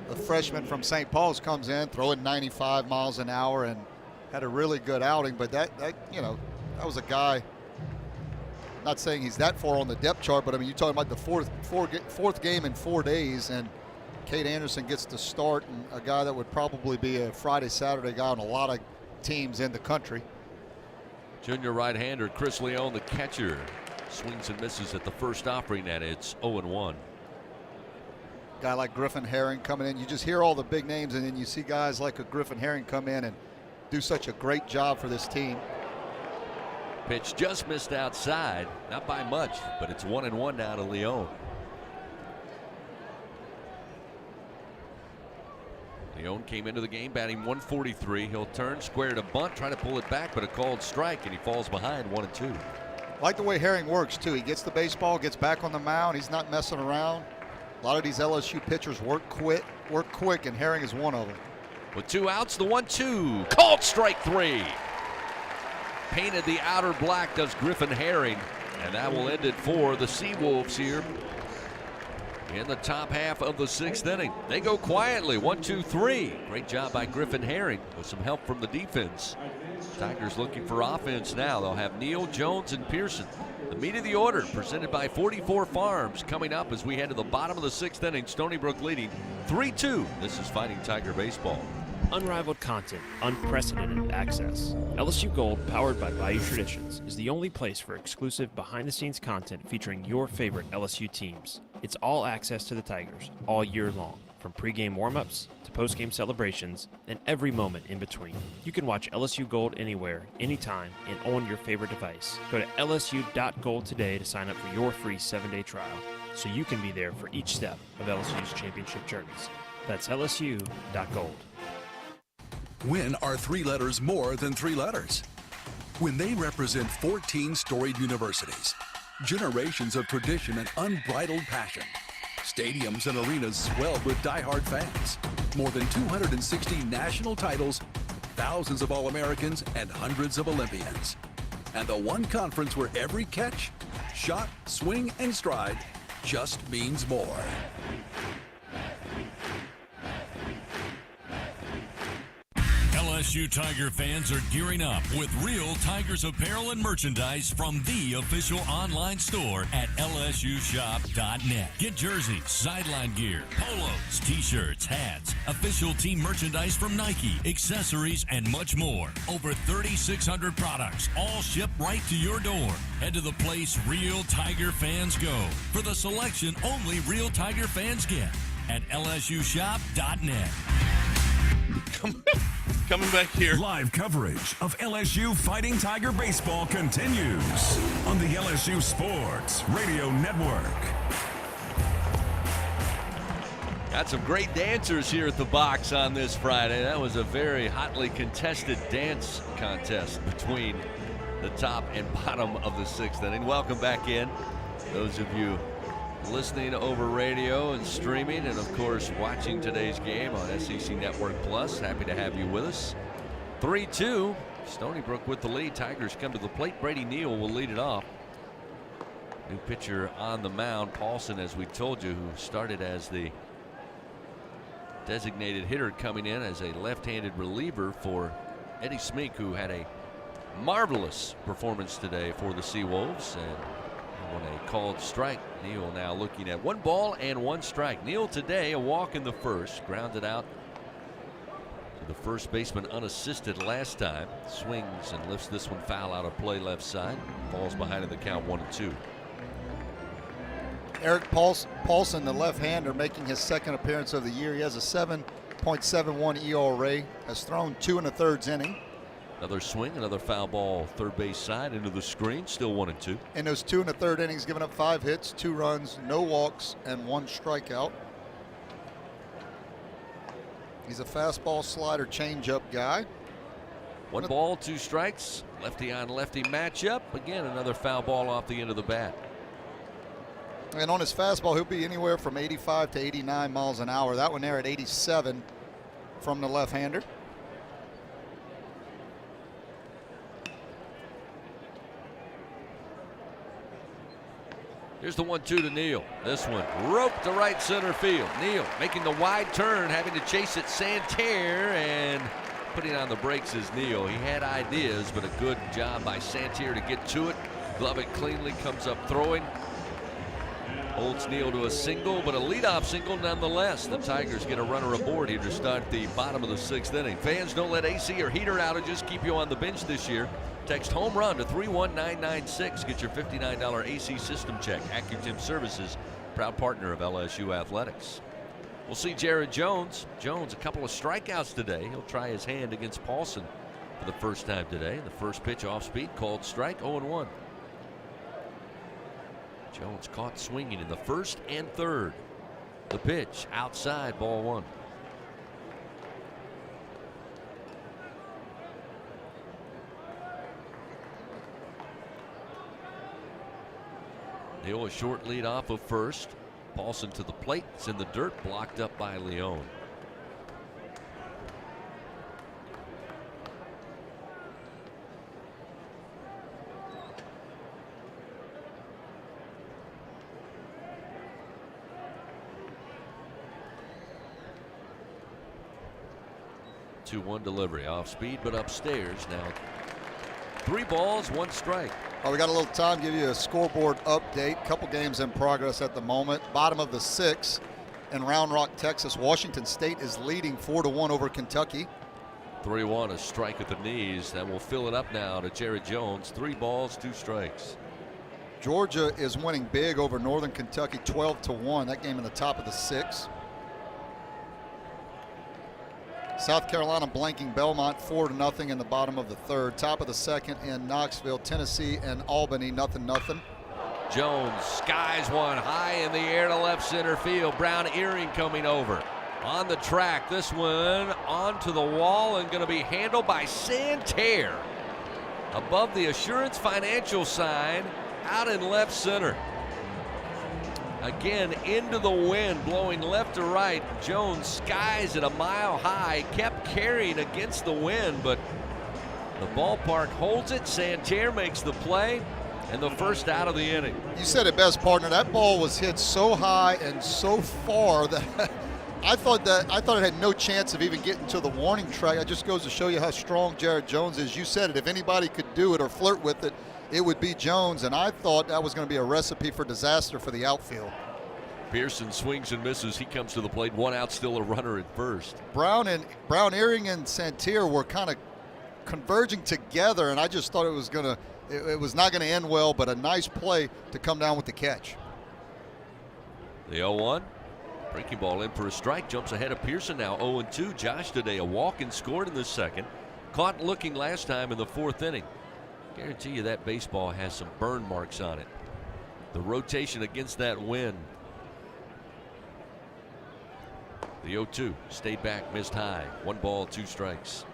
the freshman from St. Paul's comes in throwing 95 miles an hour and had a really good outing. But that was a guy, not saying he's that far on the depth chart, but I mean, you're talking about the fourth game in 4 days, and Cade Anderson gets to start, and a guy that would probably be a Friday, Saturday guy on a lot of teams in the country. Junior right-hander Chris Leone, the catcher, swings and misses at the first offering net. It's 0-1. Guy like Griffin Herring coming in, you just hear all the big names, and then you see guys like a Griffin Herring come in and do such a great job for this team. Pitch just missed outside, not by much, but it's 1-1 now to Leone. Leone came into the game batting 143. He'll turn, square to bunt, try to pull it back, but a called strike, and he falls behind 1-2. Like the way Herring works, too. He gets the baseball, gets back on the mound. He's not messing around. A lot of these LSU pitchers work quick, and Herring is one of them. With 2 outs, the 1-2. Called strike 3. Painted the outer black does Griffin Herring, and that will end it for the Seawolves here in the top half of the 6th inning. They go quietly, 1-2-3. Great job by Griffin Herring with some help from the defense. Tigers looking for offense now. They'll have Neal, Jones, and Pearson. The meat of the order presented by 44 Farms coming up as we head to the bottom of the 6th inning. Stony Brook leading 3-2. This is Fighting Tiger Baseball. Unrivaled content, unprecedented access. LSU Gold, powered by Bayou Traditions, is the only place for exclusive behind-the-scenes content featuring your favorite LSU teams. It's all access to the Tigers all year long, from pregame warm-ups to postgame celebrations and every moment in between. You can watch LSU Gold anywhere, anytime, and on your favorite device. Go to lsu.gold today to sign up for your free 7-day trial, so you can be there for each step of LSU's championship journeys. That's lsu.gold. When are 3 letters more than 3 letters? When they represent 14 storied universities, generations of tradition and unbridled passion, stadiums and arenas swelled with diehard fans, more than 260 national titles, thousands of All-Americans, and hundreds of Olympians. And the one conference where every catch, shot, swing, and stride just means more. LSU Tiger fans are gearing up with real Tigers apparel and merchandise from the official online store at lsushop.net. Get jerseys, sideline gear, polos, t-shirts, hats, official team merchandise from Nike, accessories, and much more. Over 3,600 products, all shipped right to your door. Head to the place real Tiger fans go for the selection only real Tiger fans get at lsushop.net. Coming back here. Live coverage of LSU Fighting Tiger Baseball continues on the LSU Sports Radio Network. Got some great dancers here at the box on this Friday. That was a very hotly contested dance contest between the top and bottom of the 6th inning. Welcome back in. Those of you listening over radio and streaming, and of course watching today's game on SEC Network Plus. Happy to have you with us. 3-2, Stony Brook with the lead. Tigers come to the plate. Brady Neal will lead it off. New pitcher on the mound, Paulson, as we told you, who started as the designated hitter coming in as a left-handed reliever for Eddie Smeek, who had a marvelous performance today for the Seawolves. And on a called strike, Neal now looking at 1 ball and 1 strike. Neal today, a walk in the first, grounded out to the first baseman unassisted last time. Swings and lifts this one foul out of play left side. Falls behind in the count 1-2. Eric Paulson, the left-hander, making his second appearance of the year. He has a 7.71 ERA, has thrown 2 1/3 innings. Another swing, another foul ball, third base side into the screen, still 1-2. In those 2 1/3 innings, giving up 5 hits, 2 runs, no walks, and 1 strikeout. He's a fastball, slider, changeup guy. 1 ball, 2 strikes, lefty on lefty matchup. Again, another foul ball off the end of the bat. And on his fastball, he'll be anywhere from 85 to 89 miles an hour. That one there at 87 from the left-hander. Here's the 1-2 to Neal. This one roped to right center field. Neal making the wide turn, having to chase it Santerre, and putting on the brakes is Neal. He had ideas, but a good job by Santerre to get to it. Glove it cleanly, comes up throwing. Holds Neal to a single, but a leadoff single nonetheless. The Tigers get a runner aboard here to start the bottom of the 6th inning. Fans, don't let AC or heater outages keep you on the bench this year. Text home run to 31996. Get your $59 AC system check. AccuTim Services, proud partner of LSU Athletics. We'll see Jared Jones. Jones, a couple of strikeouts today. He'll try his hand against Paulson for the first time today. The first pitch off speed, called strike, 0-1. Jones caught swinging in the first and third. The pitch outside, ball 1. Neal a short lead off of first. Paulson to the plate. It's in the dirt, blocked up by Leone. Two-one delivery, off speed but upstairs. Now 3 balls, 1 strike. Oh, we got a little time to give you a scoreboard update. Couple games in progress at the moment. Bottom of the 6th in Round Rock, Texas. Washington State is leading 4-1 over Kentucky. 3-1, a strike at the knees. That will fill it up now to Jared Jones. 3 balls, 2 strikes. Georgia is winning big over Northern Kentucky, 12-1. That game in the top of the 6th. South Carolina blanking Belmont 4-0 in the bottom of the 3rd. Top of the 2nd in Knoxville, Tennessee, and Albany, 0-0. Jones skies one high in the air to left center field. Brown Earring coming over on the track. This one onto the wall and going to be handled by Santerre above the Assurance Financial sign out in left center. Again, into the wind, blowing left to right. Jones skies it a mile high, kept carrying against the wind, but the ballpark holds it. Santerre makes the play, and the first out of the inning. You said it best, partner. That ball was hit so high and so far that I thought it had no chance of even getting to the warning track. It just goes to show you how strong Jared Jones is. You said it. If anybody could do it or flirt with it, it would be Jones, and I thought that was going to be a recipe for disaster for the outfield. Pearson swings and misses. He comes to the plate. 1 out, still a runner at first. Brown Earring and Santerre were kind of converging together, and I just thought it was not going to end well, but a nice play to come down with the catch. The 0-1. Breaking ball in for a strike. Jumps ahead of Pearson now 0-2. Josh today a walk and scored in the 2nd. Caught looking last time in the 4th inning. Guarantee you that baseball has some burn marks on it. The rotation against that wind. The 0-2 stayed back, missed high. 1 ball, 2 strikes.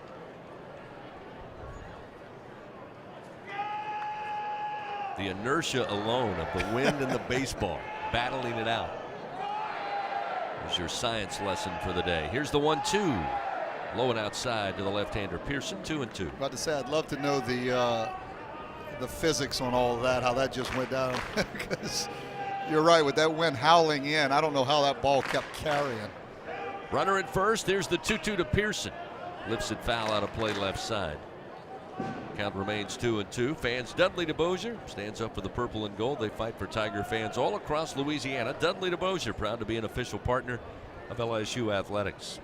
The inertia alone of the wind and the baseball, battling it out. Here's your science lesson for the day. Here's the 1-2. Low and outside to the left-hander Pearson, 2-2. About to say, I'd love to know the physics on all of that, how that just went down. Because you're right, with that wind howling in, I don't know how that ball kept carrying. Runner at first. Here's the 2-2 to Pearson. Lifts it foul out of play left side. Count remains 2-2. Fans Dudley DeBosier stands up for the purple and gold. They fight for Tiger fans all across Louisiana. Dudley DeBosier proud to be an official partner of LSU athletics.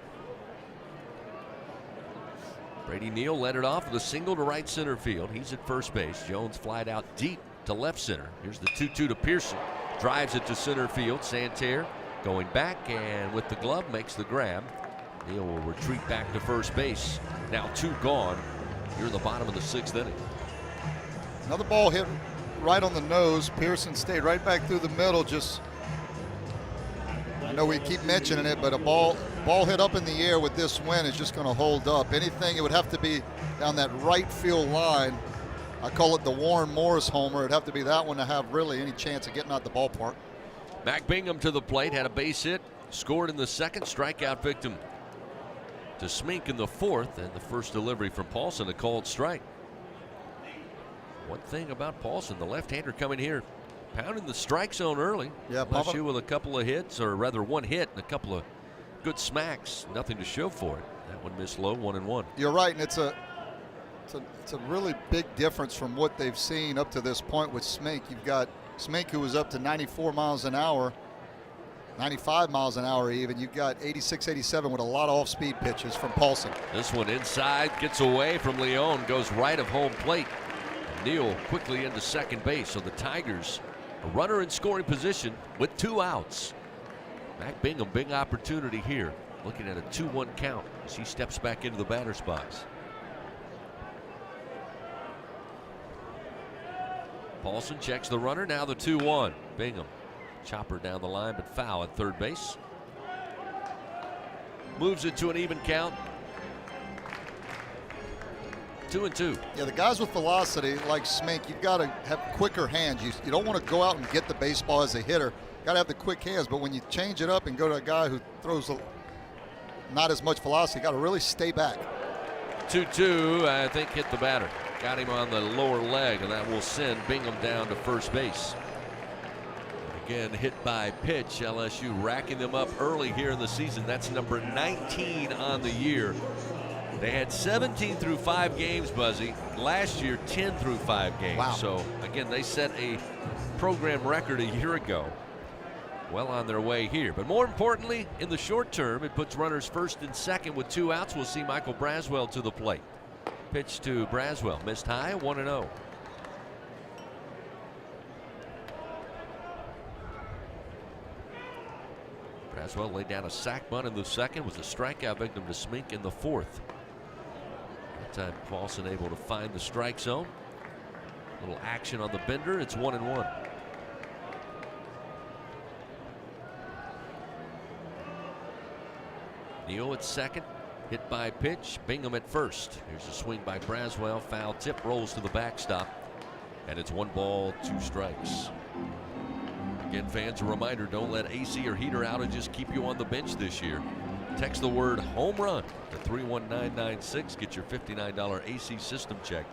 Brady Neal led it off with a single to right center field. He's at first base. Jones flied out deep to left center. Here's the 2-2 to Pearson. Drives it to center field. Santerre going back and with the glove makes the grab. Neal will retreat back to first base. Now 2 gone. You're in the bottom of the 6th inning. Another ball hit right on the nose. Pearson stayed right back through the middle. Just, I know we keep mentioning it, but a ball hit up in the air with this wind is just going to hold up. Anything, it would have to be down that right field line. I call it the Warren Morris homer. It'd have to be that one to have really any chance of getting out the ballpark. Mac Bingham to the plate, had a base hit, scored in the 2nd, strikeout victim to Smink in the 4th, and the first delivery from Paulson, a called strike. One thing about Paulson, the left-hander coming here, pounding the strike zone early. Yeah, LSU with a couple of hits, or rather 1 hit and a couple of good smacks. Nothing to show for it. That one missed low, 1-1. You're right, and it's a really big difference from what they've seen up to this point with Smink. You've got Smink, who was up to 94 miles an hour, 95 miles an hour even. You've got 86, 87 with a lot of off-speed pitches from Paulson. This one inside, gets away from Leon, goes right of home plate. Neal quickly into second base, so the Tigers a runner in scoring position with 2 outs. Mac Bingham, big opportunity here, looking at a 2-1 count as he steps back into the batter's box. Paulson checks the runner, now the 2-1. Bingham, chopper down the line, but foul at third base. Moves it to an even count. 2-2. Yeah, the guys with velocity like Smink, you've got to have quicker hands. You don't want to go out and get the baseball as a hitter. Got to have the quick hands, but when you change it up and go to a guy who throws not as much velocity, got to really stay back. 2-2, I think, hit the batter. Got him on the lower leg, and that will send Bingham down to first base. Again, hit by pitch. LSU racking them up early here in the season. That's number 19 on the year. They had 17 through 5 games, Buzzy. Last year, 10 through 5 games. Wow. So, again, they set a program record a year ago. Well on their way here. But more importantly, in the short term, it puts runners first and second with 2 outs. We'll see Michael Braswell to the plate. Pitch to Braswell. Missed high, 1-0. Braswell laid down a sac bunt in the 2nd, was a strikeout victim to Smink in the 4th. That time Paulson able to find the strike zone. A little action on the bender. It's 1-1. Neal at second, hit by pitch. Bingham at first. Here's a swing by Braswell. Foul tip, rolls to the backstop. And it's 1 ball, 2 strikes. Again, fans, a reminder, don't let AC or heater outages keep you on the bench this year. Text the word home run to 31996. Get your $59 AC system check.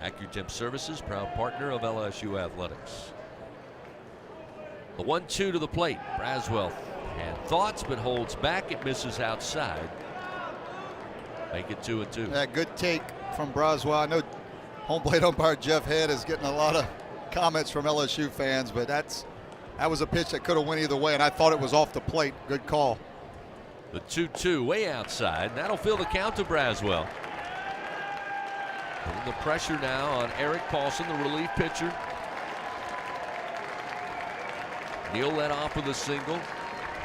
AccuTemp Services, proud partner of LSU Athletics. The 1-2 to the plate. Braswell had thoughts but holds back. It misses outside. Make it 2-2. Yeah, good take from Braswell. I know home plate umpire Jeff Head is getting a lot of comments from LSU fans, but that was a pitch that could have went either way, and I thought it was off the plate. Good call. The 2-2 way outside. That'll fill the count to Braswell. Putting the pressure now on Eric Paulson, the relief pitcher. Neal led off with a single.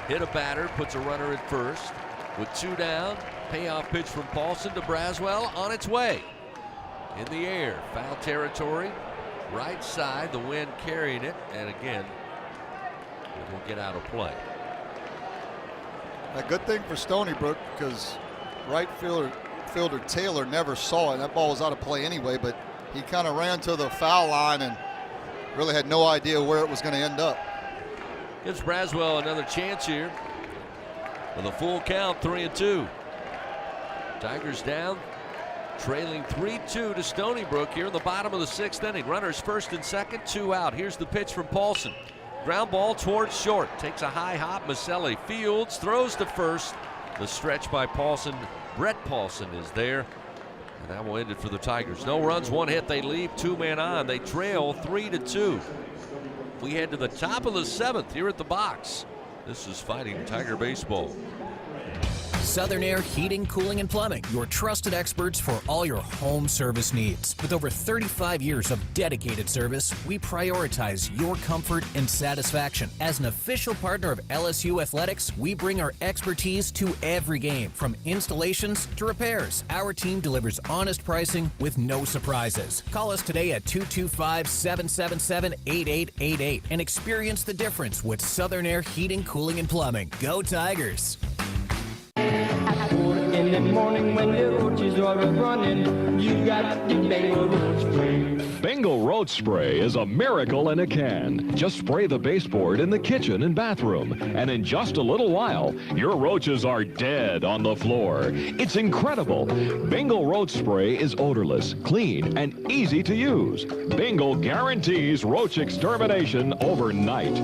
Hit a batter, puts a runner at first. With 2 down, payoff pitch from Paulson to Braswell on its way. In the air, foul territory, right side, the wind carrying it, and again, it will get out of play. A good thing for Stony Brook, because right fielder Taylor never saw it. That ball was out of play anyway, but he kind of ran to the foul line and really had no idea where it was going to end up. Gives Braswell another chance here with a full count, 3-2. Tigers down, trailing 3-2 to Stony Brook here in the bottom of the 6th inning. Runners first and second, 2 out. Here's the pitch from Paulson. Ground ball towards short. Takes a high hop. Maselli fields, throws to first, The stretch by Paulson. Brett Paulson is there. And that will end it for the Tigers. No runs, 1 hit. They leave 2 men on. They trail 3-2. We head to the top of the 7th here at the box. This is Fighting Tiger Baseball. Southern Air Heating, Cooling, and Plumbing, your trusted experts for all your home service needs. With over 35 years of dedicated service, we prioritize your comfort and satisfaction. As an official partner of LSU Athletics, we bring our expertise to every game, from installations to repairs. Our team delivers honest pricing with no surprises. Call us today at 225-777-8888 and experience the difference with Southern Air Heating, Cooling, and Plumbing. Go Tigers! In the morning when the roaches are running, you got the Bengal roach spray. Bengal roach spray is a miracle in a can. Just spray the baseboard in the kitchen and bathroom, and in just a little while, your roaches are dead on the floor. It's incredible. Bengal roach spray is odorless, clean, and easy to use. Bengal guarantees roach extermination overnight.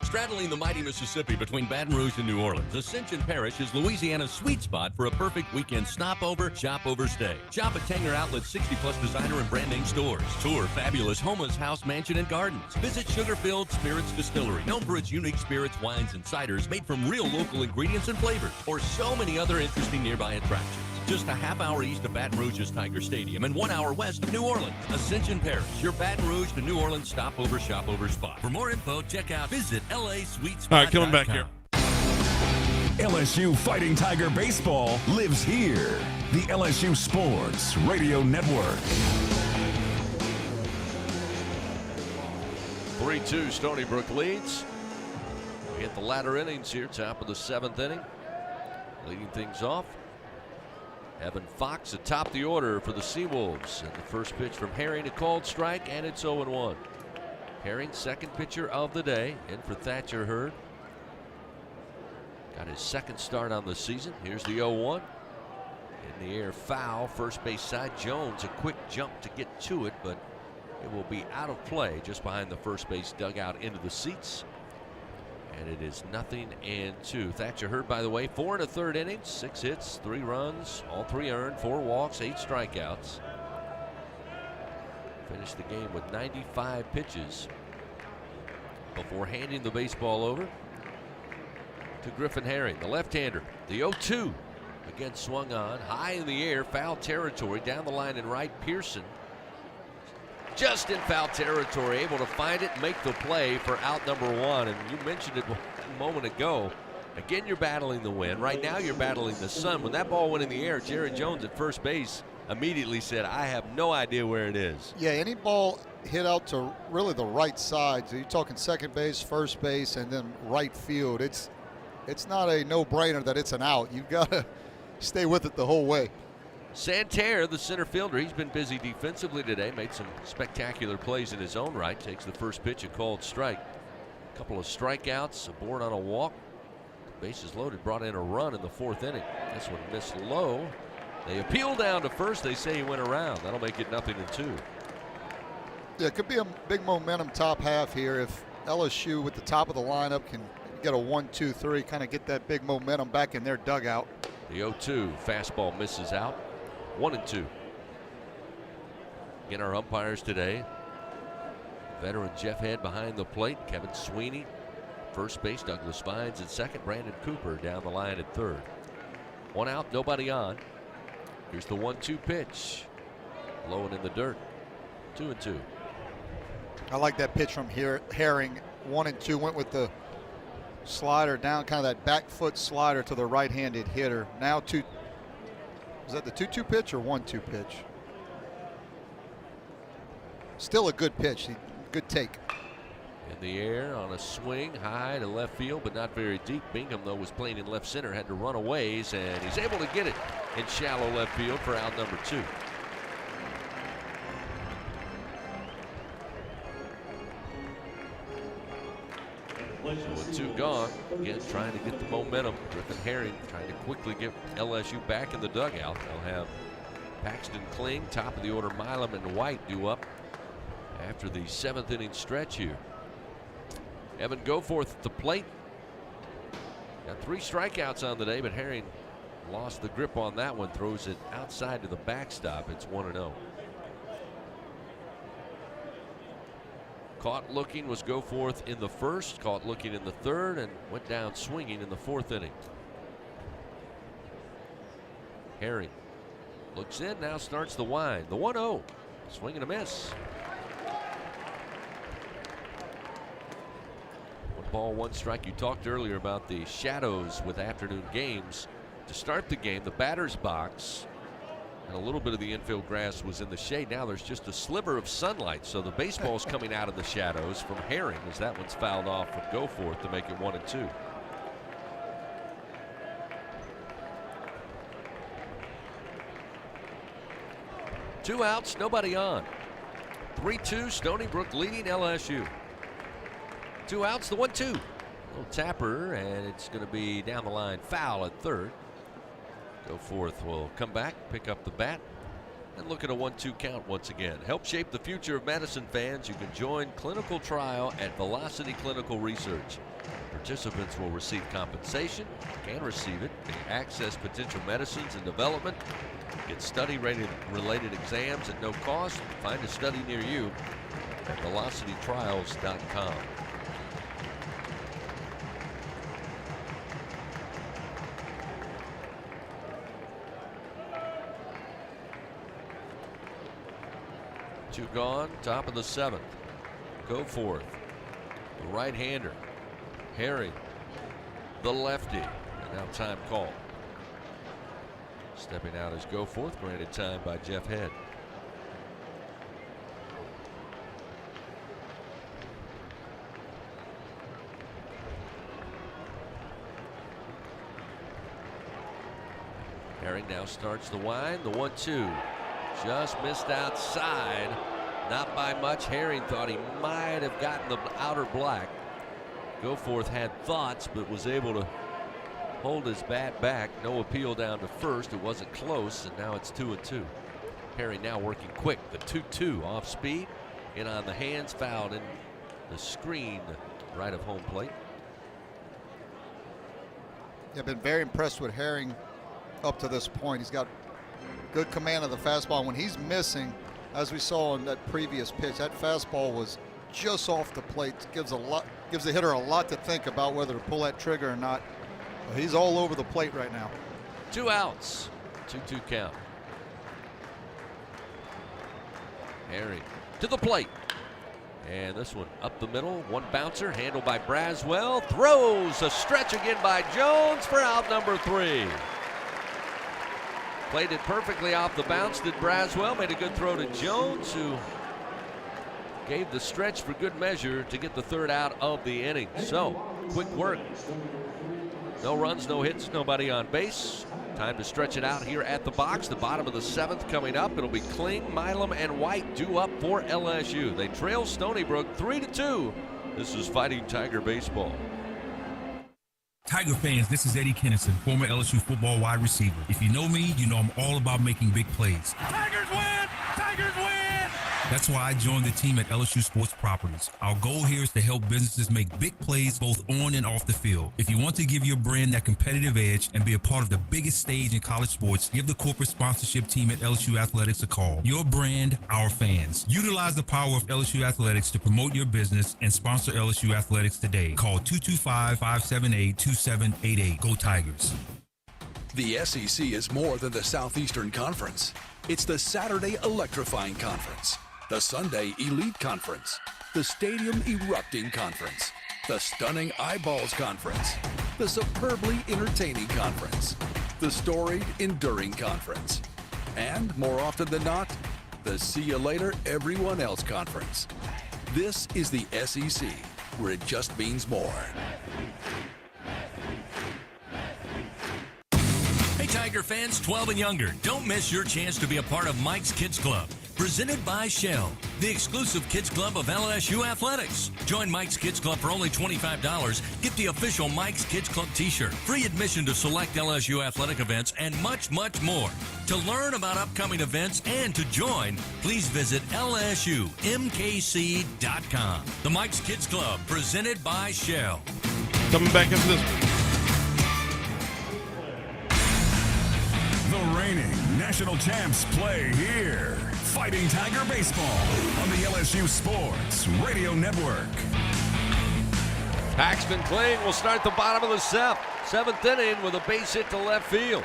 Straddling the mighty Mississippi between Baton Rouge and New Orleans, Ascension Parish is Louisiana's sweet spot for a perfect weekend stopover, shop over, stay. Shop at Tanger Outlet's 60-plus designer and brand name stores. Tour fabulous Homa's House, Mansion, and Gardens. Visit Sugarfilled Spirits Distillery, known for its unique spirits, wines, and ciders made from real local ingredients and flavors, or so many other interesting nearby attractions. Just a half hour east of Baton Rouge's Tiger Stadium and 1 hour west of New Orleans. Ascension Parish, your Baton Rouge to New Orleans stopover, shop over spot. For more info, check out visit LASweetspot.com. All right, coming back here. LSU Fighting Tiger Baseball lives here. The LSU Sports Radio Network. 3-2, Stony Brook leads. We hit the latter innings here, top of the 7th inning. Leading things off, Evan Fox atop the order for the Seawolves. And the first pitch from Herring, a called strike, and it's 0-1. Herring, second pitcher of the day, in for Thatcher Hurd. Got his second start on the season. Here's the 0-1. In the air, foul, first base side. Jones, a quick jump to get to it, but it will be out of play just behind the first base dugout into the seats. And it is 0-2. Thatcher Hurd, by the way, 4 1/3 innings, 6 hits, 3 runs, all 3 earned, 4 walks, 8 strikeouts. Finished the game with 95 pitches before handing the baseball over to Griffin Herring, the left-hander. The 0-2 again swung on, high in the air, foul territory, down the line and right. Pearson just in foul territory, able to find it and make the play for out number 1. And you mentioned it a moment ago. Again, you're battling the wind. Right now, you're battling the sun. When that ball went in the air, Jared Jones at first base immediately said, I have no idea where it is. Yeah, any ball hit out to really the right side. So you're talking second base, first base, and then right field. It's not a no-brainer that it's an out. You've got to stay with it the whole way. Santerre, the center fielder, he's been busy defensively today, made some spectacular plays in his own right. Takes the first pitch, a called strike. A couple of strikeouts, a board on a walk. Bases loaded, brought in a run in the 4th inning. This one missed low. They appeal down to first. They say he went around. That'll make it 0-2. Yeah, it could be a big momentum top half here if LSU with the top of the lineup can get a 1-2-3, kind of get that big momentum back in their dugout. The 0-2 fastball misses out. 1-2. Again, our umpires today. Veteran Jeff Head behind the plate. Kevin Sweeney, first base. Douglas Vines at second. Brandon Cooper down the line at third. 1 out, nobody on. Here's the 1-2 pitch. Low and in the dirt. 2-2. I like that pitch from Herring. 1-2, went with the slider down, kind of that back foot slider to the right-handed hitter. Now is that the 2-2 pitch or 1-2 pitch? Still a good pitch, good take. In the air on a swing, high to left field, but not very deep. Bingham, though, was playing in left center, had to run a ways, and he's able to get it in shallow left field for out number 2. With 2 gone, again trying to get the momentum. Griffin Herring trying to quickly get LSU back in the dugout. They'll have Paxton Kling, top of the order, Milam and White due up after the 7th inning stretch here. Evan Goforth at the plate. Got 3 strikeouts on the day, but Herring lost the grip on that one. Throws it outside to the backstop. It's 1-0. Caught looking was Goforth in the first, caught looking in the third, and went down swinging in the 4th inning. Herring looks in, now starts the wind. The 1-0. Swing and a miss. 1 ball, 1 strike. You talked earlier about the shadows with afternoon games. To start the game, the batter's box and a little bit of the infield grass was in the shade. Now there's just a sliver of sunlight, so the baseball's coming out of the shadows from Herring as that one's fouled off from Goforth to make it 1-2. Two outs, nobody on. 3-2, Stony Brook leading LSU. 2 outs, the 1-2. Little tapper, and it's going to be down the line, foul at third. Goforth will come back, pick up the bat, and look at a 1-2 count once again. Help shape the future of medicine, fans. You can join clinical trial at Velocity Clinical Research. Participants will receive compensation, can receive it, can access potential medicines in development, get study-related exams at no cost. Find a study near you at velocitytrials.com. Two gone, top of the 7th. Goforth, the right-hander. Herring, the lefty. And now time call. Stepping out is Goforth, granted time by Jeff Head. Herring now starts the wind, the 1-2. Just missed outside, not by much. Herring thought he might have gotten the outer black. Goforth had thoughts, but was able to hold his bat back. No appeal down to first. It wasn't close, and now it's 2-2. Herring now working quick. The 2-2 off speed, in on the hands, fouled in the screen right of home plate. I've been very impressed with Herring up to this point. He's got good command of the fastball. When he's missing, as we saw in that previous pitch, that fastball was just off the plate. Gives the hitter a lot to think about whether to pull that trigger or not. But he's all over the plate right now. 2 outs, 2-2 count. Herring to the plate. And this one up the middle, 1 bouncer, handled by Braswell. Throws a stretch again by Jones for out number 3. Played it perfectly off the bounce, did Braswell. Made a good throw to Jones, who gave the stretch for good measure to get the 3rd out of the inning. So, quick work. No runs, no hits, nobody on base. Time to stretch it out here at the box. The bottom of the 7th coming up. It'll be Kling, Milam, and White due up for LSU. They trail Stony Brook 3-2. This is Fighting Tiger Baseball. Tiger fans, this is Eddie Kennison, former LSU football wide receiver. If you know me, you know I'm all about making big plays. Tigers win! Tigers win! That's why I joined the team at LSU Sports Properties. Our goal here is to help businesses make big plays both on and off the field. If you want to give your brand that competitive edge and be a part of the biggest stage in college sports, give the corporate sponsorship team at LSU Athletics a call. Your brand, our fans. Utilize the power of LSU Athletics to promote your business and sponsor LSU Athletics today. Call 225-578-2788. Go Tigers. The SEC is more than the Southeastern Conference. It's the Saturday Electrifying Conference, the Sunday Elite Conference, the Stadium Erupting Conference, the Stunning Eyeballs Conference, the Superbly Entertaining Conference, the Storied Enduring Conference, and, more often than not, the See You Later Everyone Else Conference. This is the SEC, where it just means more. Hey, Tiger fans, 12 and younger, don't miss your chance to be a part of Mike's Kids Club. presented by Shell, the exclusive kids club of LSU Athletics. Join Mike's Kids Club for only $25. Get the official Mike's Kids Club t-shirt, free admission to select LSU athletic events, and much, much more. To learn about upcoming events and to join, please visit LSUMKC.com. The Mike's Kids Club, presented by Shell. Coming back after this one. The reigning national champs play here. Fighting Tiger Baseball on the LSU Sports Radio Network. Paxton Kling will start the bottom of the seventh inning with a base hit to left field.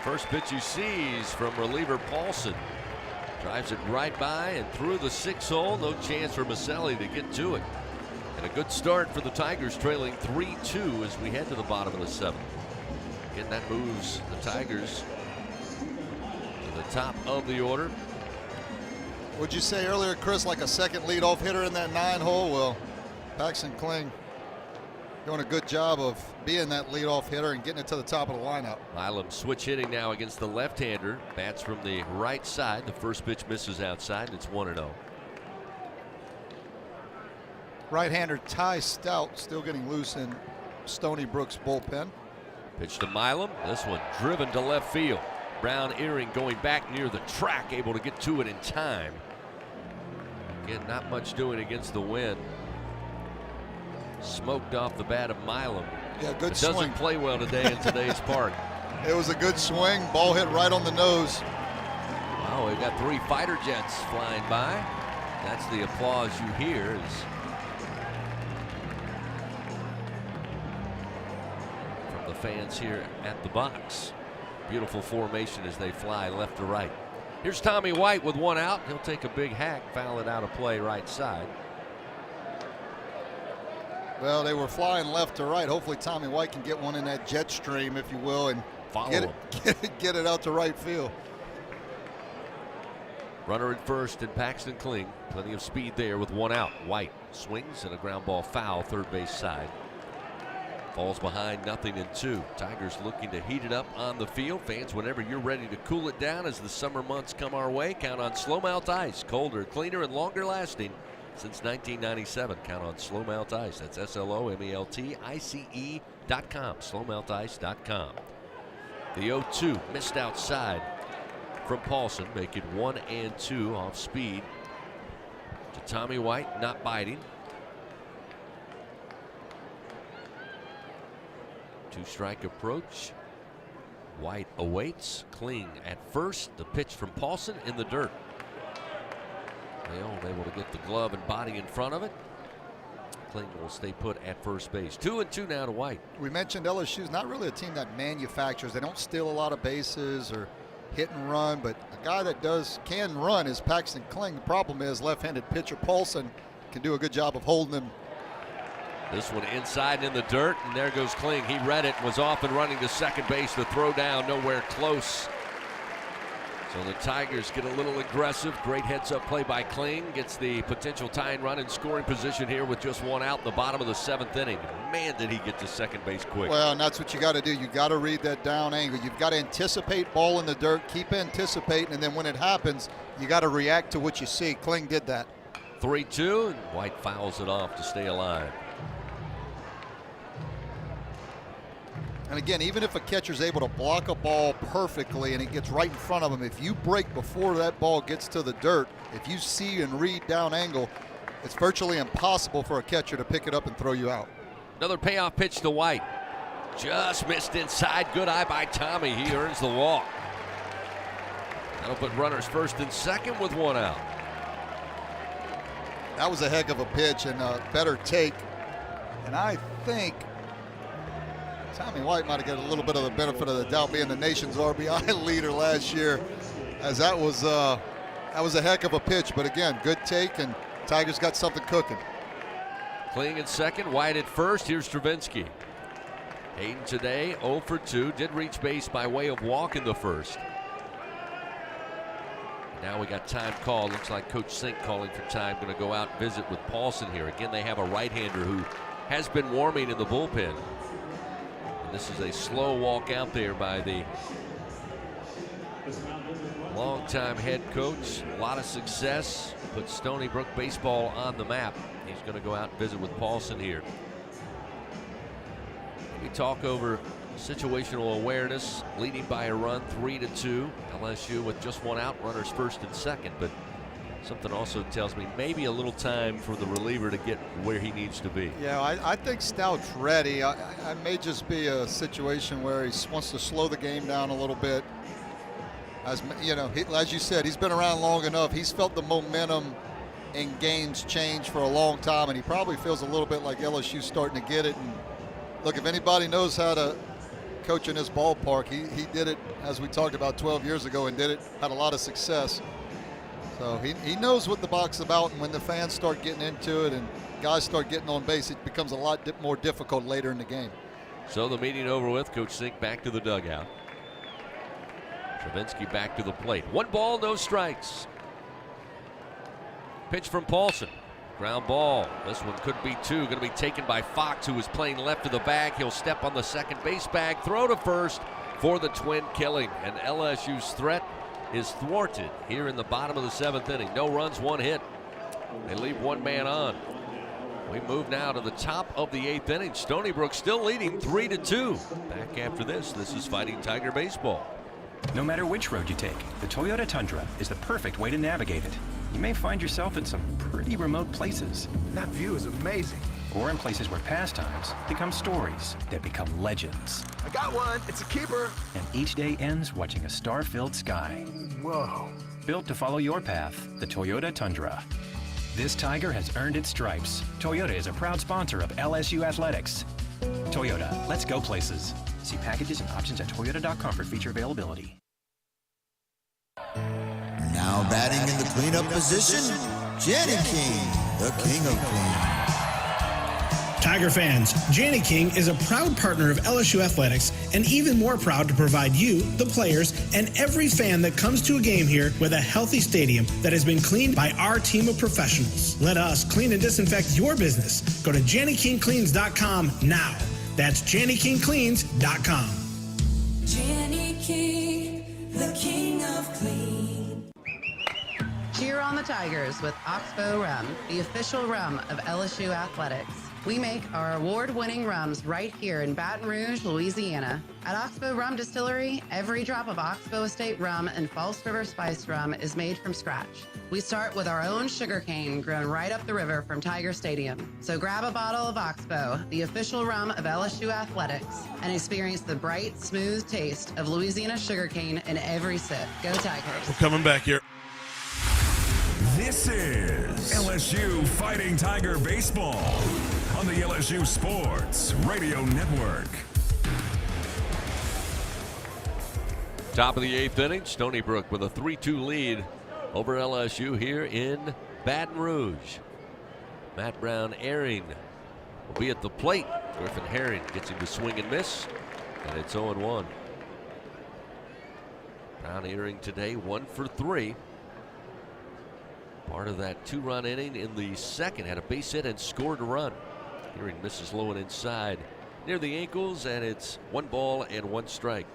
First pitch he sees from reliever Paulson. Drives it right by and through the 6-hole. No chance for Maselli to get to it. And a good start for the Tigers, trailing 3-2 as we head to the bottom of the seventh. Again, that moves the Tigers to the top of the order. Would you say earlier, Chris, like a second leadoff hitter in that 9-hole? Well, Paxton Kling doing a good job of being that leadoff hitter and getting it to the top of the lineup. Milam switch hitting now against the left-hander. Bats from the right side. The first pitch misses outside, and it's 1-0. Right-hander Ty Stout still getting loose in Stony Brook's bullpen. Pitch to Milam. This one driven to left field. Brown earring going back near the track, able to get to it in time. Again, not much doing against the wind. Smoked off the bat of Milam. Yeah, good swing. Doesn't play well today in today's park. It was a good swing. Ball hit right on the nose. Wow, we've got 3 fighter jets flying by. That's the applause you hear from the fans here at the box. Beautiful formation as they fly left to right. Here's Tommy White with 1 out. He'll take a big hack, foul it out of play right side. Well, they were flying left to right. Hopefully Tommy White can get one in that jet stream, if you will, and get it out to right field. Runner at first and Paxton Kling. Plenty of speed there with 1 out. White swings and a ground ball foul, third base side. Falls behind, 0-2. Tigers looking to heat it up on the field. Fans, whenever you're ready to cool it down as the summer months come our way, count on Slow Melt Ice. Colder, cleaner, and longer lasting since 1997. Count on Slow Melt Ice. That's SLOMELTICE.com. SlowMeltIce.com. The 0-2 missed outside from Paulson. Make it 1-2 off speed to Tommy White, not biting. 2-strike approach. White awaits. Kling at first. The pitch from Paulson in the dirt. Leon able to get the glove and body in front of it. Kling will stay put at first base. 2-2 now to White. We mentioned LSU's not really a team that manufactures. They don't steal a lot of bases or hit and run, but a guy that can run is Paxton Kling. The problem is left-handed pitcher Paulson can do a good job of holding him. This one inside and in the dirt, and there goes Kling. He read it, was off and running to second base. The throw down nowhere close. So the Tigers get a little aggressive. Great heads-up play by Kling. Gets the potential tying run in scoring position here with just 1 out in the bottom of the 7th inning. Man, did he get to second base quick. Well, and that's what you got to do. You got to read that down angle. You've got to anticipate ball in the dirt, keep anticipating, and then when it happens, you got to react to what you see. Kling did that. 3-2, and White fouls it off to stay alive. And again, even if a catcher's able to block a ball perfectly and it gets right in front of him, if you break before that ball gets to the dirt, if you see and read down angle, it's virtually impossible for a catcher to pick it up and throw you out. Another payoff pitch to White. Just missed inside. Good eye by Tommy. He earns the walk. That'll put runners first and second with 1 out. That was a heck of a pitch and a better take. And I think Tommy White might have got a little bit of the benefit of the doubt, being the nation's RBI leader last year, as that was a heck of a pitch. But again, good take, and Tigers got something cooking. Kling at second, White at first. Here's Stravinsky. Hayden today 0 for 2. Did reach base by way of walk in the first. Now we got time called. Looks like Coach Sink calling for time. Going to go out and visit with Paulson here. Again, they have a right-hander who has been warming in the bullpen. And this is a slow walk out there by the Longtime head coach, a lot of success, put Stony Brook baseball on the map. He's going to go out and visit with Paulson here. We talk over situational awareness, leading by a run, 3-2. LSU with just one out, runners first and second, but something also tells me maybe a little time for the reliever to get where he needs to be. Yeah, I think Stout's ready. I may just be a situation where he wants to slow the game down a little bit. As you know, as you said, he's been around long enough. He's felt the momentum in games change for a long time, and he probably feels a little bit like LSU's starting to get it. And look, if anybody knows how to coach in this ballpark, he did it, as we talked about 12 years ago, and had a lot of success. So he knows what the box is about, and when the fans start getting into it and guys start getting on base, it becomes a lot more difficult later in the game. So the meeting over with, Coach Sink back to the dugout. Travinsky back to the plate. 1 ball, no strikes. Pitch from Paulson. Ground ball. This one could be 2. Going to be taken by Fox, who is playing left of the bag. He'll step on the second base bag, throw to first for the twin killing. And LSU's threat is thwarted here in the bottom of the 7th inning. No runs, 1 hit. They leave 1 man on. We move now to the top of the 8th inning. Stony Brook still leading 3-2. Back after this is Fighting Tiger Baseball. No matter which road you take, the Toyota Tundra is the perfect way to navigate it. You may find yourself in some pretty remote places. That view is amazing. Or in places where pastimes become stories that become legends. I got one. It's a keeper. And each day ends watching a star-filled sky. Whoa. Built to follow your path, the Toyota Tundra. This Tiger has earned its stripes. Toyota is a proud sponsor of LSU Athletics. Toyota, let's go places. See packages and options at toyota.com for feature availability. Now batting in the cleanup position, Jenny King, the king of clean. Tiger fans, Janny King is a proud partner of LSU Athletics and even more proud to provide you, the players, and every fan that comes to a game here with a healthy stadium that has been cleaned by our team of professionals. Let us clean and disinfect your business. Go to JannyKingCleans.com now. That's JannyKingCleans.com. Janny King, the king of clean. Cheer on the Tigers with Oxbow Rum, the official rum of LSU Athletics. We make our award-winning rums right here in Baton Rouge, Louisiana. At Oxbow Rum Distillery, every drop of Oxbow Estate rum and False River spiced rum is made from scratch. We start with our own sugarcane grown right up the river from Tiger Stadium. So grab a bottle of Oxbow, the official rum of LSU Athletics, and experience the bright, smooth taste of Louisiana sugarcane in every sip. Go Tigers. We're coming back here. This is LSU Fighting Tiger Baseball on the LSU Sports Radio Network. Top of the 8th inning, Stony Brook with a 3-2 lead over LSU here in Baton Rouge. Matt Brown Airing will be at the plate. Griffin Herring gets him to swing and miss, and it's 0-1. Brown Airing today 1 for 3. Part of that 2-run inning in the second, had a base hit and scored a run. Herring misses low and inside near the ankles, and it's 1 ball and 1 strike.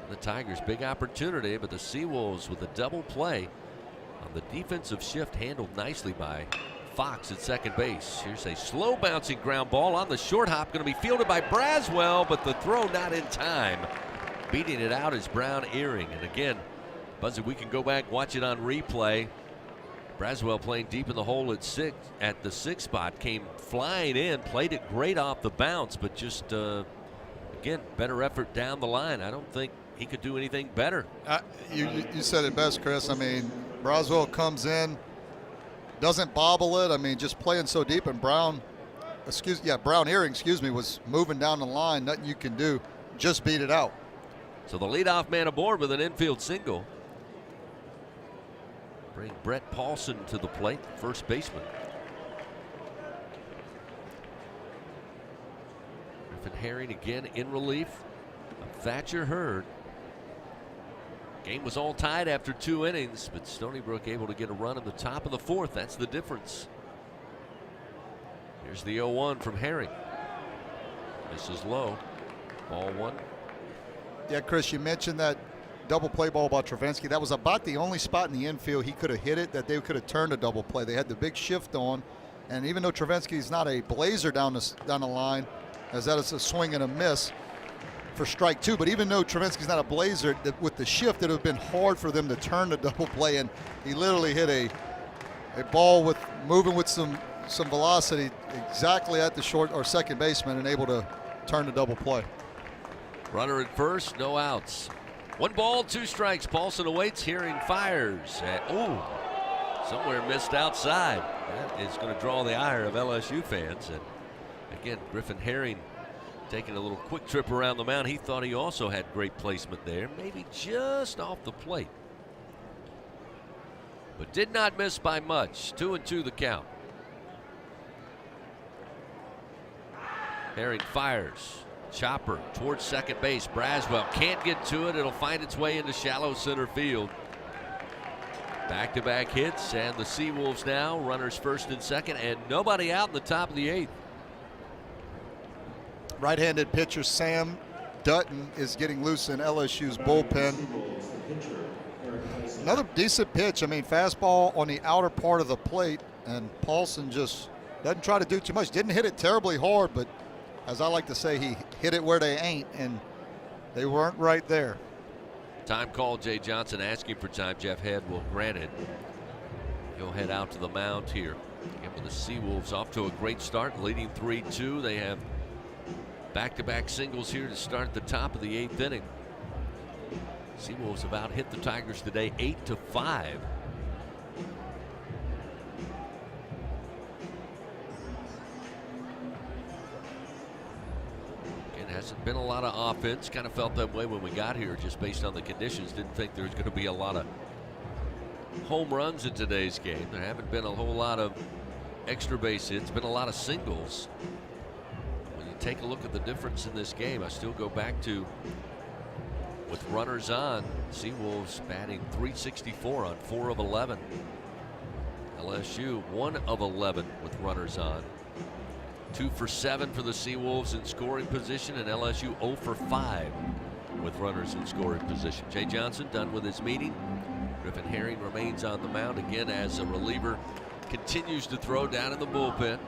The Tigers, big opportunity, but the Seawolves with a double play on the defensive shift, handled nicely by Fox at second base. Here's a slow bouncing ground ball on the short hop, going to be fielded by Braswell, but the throw not in time. Beating it out is Brown Airing, and again, Buzzy, we can go back, watch it on replay. Braswell playing deep in the hole at the 6th spot, came flying in, played it great off the bounce, but just again, better effort down the line. I don't think he could do anything better. You said it best, Chris. I mean, Braswell comes in, doesn't bobble it. I mean, just playing so deep, and Brown Airing, was moving down the line. Nothing you can do, just beat it out. So the leadoff man aboard with an infield single. Bring Brett Paulson to the plate, first baseman. Griffin Herring again in relief of Thatcher Hurd. Game was all tied after 2 innings, but Stony Brook able to get a run in the top of the 4th. That's the difference. Here's the 0-1 from Herring. This is low. Ball 1. Yeah, Chris, you mentioned that double play ball by Travinsky. That was about the only spot in the infield he could have hit it that they could have turned a double play. They had the big shift on, and even though Travinsky's not a blazer down the line, as that is a swing and a miss for strike 2. But even though Travinsky's not a blazer, with the shift, it would have been hard for them to turn the double play, and he literally hit a ball with moving with some velocity exactly at the short or second baseman and able to turn the double play. Runner at first, no outs. 1 ball, 2 strikes. Paulson awaits, Herring fires. Somewhere missed outside. That is going to draw the ire of LSU fans. And again, Griffin Herring taking a little quick trip around the mound. He thought he also had great placement there, maybe just off the plate. But did not miss by much. 2-2 the count. Herring fires. Chopper towards second base. Braswell can't get to it. It'll find its way into shallow center field. Back-to-back hits, and the Seawolves now runners first and second, and nobody out in the top of the 8th. Right-handed pitcher Sam Dutton is getting loose in LSU's bullpen. Another decent pitch. I mean, fastball on the outer part of the plate, and Paulson just doesn't try to do too much. Didn't hit it terribly hard, but as I like to say, he hit it where they ain't, and they weren't right there. Time call, Jay Johnson asking for time. Jeff Head will grant it. He'll head out to the mound here. Again, with the Seawolves off to a great start, leading 3-2. They have back-to-back singles here to start the top of the 8th inning. Seawolves have out-hit the Tigers today 8-5. Hasn't been a lot of offense. Kind of felt that way when we got here just based on the conditions. Didn't think there was going to be a lot of home runs in today's game. There haven't been a whole lot of extra base hits. Been a lot of singles. When you take a look at the difference in this game, I still go back to with runners on, Seawolves batting .364 on 4 of 11. LSU 1 of 11 with runners on. 2 for 7 for the Seawolves in scoring position, and LSU 0 for 5 with runners in scoring position. Jay Johnson done with his meeting. Griffin Herring remains on the mound again as a reliever continues to throw down in the bullpen.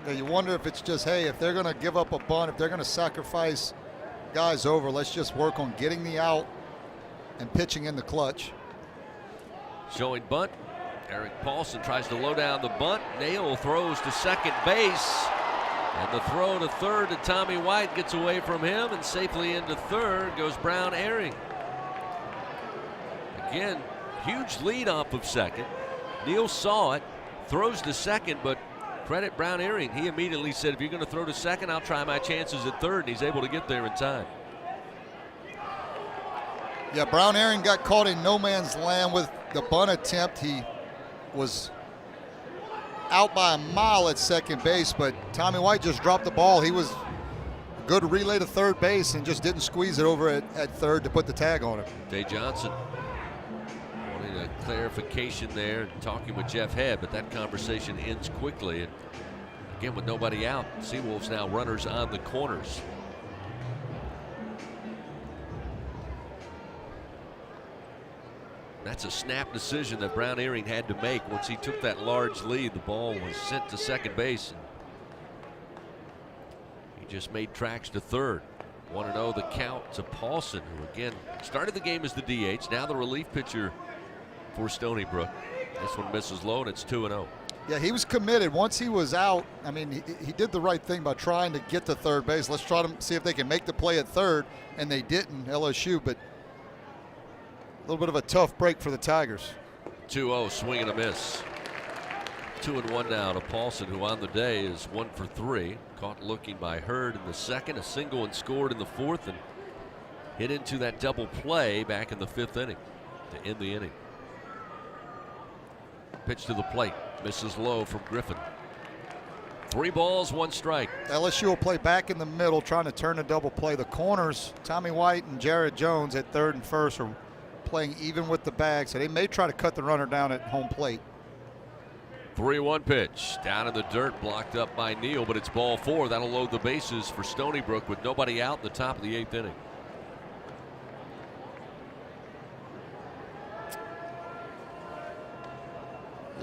Yeah, you wonder if it's just, hey, if they're going to give up a bunt, if they're going to sacrifice guys over, let's just work on getting the out and pitching in the clutch. Showing bunt. Eric Paulson tries to low down the bunt. Nail throws to second base. And the throw to third to Tommy White gets away from him, and safely into third goes Brown Ehring. Again, huge lead off of second. Neal saw it, throws to second, but credit Brown Ehring. He immediately said, if you're going to throw to second, I'll try my chances at third, and he's able to get there in time. Yeah, Brown Ehring got caught in no man's land with the bunt attempt. He was out by a mile at second base, but Tommy White just dropped the ball. He was a good relay to third base and just didn't squeeze it over at third to put the tag on him. Jay Johnson wanting a clarification there and talking with Jeff Head, but that conversation ends quickly. And again, with nobody out, Seawolves now runners on the corners. That's a snap decision that Brown Ehring had to make once he took that large lead. The ball was sent to second base, and he just made tracks to third. 1-0 the count to Paulson, who again started the game as the DH, now the relief pitcher for Stony Brook. This one misses low, and it's 2-0. Yeah, he was committed. Once he was out, I mean, he did the right thing by trying to get to third base. Let's try to see if they can make the play at third, and they didn't, LSU, but a little bit of a tough break for the Tigers. 2-0, swing and a miss. 2-1 now to Paulson, who on the day is 1 for 3. Caught looking by Hurd in the second, a single and scored in the fourth, and hit into that double play back in the 5th inning to end the inning. Pitch to the plate, misses low from Griffin. 3 balls, 1 strike. LSU will play back in the middle, trying to turn a double play. The corners, Tommy White and Jared Jones at third and first are playing even with the bag, so they may try to cut the runner down at home plate. 3-1 pitch down in the dirt, blocked up by Neal, but it's ball 4. That'll load the bases for Stony Brook with nobody out in the top of the 8th inning.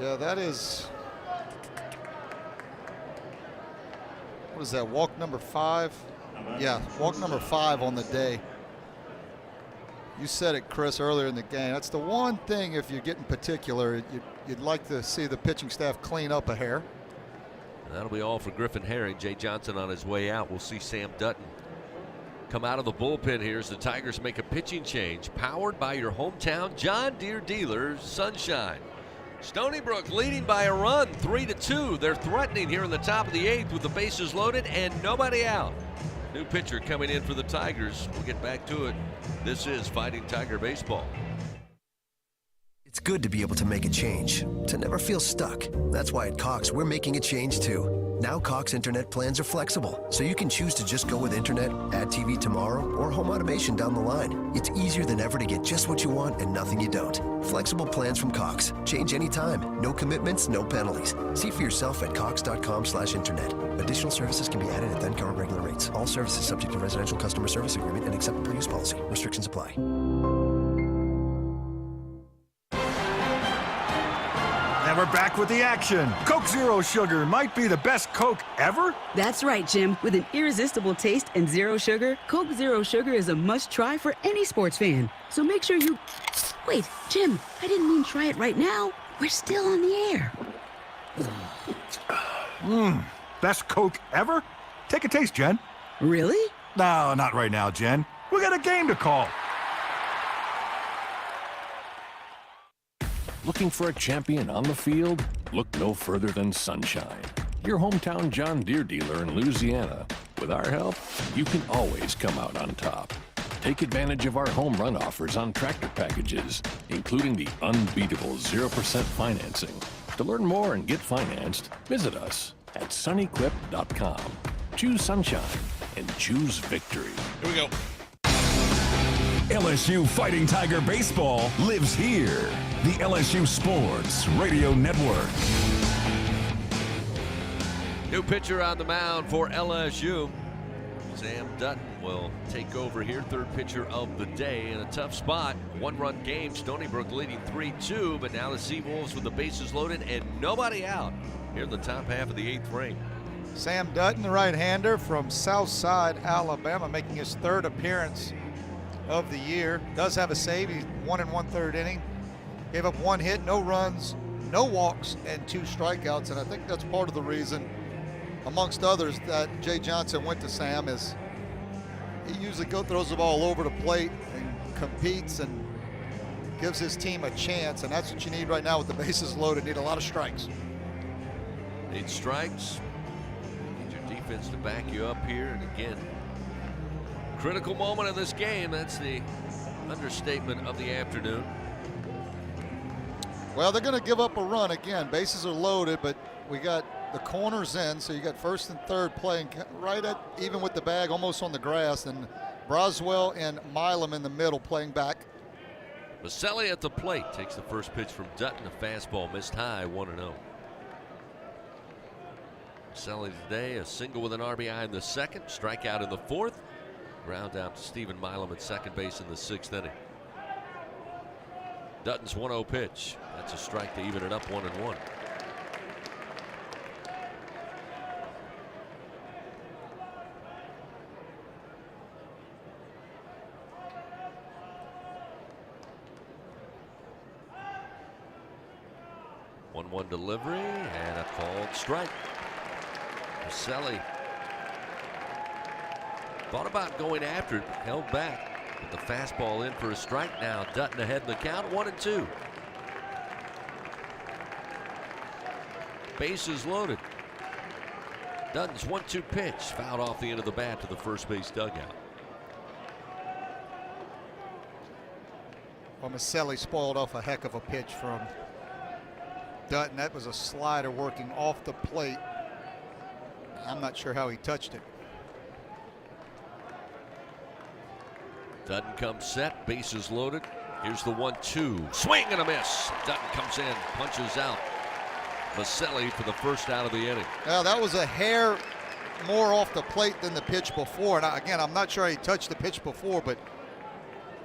Yeah, that is, what is that, walk number 5? Yeah, walk number 5 on the day. You said it, Chris, earlier in the game. That's the one thing, if you're getting particular, you'd like to see the pitching staff clean up a hair. That'll be all for Griffin Herring. Jay Johnson on his way out. We'll see Sam Dutton come out of the bullpen here as the Tigers make a pitching change, powered by your hometown John Deere dealer, Sunshine. Stony Brook leading by a run, 3-2. They're threatening here in the top of the 8th with the bases loaded and nobody out. New pitcher coming in for the Tigers. We'll get back to it. This is Fighting Tiger Baseball. It's good to be able to make a change, to never feel stuck. That's why at Cox, we're making a change too. Now Cox internet plans are flexible, so you can choose to just go with internet, add TV tomorrow, or home automation down the line. It's easier than ever to get just what you want and nothing you don't. Flexible plans from Cox. Change anytime. No commitments, no penalties. See for yourself at cox.com/internet. Additional services can be added at then current regular rates. All services subject to residential customer service agreement and acceptable use policy. Restrictions apply. And we're back with the action. Coke Zero Sugar might be the best Coke ever. That's right, Jim. With an irresistible taste and zero sugar, Coke Zero Sugar is a must-try for any sports fan. So make sure you... Wait, Jim, I didn't mean try it right now. We're still on the air. Best Coke ever? Take a taste, Jen. Really? No, not right now, Jen. We got a game to call. Looking for a champion on the field? Look no further than Sunshine, your hometown John Deere dealer in Louisiana. With our help, you can always come out on top. Take advantage of our home run offers on tractor packages, including the unbeatable 0% financing. To learn more and get financed, visit us at sunnyquip.com. Choose Sunshine and choose victory. Here we go. LSU Fighting Tiger Baseball lives here. The LSU Sports Radio Network. New pitcher on the mound for LSU. Sam Dutton will take over here, third pitcher of the day in a tough spot. One-run game, Stony Brook leading 3-2, but now the Seawolves with the bases loaded and nobody out here in the top half of the 8th frame. Sam Dutton, the right-hander from Southside, Alabama, making his 3rd appearance of the year. Does have a save. He's 1 1/3 inning. Gave up 1 hit, no runs, no walks, and 2 strikeouts. And I think that's part of the reason, amongst others, that Jay Johnson went to Sam is he usually throws the ball over the plate and competes and gives his team a chance. And that's what you need right now with the bases loaded. Need a lot of strikes. Need strikes. Need your defense to back you up here. And again, critical moment of this game. That's the understatement of the afternoon. Well, they're going to give up a run again. Bases are loaded, but we got the corners in, so you got 1st and 3rd playing right at even with the bag, almost on the grass, and Broswell and Milam in the middle playing back. Maselli at the plate takes the first pitch from Dutton. A fastball missed high, 1-0. Maselli today a single with an RBI in the 2nd, strikeout in the 4th. Ground out to Stephen Milam at second base in the 6th inning. Dutton's 1-0 pitch. That's a strike to even it up 1-1. One delivery and a called strike. Maselli thought about going after it, held back. With the fastball in for a strike now. Dutton ahead in the count, 1-2. Bases loaded. Dutton's 1-2 pitch fouled off the end of the bat to the first base dugout. Well, Maselli spoiled off a heck of a pitch from Dutton. That was a slider working off the plate. I'm not sure how he touched it. Dutton comes set, bases loaded. Here's the 1-2. Swing and a miss. Dutton comes in, punches out. Maselli for the first out of the inning. Yeah, that was a hair more off the plate than the pitch before. And again, I'm not sure he touched the pitch before, but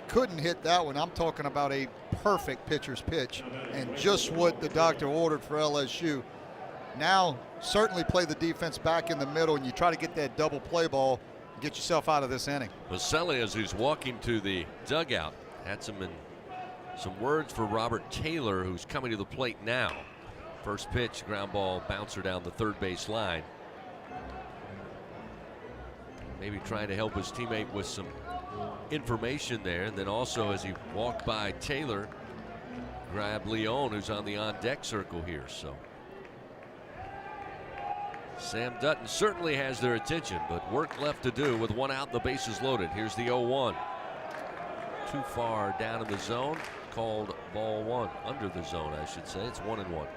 couldn't hit that one. I'm talking about a perfect pitcher's pitch and just what the doctor ordered for LSU. Now, certainly play the defense back in the middle, and you try to get that double play ball and get yourself out of this inning. Baselli, as he's walking to the dugout, had some words for Robert Taylor, who's coming to the plate now. First pitch, ground ball, bouncer down the third base line. Maybe trying to help his teammate with some information there. And then also, as he walked by Taylor, grabbed Leone, who's on the on-deck circle here. So Sam Dutton certainly has their attention, but work left to do with one out and the bases loaded. Here's the 0-1. Too far down in the zone, called ball one. Under the zone, I should say. It's 1-1.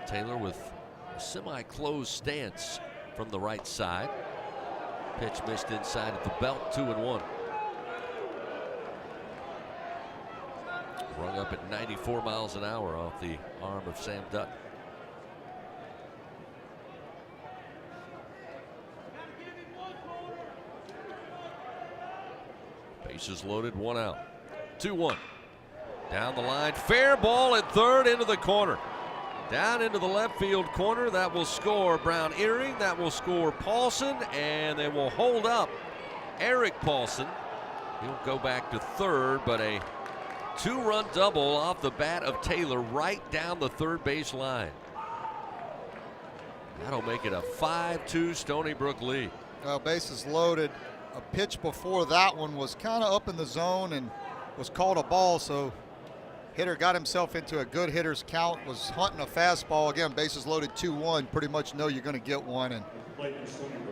Taylor with a semi-closed stance from the right side. Pitch missed inside of the belt, 2-1. Rung up at 94 miles an hour off the arm of Sam Dutton. Bases loaded, one out. 2-1. Down the line, fair ball at third, into the corner. Down into the left field corner. That will score Brown Earring. That will score Paulson, and they will hold up Eric Paulson. He'll go back to third, but a two-run double off the bat of Taylor right down the third base line. That'll make it a 5-2 Stony Brook lead. Well, bases loaded. A pitch before that one was kind of up in the zone and was called a ball, so hitter got himself into a good hitter's count, was hunting a fastball. Again, bases loaded 2-1. Pretty much know you're going to get one, and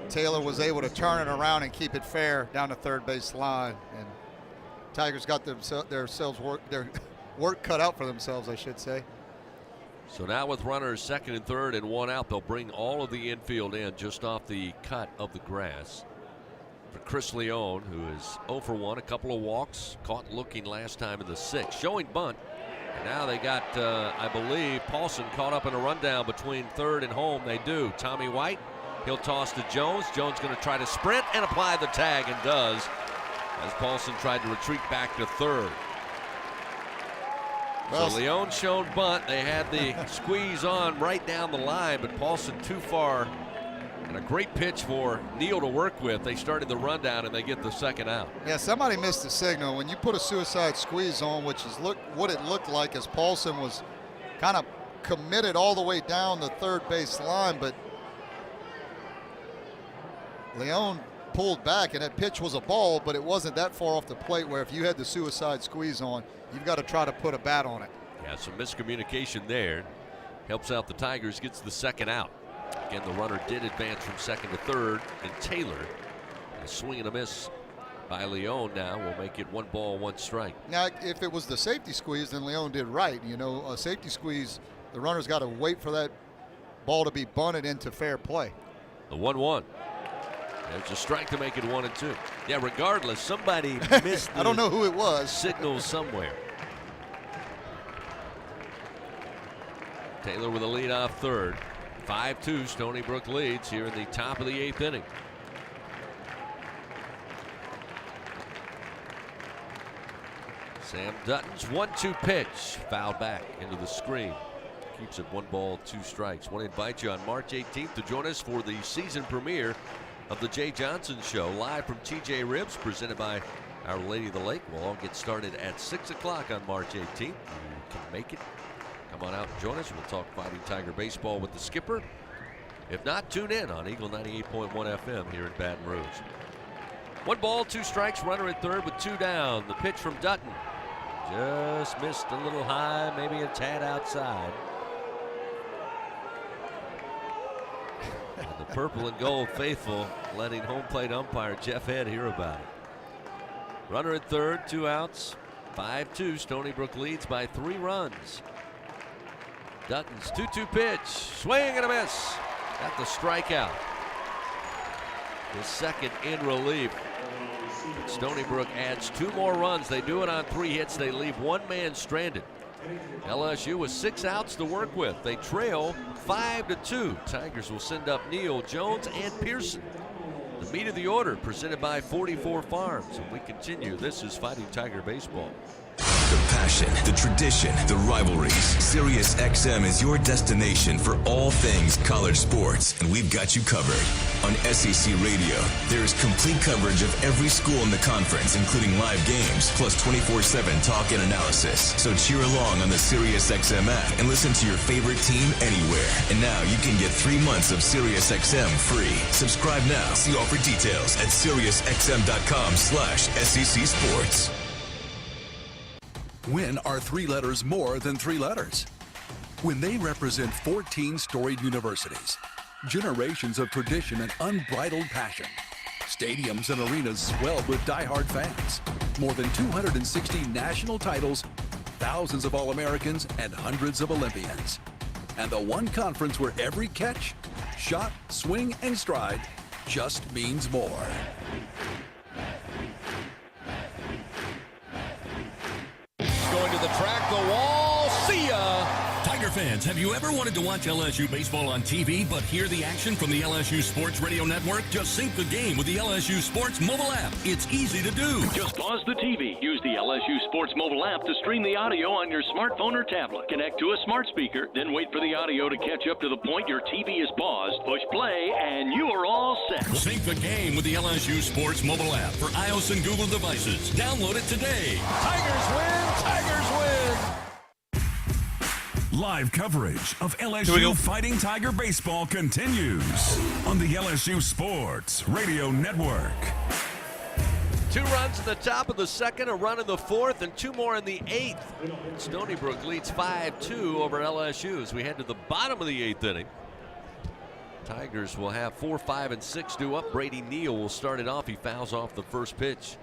Taylor was able to turn it around and keep it fair down the third base line. And Tigers got their work cut out for themselves, I should say. So now with runners second and third and one out, they'll bring all of the infield in just off the cut of the grass. For Chris Leone, who is 0 for 1, a couple of walks, caught looking last time in the sixth, showing bunt. And now they got, I believe, Paulson caught up in a rundown between third and home. They do. Tommy White, he'll toss to Jones. Jones going to try to sprint and apply the tag, and does, as Paulson tried to retreat back to third. Well, so Leone showed bunt. They had the squeeze on right down the line, but Paulson too far. And a great pitch for Neal to work with. They started the rundown and they get the second out. Yeah, somebody missed the signal. When you put a suicide squeeze on, which is what it looked like, as Paulson was kind of committed all the way down the third base line, but Leone pulled back, and that pitch was a ball, but it wasn't that far off the plate where if you had the suicide squeeze on, you've got to try to put a bat on it. Yeah, some miscommunication there. Helps out the Tigers, gets the second out. Again, the runner did advance from second to third, and Taylor, a swing and a miss by Leone now will make it 1 ball, 1 strike. Now, if it was the safety squeeze, then Leone did right. You know, a safety squeeze, the runner's got to wait for that ball to be bunted into fair play. The 1-1. There's a strike to make it 1-2. Yeah, regardless, somebody missed I don't know who it was. Signal somewhere. Taylor with a lead off third. 5-2 Stony Brook leads here in the top of the 8th inning. Sam Dutton's 1-2 pitch fouled back into the screen. Keeps it 1 ball, 2 strikes. Want to invite you on March 18th to join us for the season premiere of the Jay Johnson Show, live from TJ Ribs, presented by Our Lady of the Lake. We'll all get started at 6 o'clock on March 18th. You can make it. Come on out and join us. We'll talk Fighting Tiger baseball with the skipper. If not, tune in on Eagle 98.1 FM here in Baton Rouge. 1 ball, 2 strikes, runner at third with 2 down. The pitch from Dutton just missed a little high, maybe a tad outside. And the purple and gold faithful letting home plate umpire Jeff Head hear about it. Runner at third, 2 outs, 5-2. Stony Brook leads by 3 runs. Dutton's 2-2 pitch, swing and a miss. Got the strikeout. His second in relief. Stony Brook adds 2 more runs. They do it on 3 hits. They leave 1 man stranded. LSU with 6 outs to work with. They trail 5-2. Tigers will send up Neal, Jones, and Pearson. The meat of the order presented by 44 Farms. And we continue. This is Fighting Tiger Baseball. The passion, the tradition, the rivalries. Sirius XM is your destination for all things college sports, and we've got you covered. On SEC Radio, there is complete coverage of every school in the conference, including live games, plus 24/7 talk and analysis. So cheer along on the Sirius XM app and listen to your favorite team anywhere. And now you can get 3 months of Sirius XM free. Subscribe now. See all for details at SiriusXM.com/SEC Sports. When are 3 letters more than 3 letters? When they represent 14 storied universities, generations of tradition and unbridled passion, stadiums and arenas swelled with diehard fans, more than 260 national titles, thousands of All-Americans, and hundreds of Olympians. And the one conference where every catch, shot, swing, and stride just means more. Going to the track, the wall, see ya! Tiger fans, have you ever wanted to watch LSU baseball on TV but hear the action from the LSU Sports Radio Network? Just sync the game with the LSU Sports mobile app. It's easy to do. Just pause the TV. Use the LSU Sports mobile app to stream the audio on your smartphone or tablet. Connect to a smart speaker, then wait for the audio to catch up to the point your TV is paused. Push play, and you are all set. Sync the game with the LSU Sports mobile app for iOS and Google devices. Download it today. Tigers win! Tigers win! Live coverage of LSU Fighting Tiger Baseball continues on the LSU Sports Radio Network. 2 runs in the top of the second, a run in the fourth, and 2 more in the 8th. Stony Brook leads 5-2 over LSU as we head to the bottom of the 8th inning. Tigers will have 4, 5, and 6 due up. Brady Neal will start it off. He fouls off the first pitch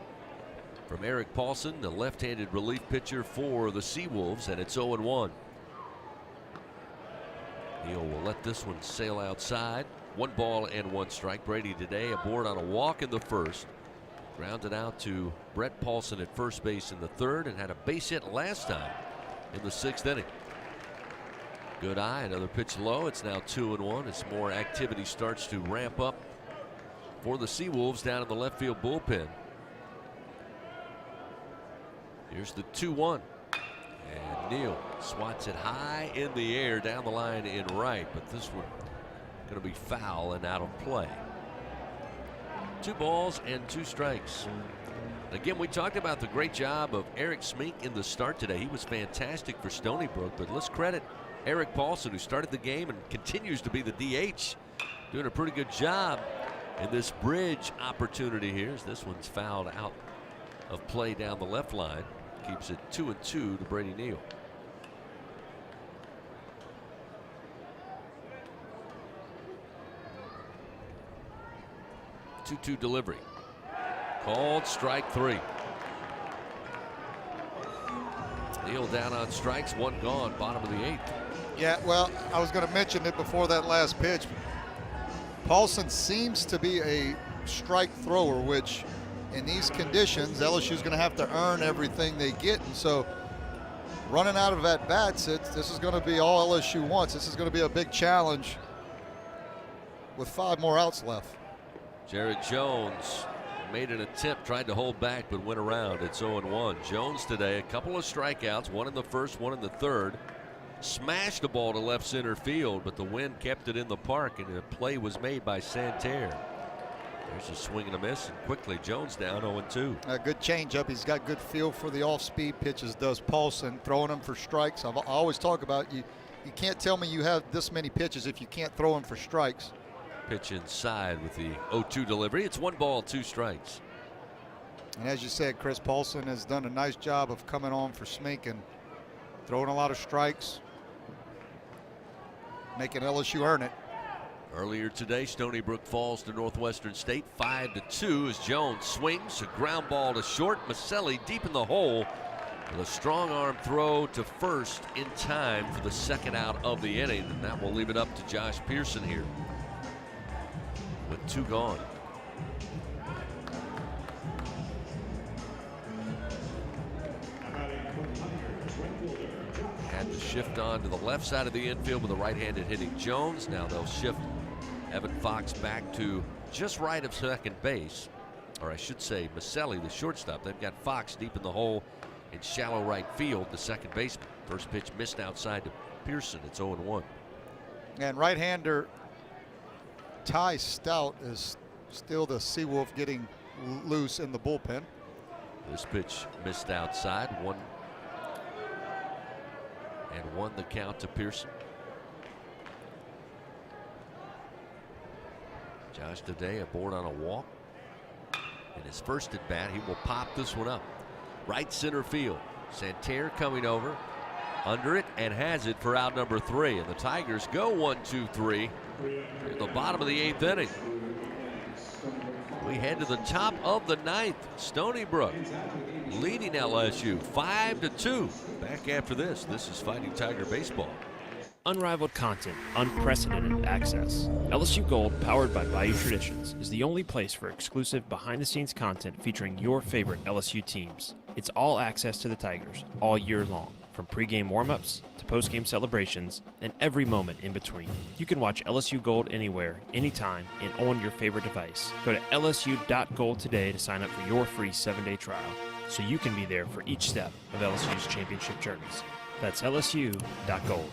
from Eric Paulson, the left-handed relief pitcher for the Seawolves, and it's 0-1. Neal will let this one sail outside. 1 ball and 1 strike. Brady today aboard on a walk in the first. Grounded out to Brett Paulson at first base in the 3rd and had a base hit last time in the 6th inning. Good eye, another pitch low. It's now 2-1 as more activity starts to ramp up for the Seawolves down in the left field bullpen. Here's the 2-1. And Neal swats it high in the air down the line in right, but this one going to be foul and out of play. 2 balls and 2 strikes. Again, we talked about the great job of Eric Smink in the start today. He was fantastic for Stony Brook, but let's credit Eric Paulson, who started the game and continues to be the DH, doing a pretty good job in this bridge opportunity here as this one's fouled out of play down the left line. Keeps it 2-2 to Brady Neal. Two delivery. Called strike 3. Neal down on strikes, 1 gone, bottom of the 8th. Yeah, well, I was going to mention it before that last pitch. Paulson seems to be a strike thrower, which in these conditions, LSU's going to have to earn everything they get. And so running out of at-bats, this is going to be all LSU wants. This is going to be a big challenge with 5 more outs left. Jared Jones made an attempt, tried to hold back, but went around. It's 0-1. Jones today, a couple of strikeouts, 1 in the first, 1 in the 3rd. Smashed the ball to left center field, but the wind kept it in the park, and a play was made by Santerre. There's a swing and a miss, and quickly Jones down 0-2. A good changeup. He's got good feel for the off-speed pitches, does Paulson, throwing them for strikes. I always talk about you can't tell me you have this many pitches if you can't throw them for strikes. Pitch inside with the 0-2 delivery. It's 1 ball, 2 strikes. And as you said, Chris, Paulson has done a nice job of coming on for Smink and throwing a lot of strikes, making LSU earn it. Earlier today, Stony Brook falls to Northwestern State 5-2 as Jones swings a ground ball to short. Maselli deep in the hole with a strong arm throw to first in time for the 2nd out of the inning, and that will leave it up to Josh Pearson here with 2 gone. Had to shift on to the left side of the infield with a right-handed hitting Jones. Now they'll shift Evan Fox back to just right of second base. Or I should say Maselli, the shortstop. They've got Fox deep in the hole in shallow right field, the second baseman. First pitch missed outside to Pearson. It's 0-1. And right-hander Ty Stout is still the Seawolf getting loose in the bullpen. This pitch missed outside. 1-1 the count to Pearson. Josh Today aboard on a walk. In his first at bat, he will pop this one up. Right center field. Santerre coming over. Under it and has it for out number 3. And the Tigers go 1-2-3 in the bottom of the 8th inning. We head to the top of the 9th. Stony Brook leading LSU 5-2. Back after this. This is Fighting Tiger Baseball. Unrivaled content, unprecedented access. LSU Gold, powered by Bayou Traditions, is the only place for exclusive behind-the-scenes content featuring your favorite LSU teams. It's all access to the Tigers all year long, from pregame warm-ups to postgame celebrations and every moment in between. You can watch LSU Gold anywhere, anytime, and on your favorite device. Go to lsu.gold today to sign up for your free 7-day trial, so you can be there for each step of LSU's championship journeys. That's lsu.gold.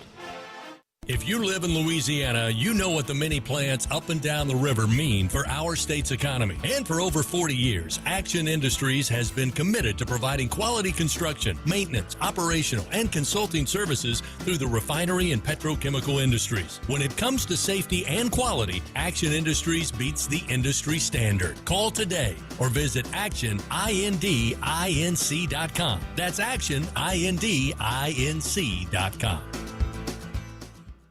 If you live in Louisiana, you know what the mini plants up and down the river mean for our state's economy. And for over 40 years, Action Industries has been committed to providing quality construction, maintenance, operational, and consulting services through the refinery and petrochemical industries. When it comes to safety and quality, Action Industries beats the industry standard. Call today or visit actionindinc.com. That's actionindinc.com.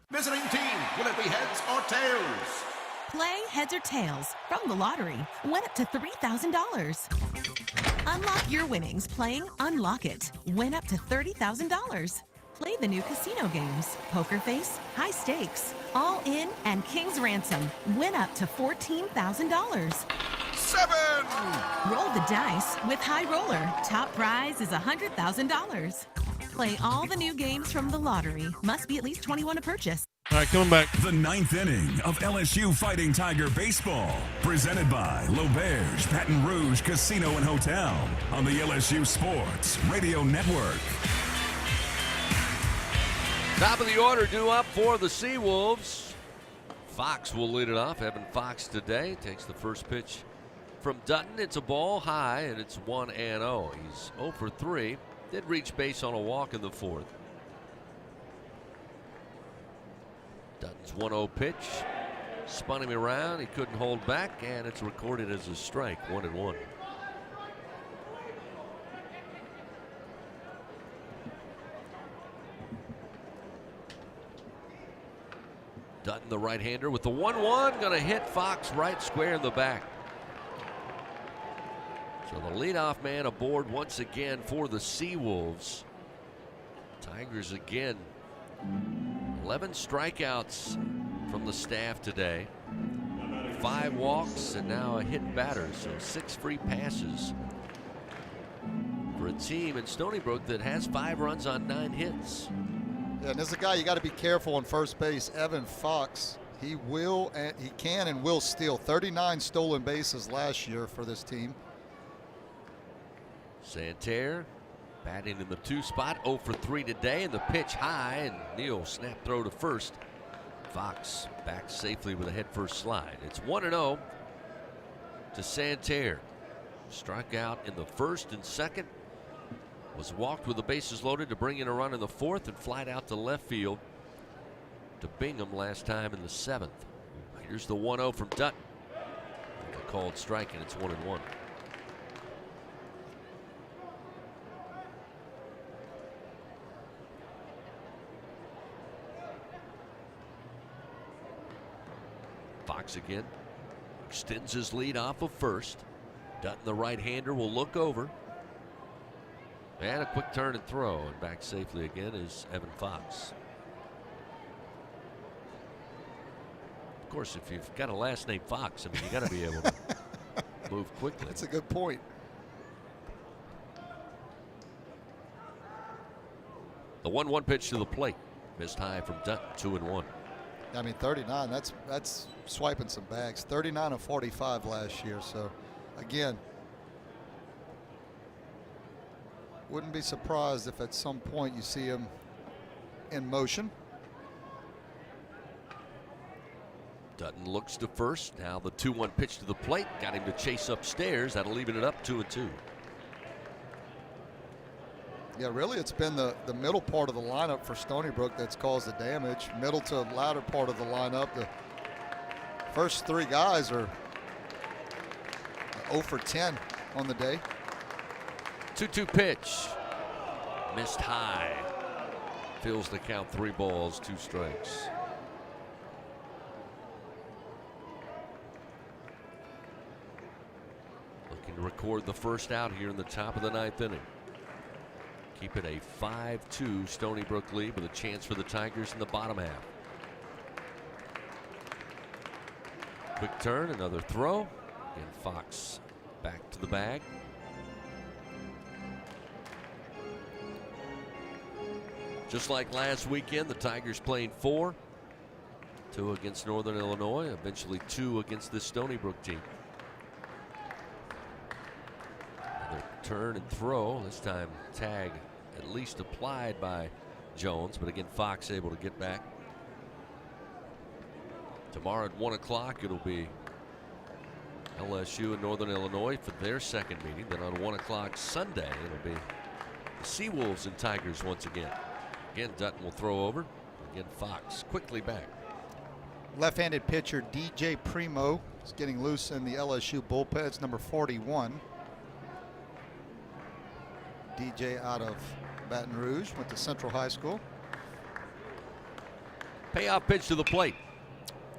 Visiting team, will it be heads or tails? Play heads or tails from the lottery. Win up to $3,000. Unlock your winnings playing Unlock It. Win up to $30,000. Play the new casino games, Poker Face, High Stakes, All In, and King's Ransom. Win up to $14,000. 7! Roll the dice with High Roller. Top prize is $100,000. Play all the new games from the lottery. Must be at least 21 to purchase. All right, coming back. The 9th inning of LSU Fighting Tiger Baseball. Presented by L'Auberge Baton Rouge Casino and Hotel on the LSU Sports Radio Network. Top of the order due up for the Seawolves. Fox will lead it off. Evan Fox today takes the first pitch from Dutton. It's a ball high, and it's 1-0. He's 0 for 3. Did reach base on a walk in the 4th. Dutton's 1-0 pitch. Spun him around. He couldn't hold back, and it's recorded as a strike. 1-1. Dutton, the right-hander, with the 1-1. Going to hit Fox right square in the back. So the leadoff man aboard once again for the Seawolves. Tigers again. 11 strikeouts from the staff today. 5 walks and now a hit batter. So 6 free passes for a team in Stony Brook that has 5 runs on 9 hits. Yeah, and this is a guy you got to be careful on first base. Evan Fox. He will and he can and will steal 39 stolen bases last year for this team. Santerre batting in the 2 spot, 0 for 3 today, and the pitch high, and Neal snap throw to first. Fox back safely with a head first slide. It's 1-0 to Santerre. Struck out in the 1st and 2nd. Was walked with the bases loaded to bring in a run in the 4th and flied out to left field to Bingham last time in the 7th. Here's the 1-0 from Dutton. A called strike, and it's 1-1. Fox again extends his lead off of first. Dutton, the right-hander, will look over. And a quick turn and throw, and back safely again is Evan Fox. Of course, if you've got a last name Fox, I mean, you got to be able to move quickly. That's a good point. The 1-1 pitch to the plate. Missed high from Dutton, 2-1. I mean, 39, that's swiping some bags. 39 of 45 last year. So, again, wouldn't be surprised if at some point you see him in motion. Dutton looks to first. Now the 2-1 pitch to the plate. Got him to chase upstairs. That'll leave it up 2-2. Yeah, really, it's been the middle part of the lineup for Stony Brook that's caused the damage. Middle to latter part of the lineup. The first three guys are 0 for 10 on the day. 2-2 pitch. Missed high. Fills the count, 3 balls, 2 strikes. Looking to record the first out here in the top of the 9th inning. Keep it a 5-2 Stony Brook lead with a chance for the Tigers in the bottom half. Quick turn, another throw. And Fox back to the bag. Just like last weekend, the Tigers playing 4. 2 against Northern Illinois, eventually 2 against this Stony Brook team. Another turn and throw. This time tag at least applied by Jones, but again Fox able to get back. Tomorrow at 1 o'clock it'll be LSU and Northern Illinois for their second meeting. Then on 1 o'clock Sunday it'll be the Seawolves and Tigers once again. Again Dutton will throw over. Again Fox quickly back. Left-handed pitcher DJ Primo is getting loose in the LSU bullpen. It's number 41. DJ out of Baton Rouge, went to Central High School. Payoff pitch to the plate.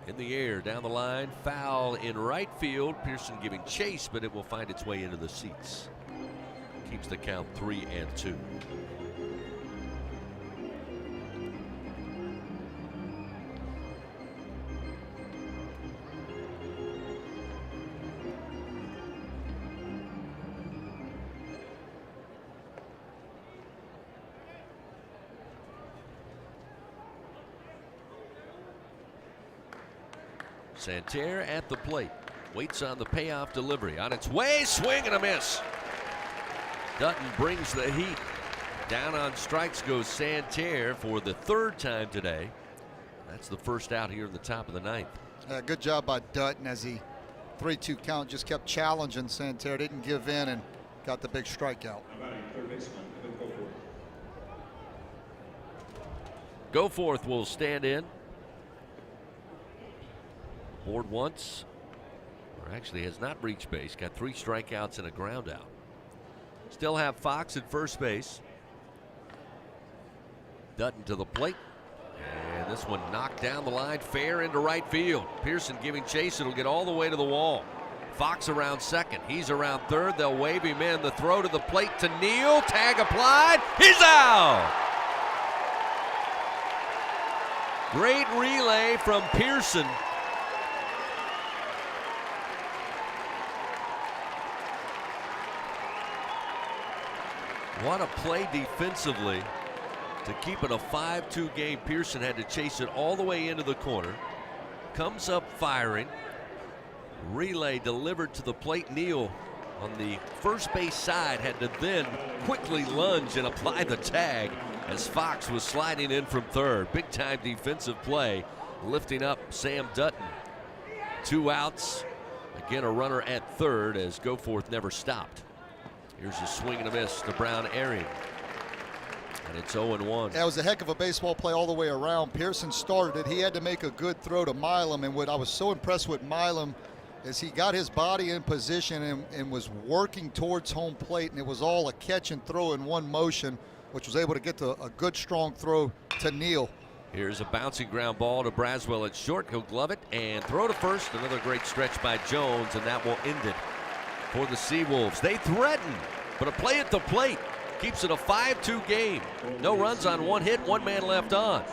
In the air, down the line, foul in right field. Pearson giving chase, but it will find its way into the seats. Keeps the count 3-2. Santerre at the plate. Waits on the payoff delivery. On its way, swing and a miss. Dutton brings the heat. Down on strikes goes Santerre for the 3rd time today. That's the first out here in the top of the 9th. Good job by Dutton as he 3-2 count, just kept challenging Santerre, didn't give in and got the big strikeout. Goforth will stand in. Board once, or actually has not reached base. Got 3 strikeouts and a ground out. Still have Fox at first base. Dutton to the plate. And this one knocked down the line, fair into right field. Pearson giving chase. It'll get all the way to the wall. Fox around second. He's around third. They'll wave him in. The throw to the plate to Neal. Tag applied. He's out. Great relay from Pearson. What a play defensively to keep it a 5-2 game. Pearson had to chase it all the way into the corner. Comes up firing. Relay delivered to the plate. Neal on the first base side had to then quickly lunge and apply the tag as Fox was sliding in from third. Big time defensive play, lifting up Sam Dutton. 2 outs. Again, a runner at third as Goforth never stopped. Here's a swing and a miss to Brown Airing. And it's 0-1. That was a heck of a baseball play all the way around. Pearson started it. He had to make a good throw to Milam. And what I was so impressed with Milam is he got his body in position and was working towards home plate. And it was all a catch and throw in one motion, which was able to get to a good strong throw to Neal. Here's a bouncing ground ball to Braswell at short. He'll glove it and throw to first. Another great stretch by Jones, and that will end it for the Seawolves. They threaten, but a play at the plate keeps it a 5-2 game. No runs on 1 hit, 1 man left on.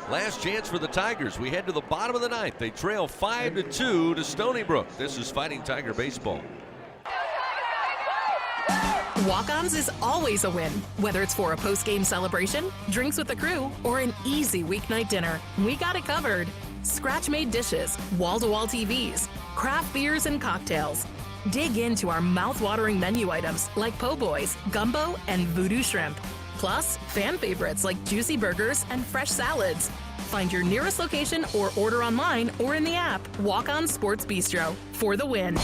Last chance for the Tigers. We head to the bottom of the 9th. They trail 5-2 to Stony Brook. This is Fighting Tiger Baseball. Walk-Ons is always a win. Whether it's for a post-game celebration, drinks with the crew, or an easy weeknight dinner, we got it covered. Scratch-made dishes, wall-to-wall TVs, craft beers and cocktails. Dig into our mouth-watering menu items like po' boys, gumbo, and voodoo shrimp. Plus, fan favorites like juicy burgers and fresh salads. Find your nearest location or order online or in the app. Walk-On Sports Bistro for the win.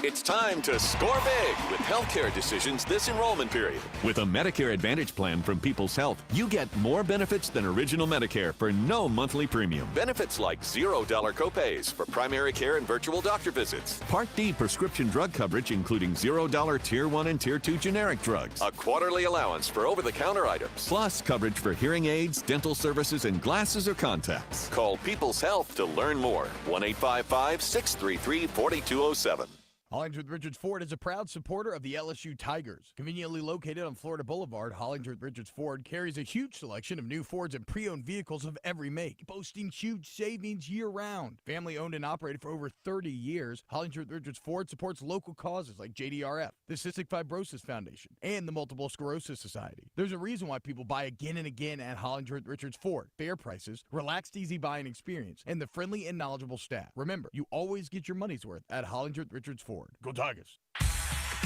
It's time to score big with healthcare decisions this enrollment period. With a Medicare Advantage plan from People's Health, you get more benefits than original Medicare for no monthly premium. Benefits like $0 copays for primary care and virtual doctor visits. Part D prescription drug coverage, including $0 Tier 1 and Tier 2 generic drugs. A quarterly allowance for over-the-counter items. Plus coverage for hearing aids, dental services, and glasses or contacts. Call People's Health to learn more. 1-855-633-4207. Hollingsworth Richards Ford is a proud supporter of the LSU Tigers. Conveniently located on Florida Boulevard, Hollingsworth Richards Ford carries a huge selection of new Fords and pre-owned vehicles of every make, boasting huge savings year-round. Family-owned and operated for over 30 years, Hollingsworth Richards Ford supports local causes like JDRF, the Cystic Fibrosis Foundation, and the Multiple Sclerosis Society. There's a reason why people buy again and again at Hollingsworth Richards Ford. Fair prices, relaxed, easy buying experience, and the friendly and knowledgeable staff. Remember, you always get your money's worth at Hollingsworth Richards Ford. Go Tigers.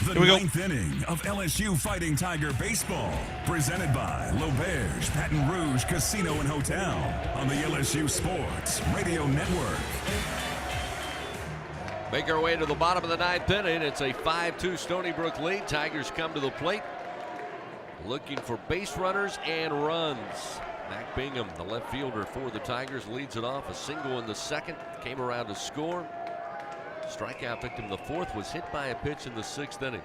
The ninth inning of LSU Fighting Tiger Baseball, presented by L'Auberge Baton Rouge Casino and Hotel on the LSU Sports Radio Network. Make our way to the bottom of the ninth inning. It's a 5-2 Stony Brook lead. Tigers come to the plate looking for base runners and runs. Mac Bingham, the left fielder for the Tigers, leads it off. A single in the second, came around to score. Strikeout victim in the fourth was hit by a pitch in the sixth inning.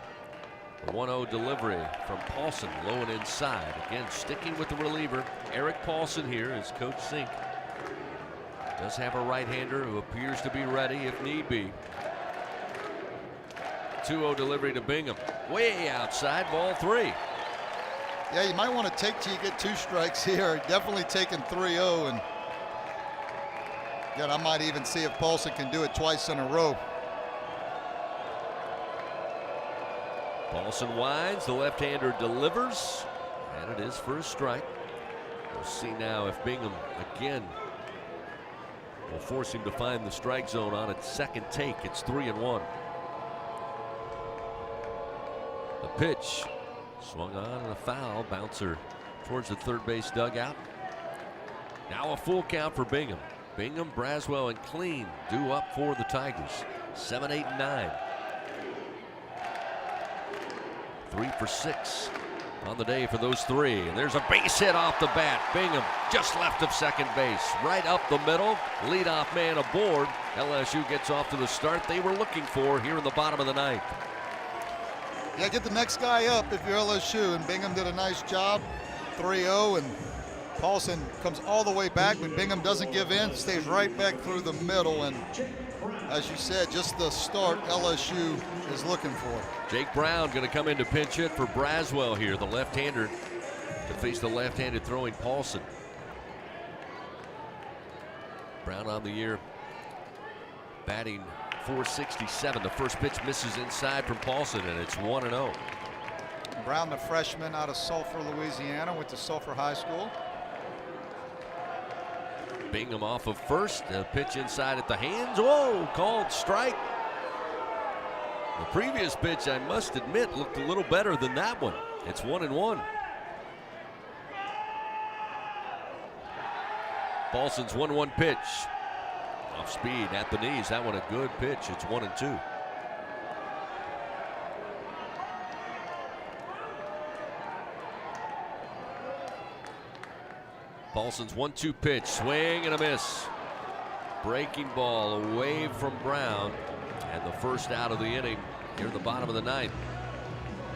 The 1-0 delivery from Paulson, low and inside. Again, sticking with the reliever, Eric Paulson here as Coach Sink does have a right-hander who appears to be ready if need be. 2-0 delivery to Bingham. Way outside, ball 3. Yeah, you might want to take till you get 2 strikes here. Definitely taking 3-0, and again, I might even see if Paulson can do it twice in a row. Paulson winds, the left-hander delivers, and it is for a strike. We'll see now if Bingham again will force him to find the strike zone on its second take. It's 3-1. The pitch swung on and a foul. Bouncer towards the third base dugout. Now a full count for Bingham. Bingham, Braswell, and Clean due up for the Tigers. 7, 8, and 9. 3 for 6 on the day for those 3. And there's a base hit off the bat. Bingham just left of second base. Right up the middle. Leadoff man aboard. LSU gets off to the start they were looking for here in the bottom of the ninth. Yeah, get the next guy up if you're LSU, and Bingham did a nice job. 3-0, and Paulson comes all the way back, but Bingham doesn't give in, stays right back through the middle, and as you said, just the start LSU is looking for. Jake Brown going to come in to pinch hit for Braswell here, the left-hander, to face the left-handed throwing Paulson. Brown on the year, batting .467. The first pitch misses inside from Paulson, and it's 1-0. Brown, the freshman out of Sulphur, Louisiana, went to Sulphur High School. Bingham off of first. A pitch inside at the hands. Whoa, called strike. The previous pitch, I must admit, looked a little better than that one. It's 1-1. Paulson's 1-1 pitch. Off speed at the knees. That one a good pitch. It's 1-2. Paulson's 1-2 pitch, swing and a miss. Breaking ball away from Brown, and the first out of the inning here in the bottom of the ninth.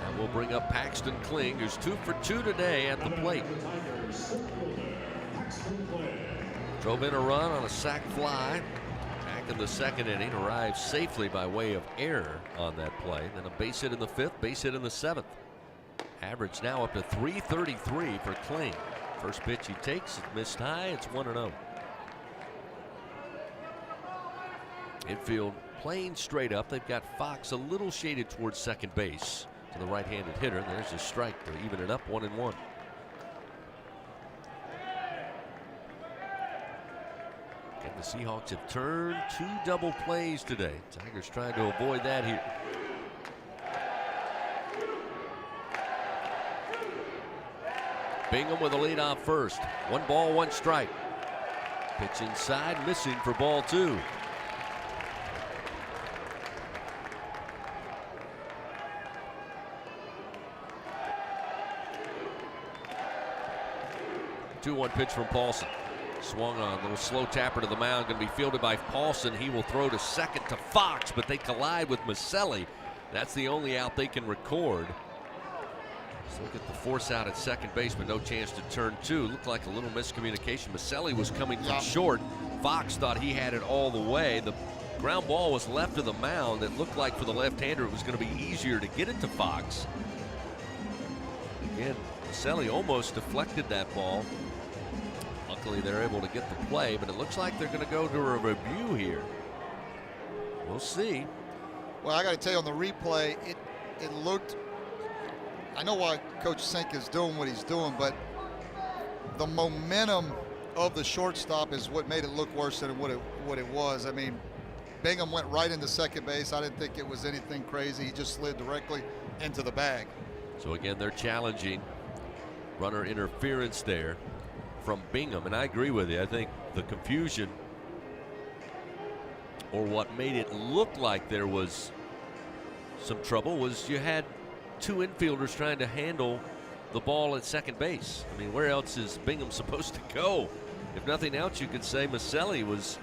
And we'll bring up Paxton Kling, who's 2 for 2 today at the plate. Drove in a run on a sac fly back in the second inning, arrived safely by way of error on that play. Then a base hit in the 5th, base hit in the 7th. Average now up to .333 for Kling. First pitch he takes, it missed high, it's 1-0. Infield playing straight up. They've got Fox a little shaded towards second base. to the right-handed hitter. And there's a strike to even it up, 1-1. And the Seahawks have turned 2 double plays today. Tigers trying to avoid that here. Bingham with a lead off first. 1 ball, 1 strike. Pitch inside, missing for ball 2. The 2-1 pitch from Paulson. Swung on, a little slow tapper to the mound, going to be fielded by Paulson. He will throw to second to Fox, but they collide with Maselli. That's the only out they can record. Let's look at the force out at second base, but no chance to turn 2. Looked like a little miscommunication. Maselli was coming from short. Fox thought he had it all the way. The ground ball was left of the mound. It looked like for the left-hander it was going to be easier to get it to Fox. Again, Maselli almost deflected that ball. Luckily, they're able to get the play, but it looks like they're going to go to a review here. We'll see. Well, I got to tell you, on the replay, it looked. I know why Coach Sink is doing what he's doing, but the momentum of the shortstop is what made it look worse than what it was. I mean, Bingham went right into second base. I didn't think it was anything crazy. He just slid directly into the bag. So again, they're challenging runner interference there from Bingham, and I agree with you. I think the confusion, or what made it look like there was some trouble, was you had 2 infielders trying to handle the ball at second base. I mean, where else is Bingham supposed to go? If nothing else, you could say Maselli was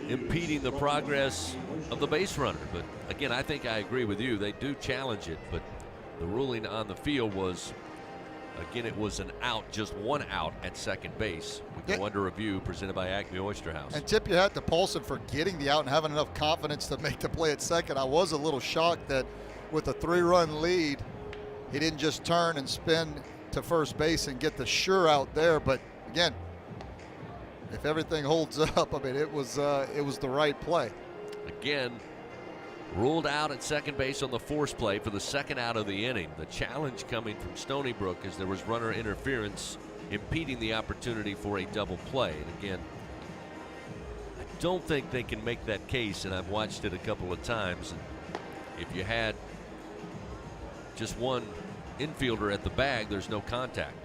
impeding the progress of the base runner. But again, I think I agree with you. They do challenge it, but the ruling on the field was, again, it was an out, just 1 out at second base. We go under review, presented by Acme Oyster House. And tip your hat to Paulson for getting the out and having enough confidence to make the play at second. I was a little shocked that with a 3-run lead, he didn't just turn and spin to first base and get the sure out there. But again, if everything holds up, I mean, it was the right play. Again, ruled out at second base on the force play for the 2nd out of the inning. The challenge coming from Stony Brook is there was runner interference impeding the opportunity for a double play. And again, I don't think they can make that case, and I've watched it a couple of times. And if you had just 1 infielder at the bag, there's no contact.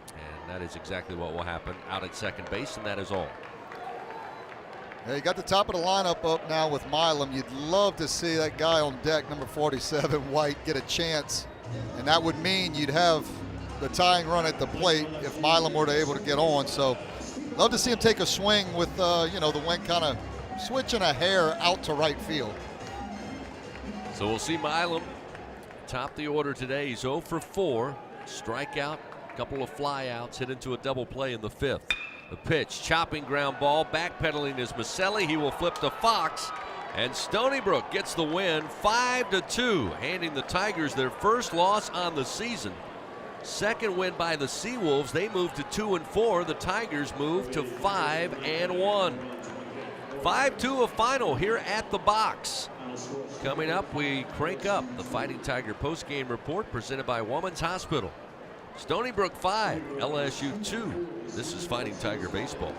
And that is exactly what will happen out at second base, and that is all. Yeah, you got the top of the lineup up now with Milam. You'd love to see that guy on deck, number 47, White, get a chance. And that would mean you'd have the tying run at the plate if Milam were able to get on. So love to see him take a swing with, the wind kind of switching a hair out to right field. So we'll see Milam top the order today. He's 0 for 4. Strikeout, a couple of flyouts, hit into a double play in the 5th. The pitch, chopping ground ball, backpedaling is Maselli. He will flip to Fox, and Stony Brook gets the win, 5-2, handing the Tigers their first loss on the season. 2nd win by the Seawolves. They move to 2-4. The Tigers move to 5-1. 5-2 a final here at the box. Coming up, we crank up the Fighting Tiger postgame report presented by Woman's Hospital. Stony Brook 5, LSU 2. This is Fighting Tiger Baseball.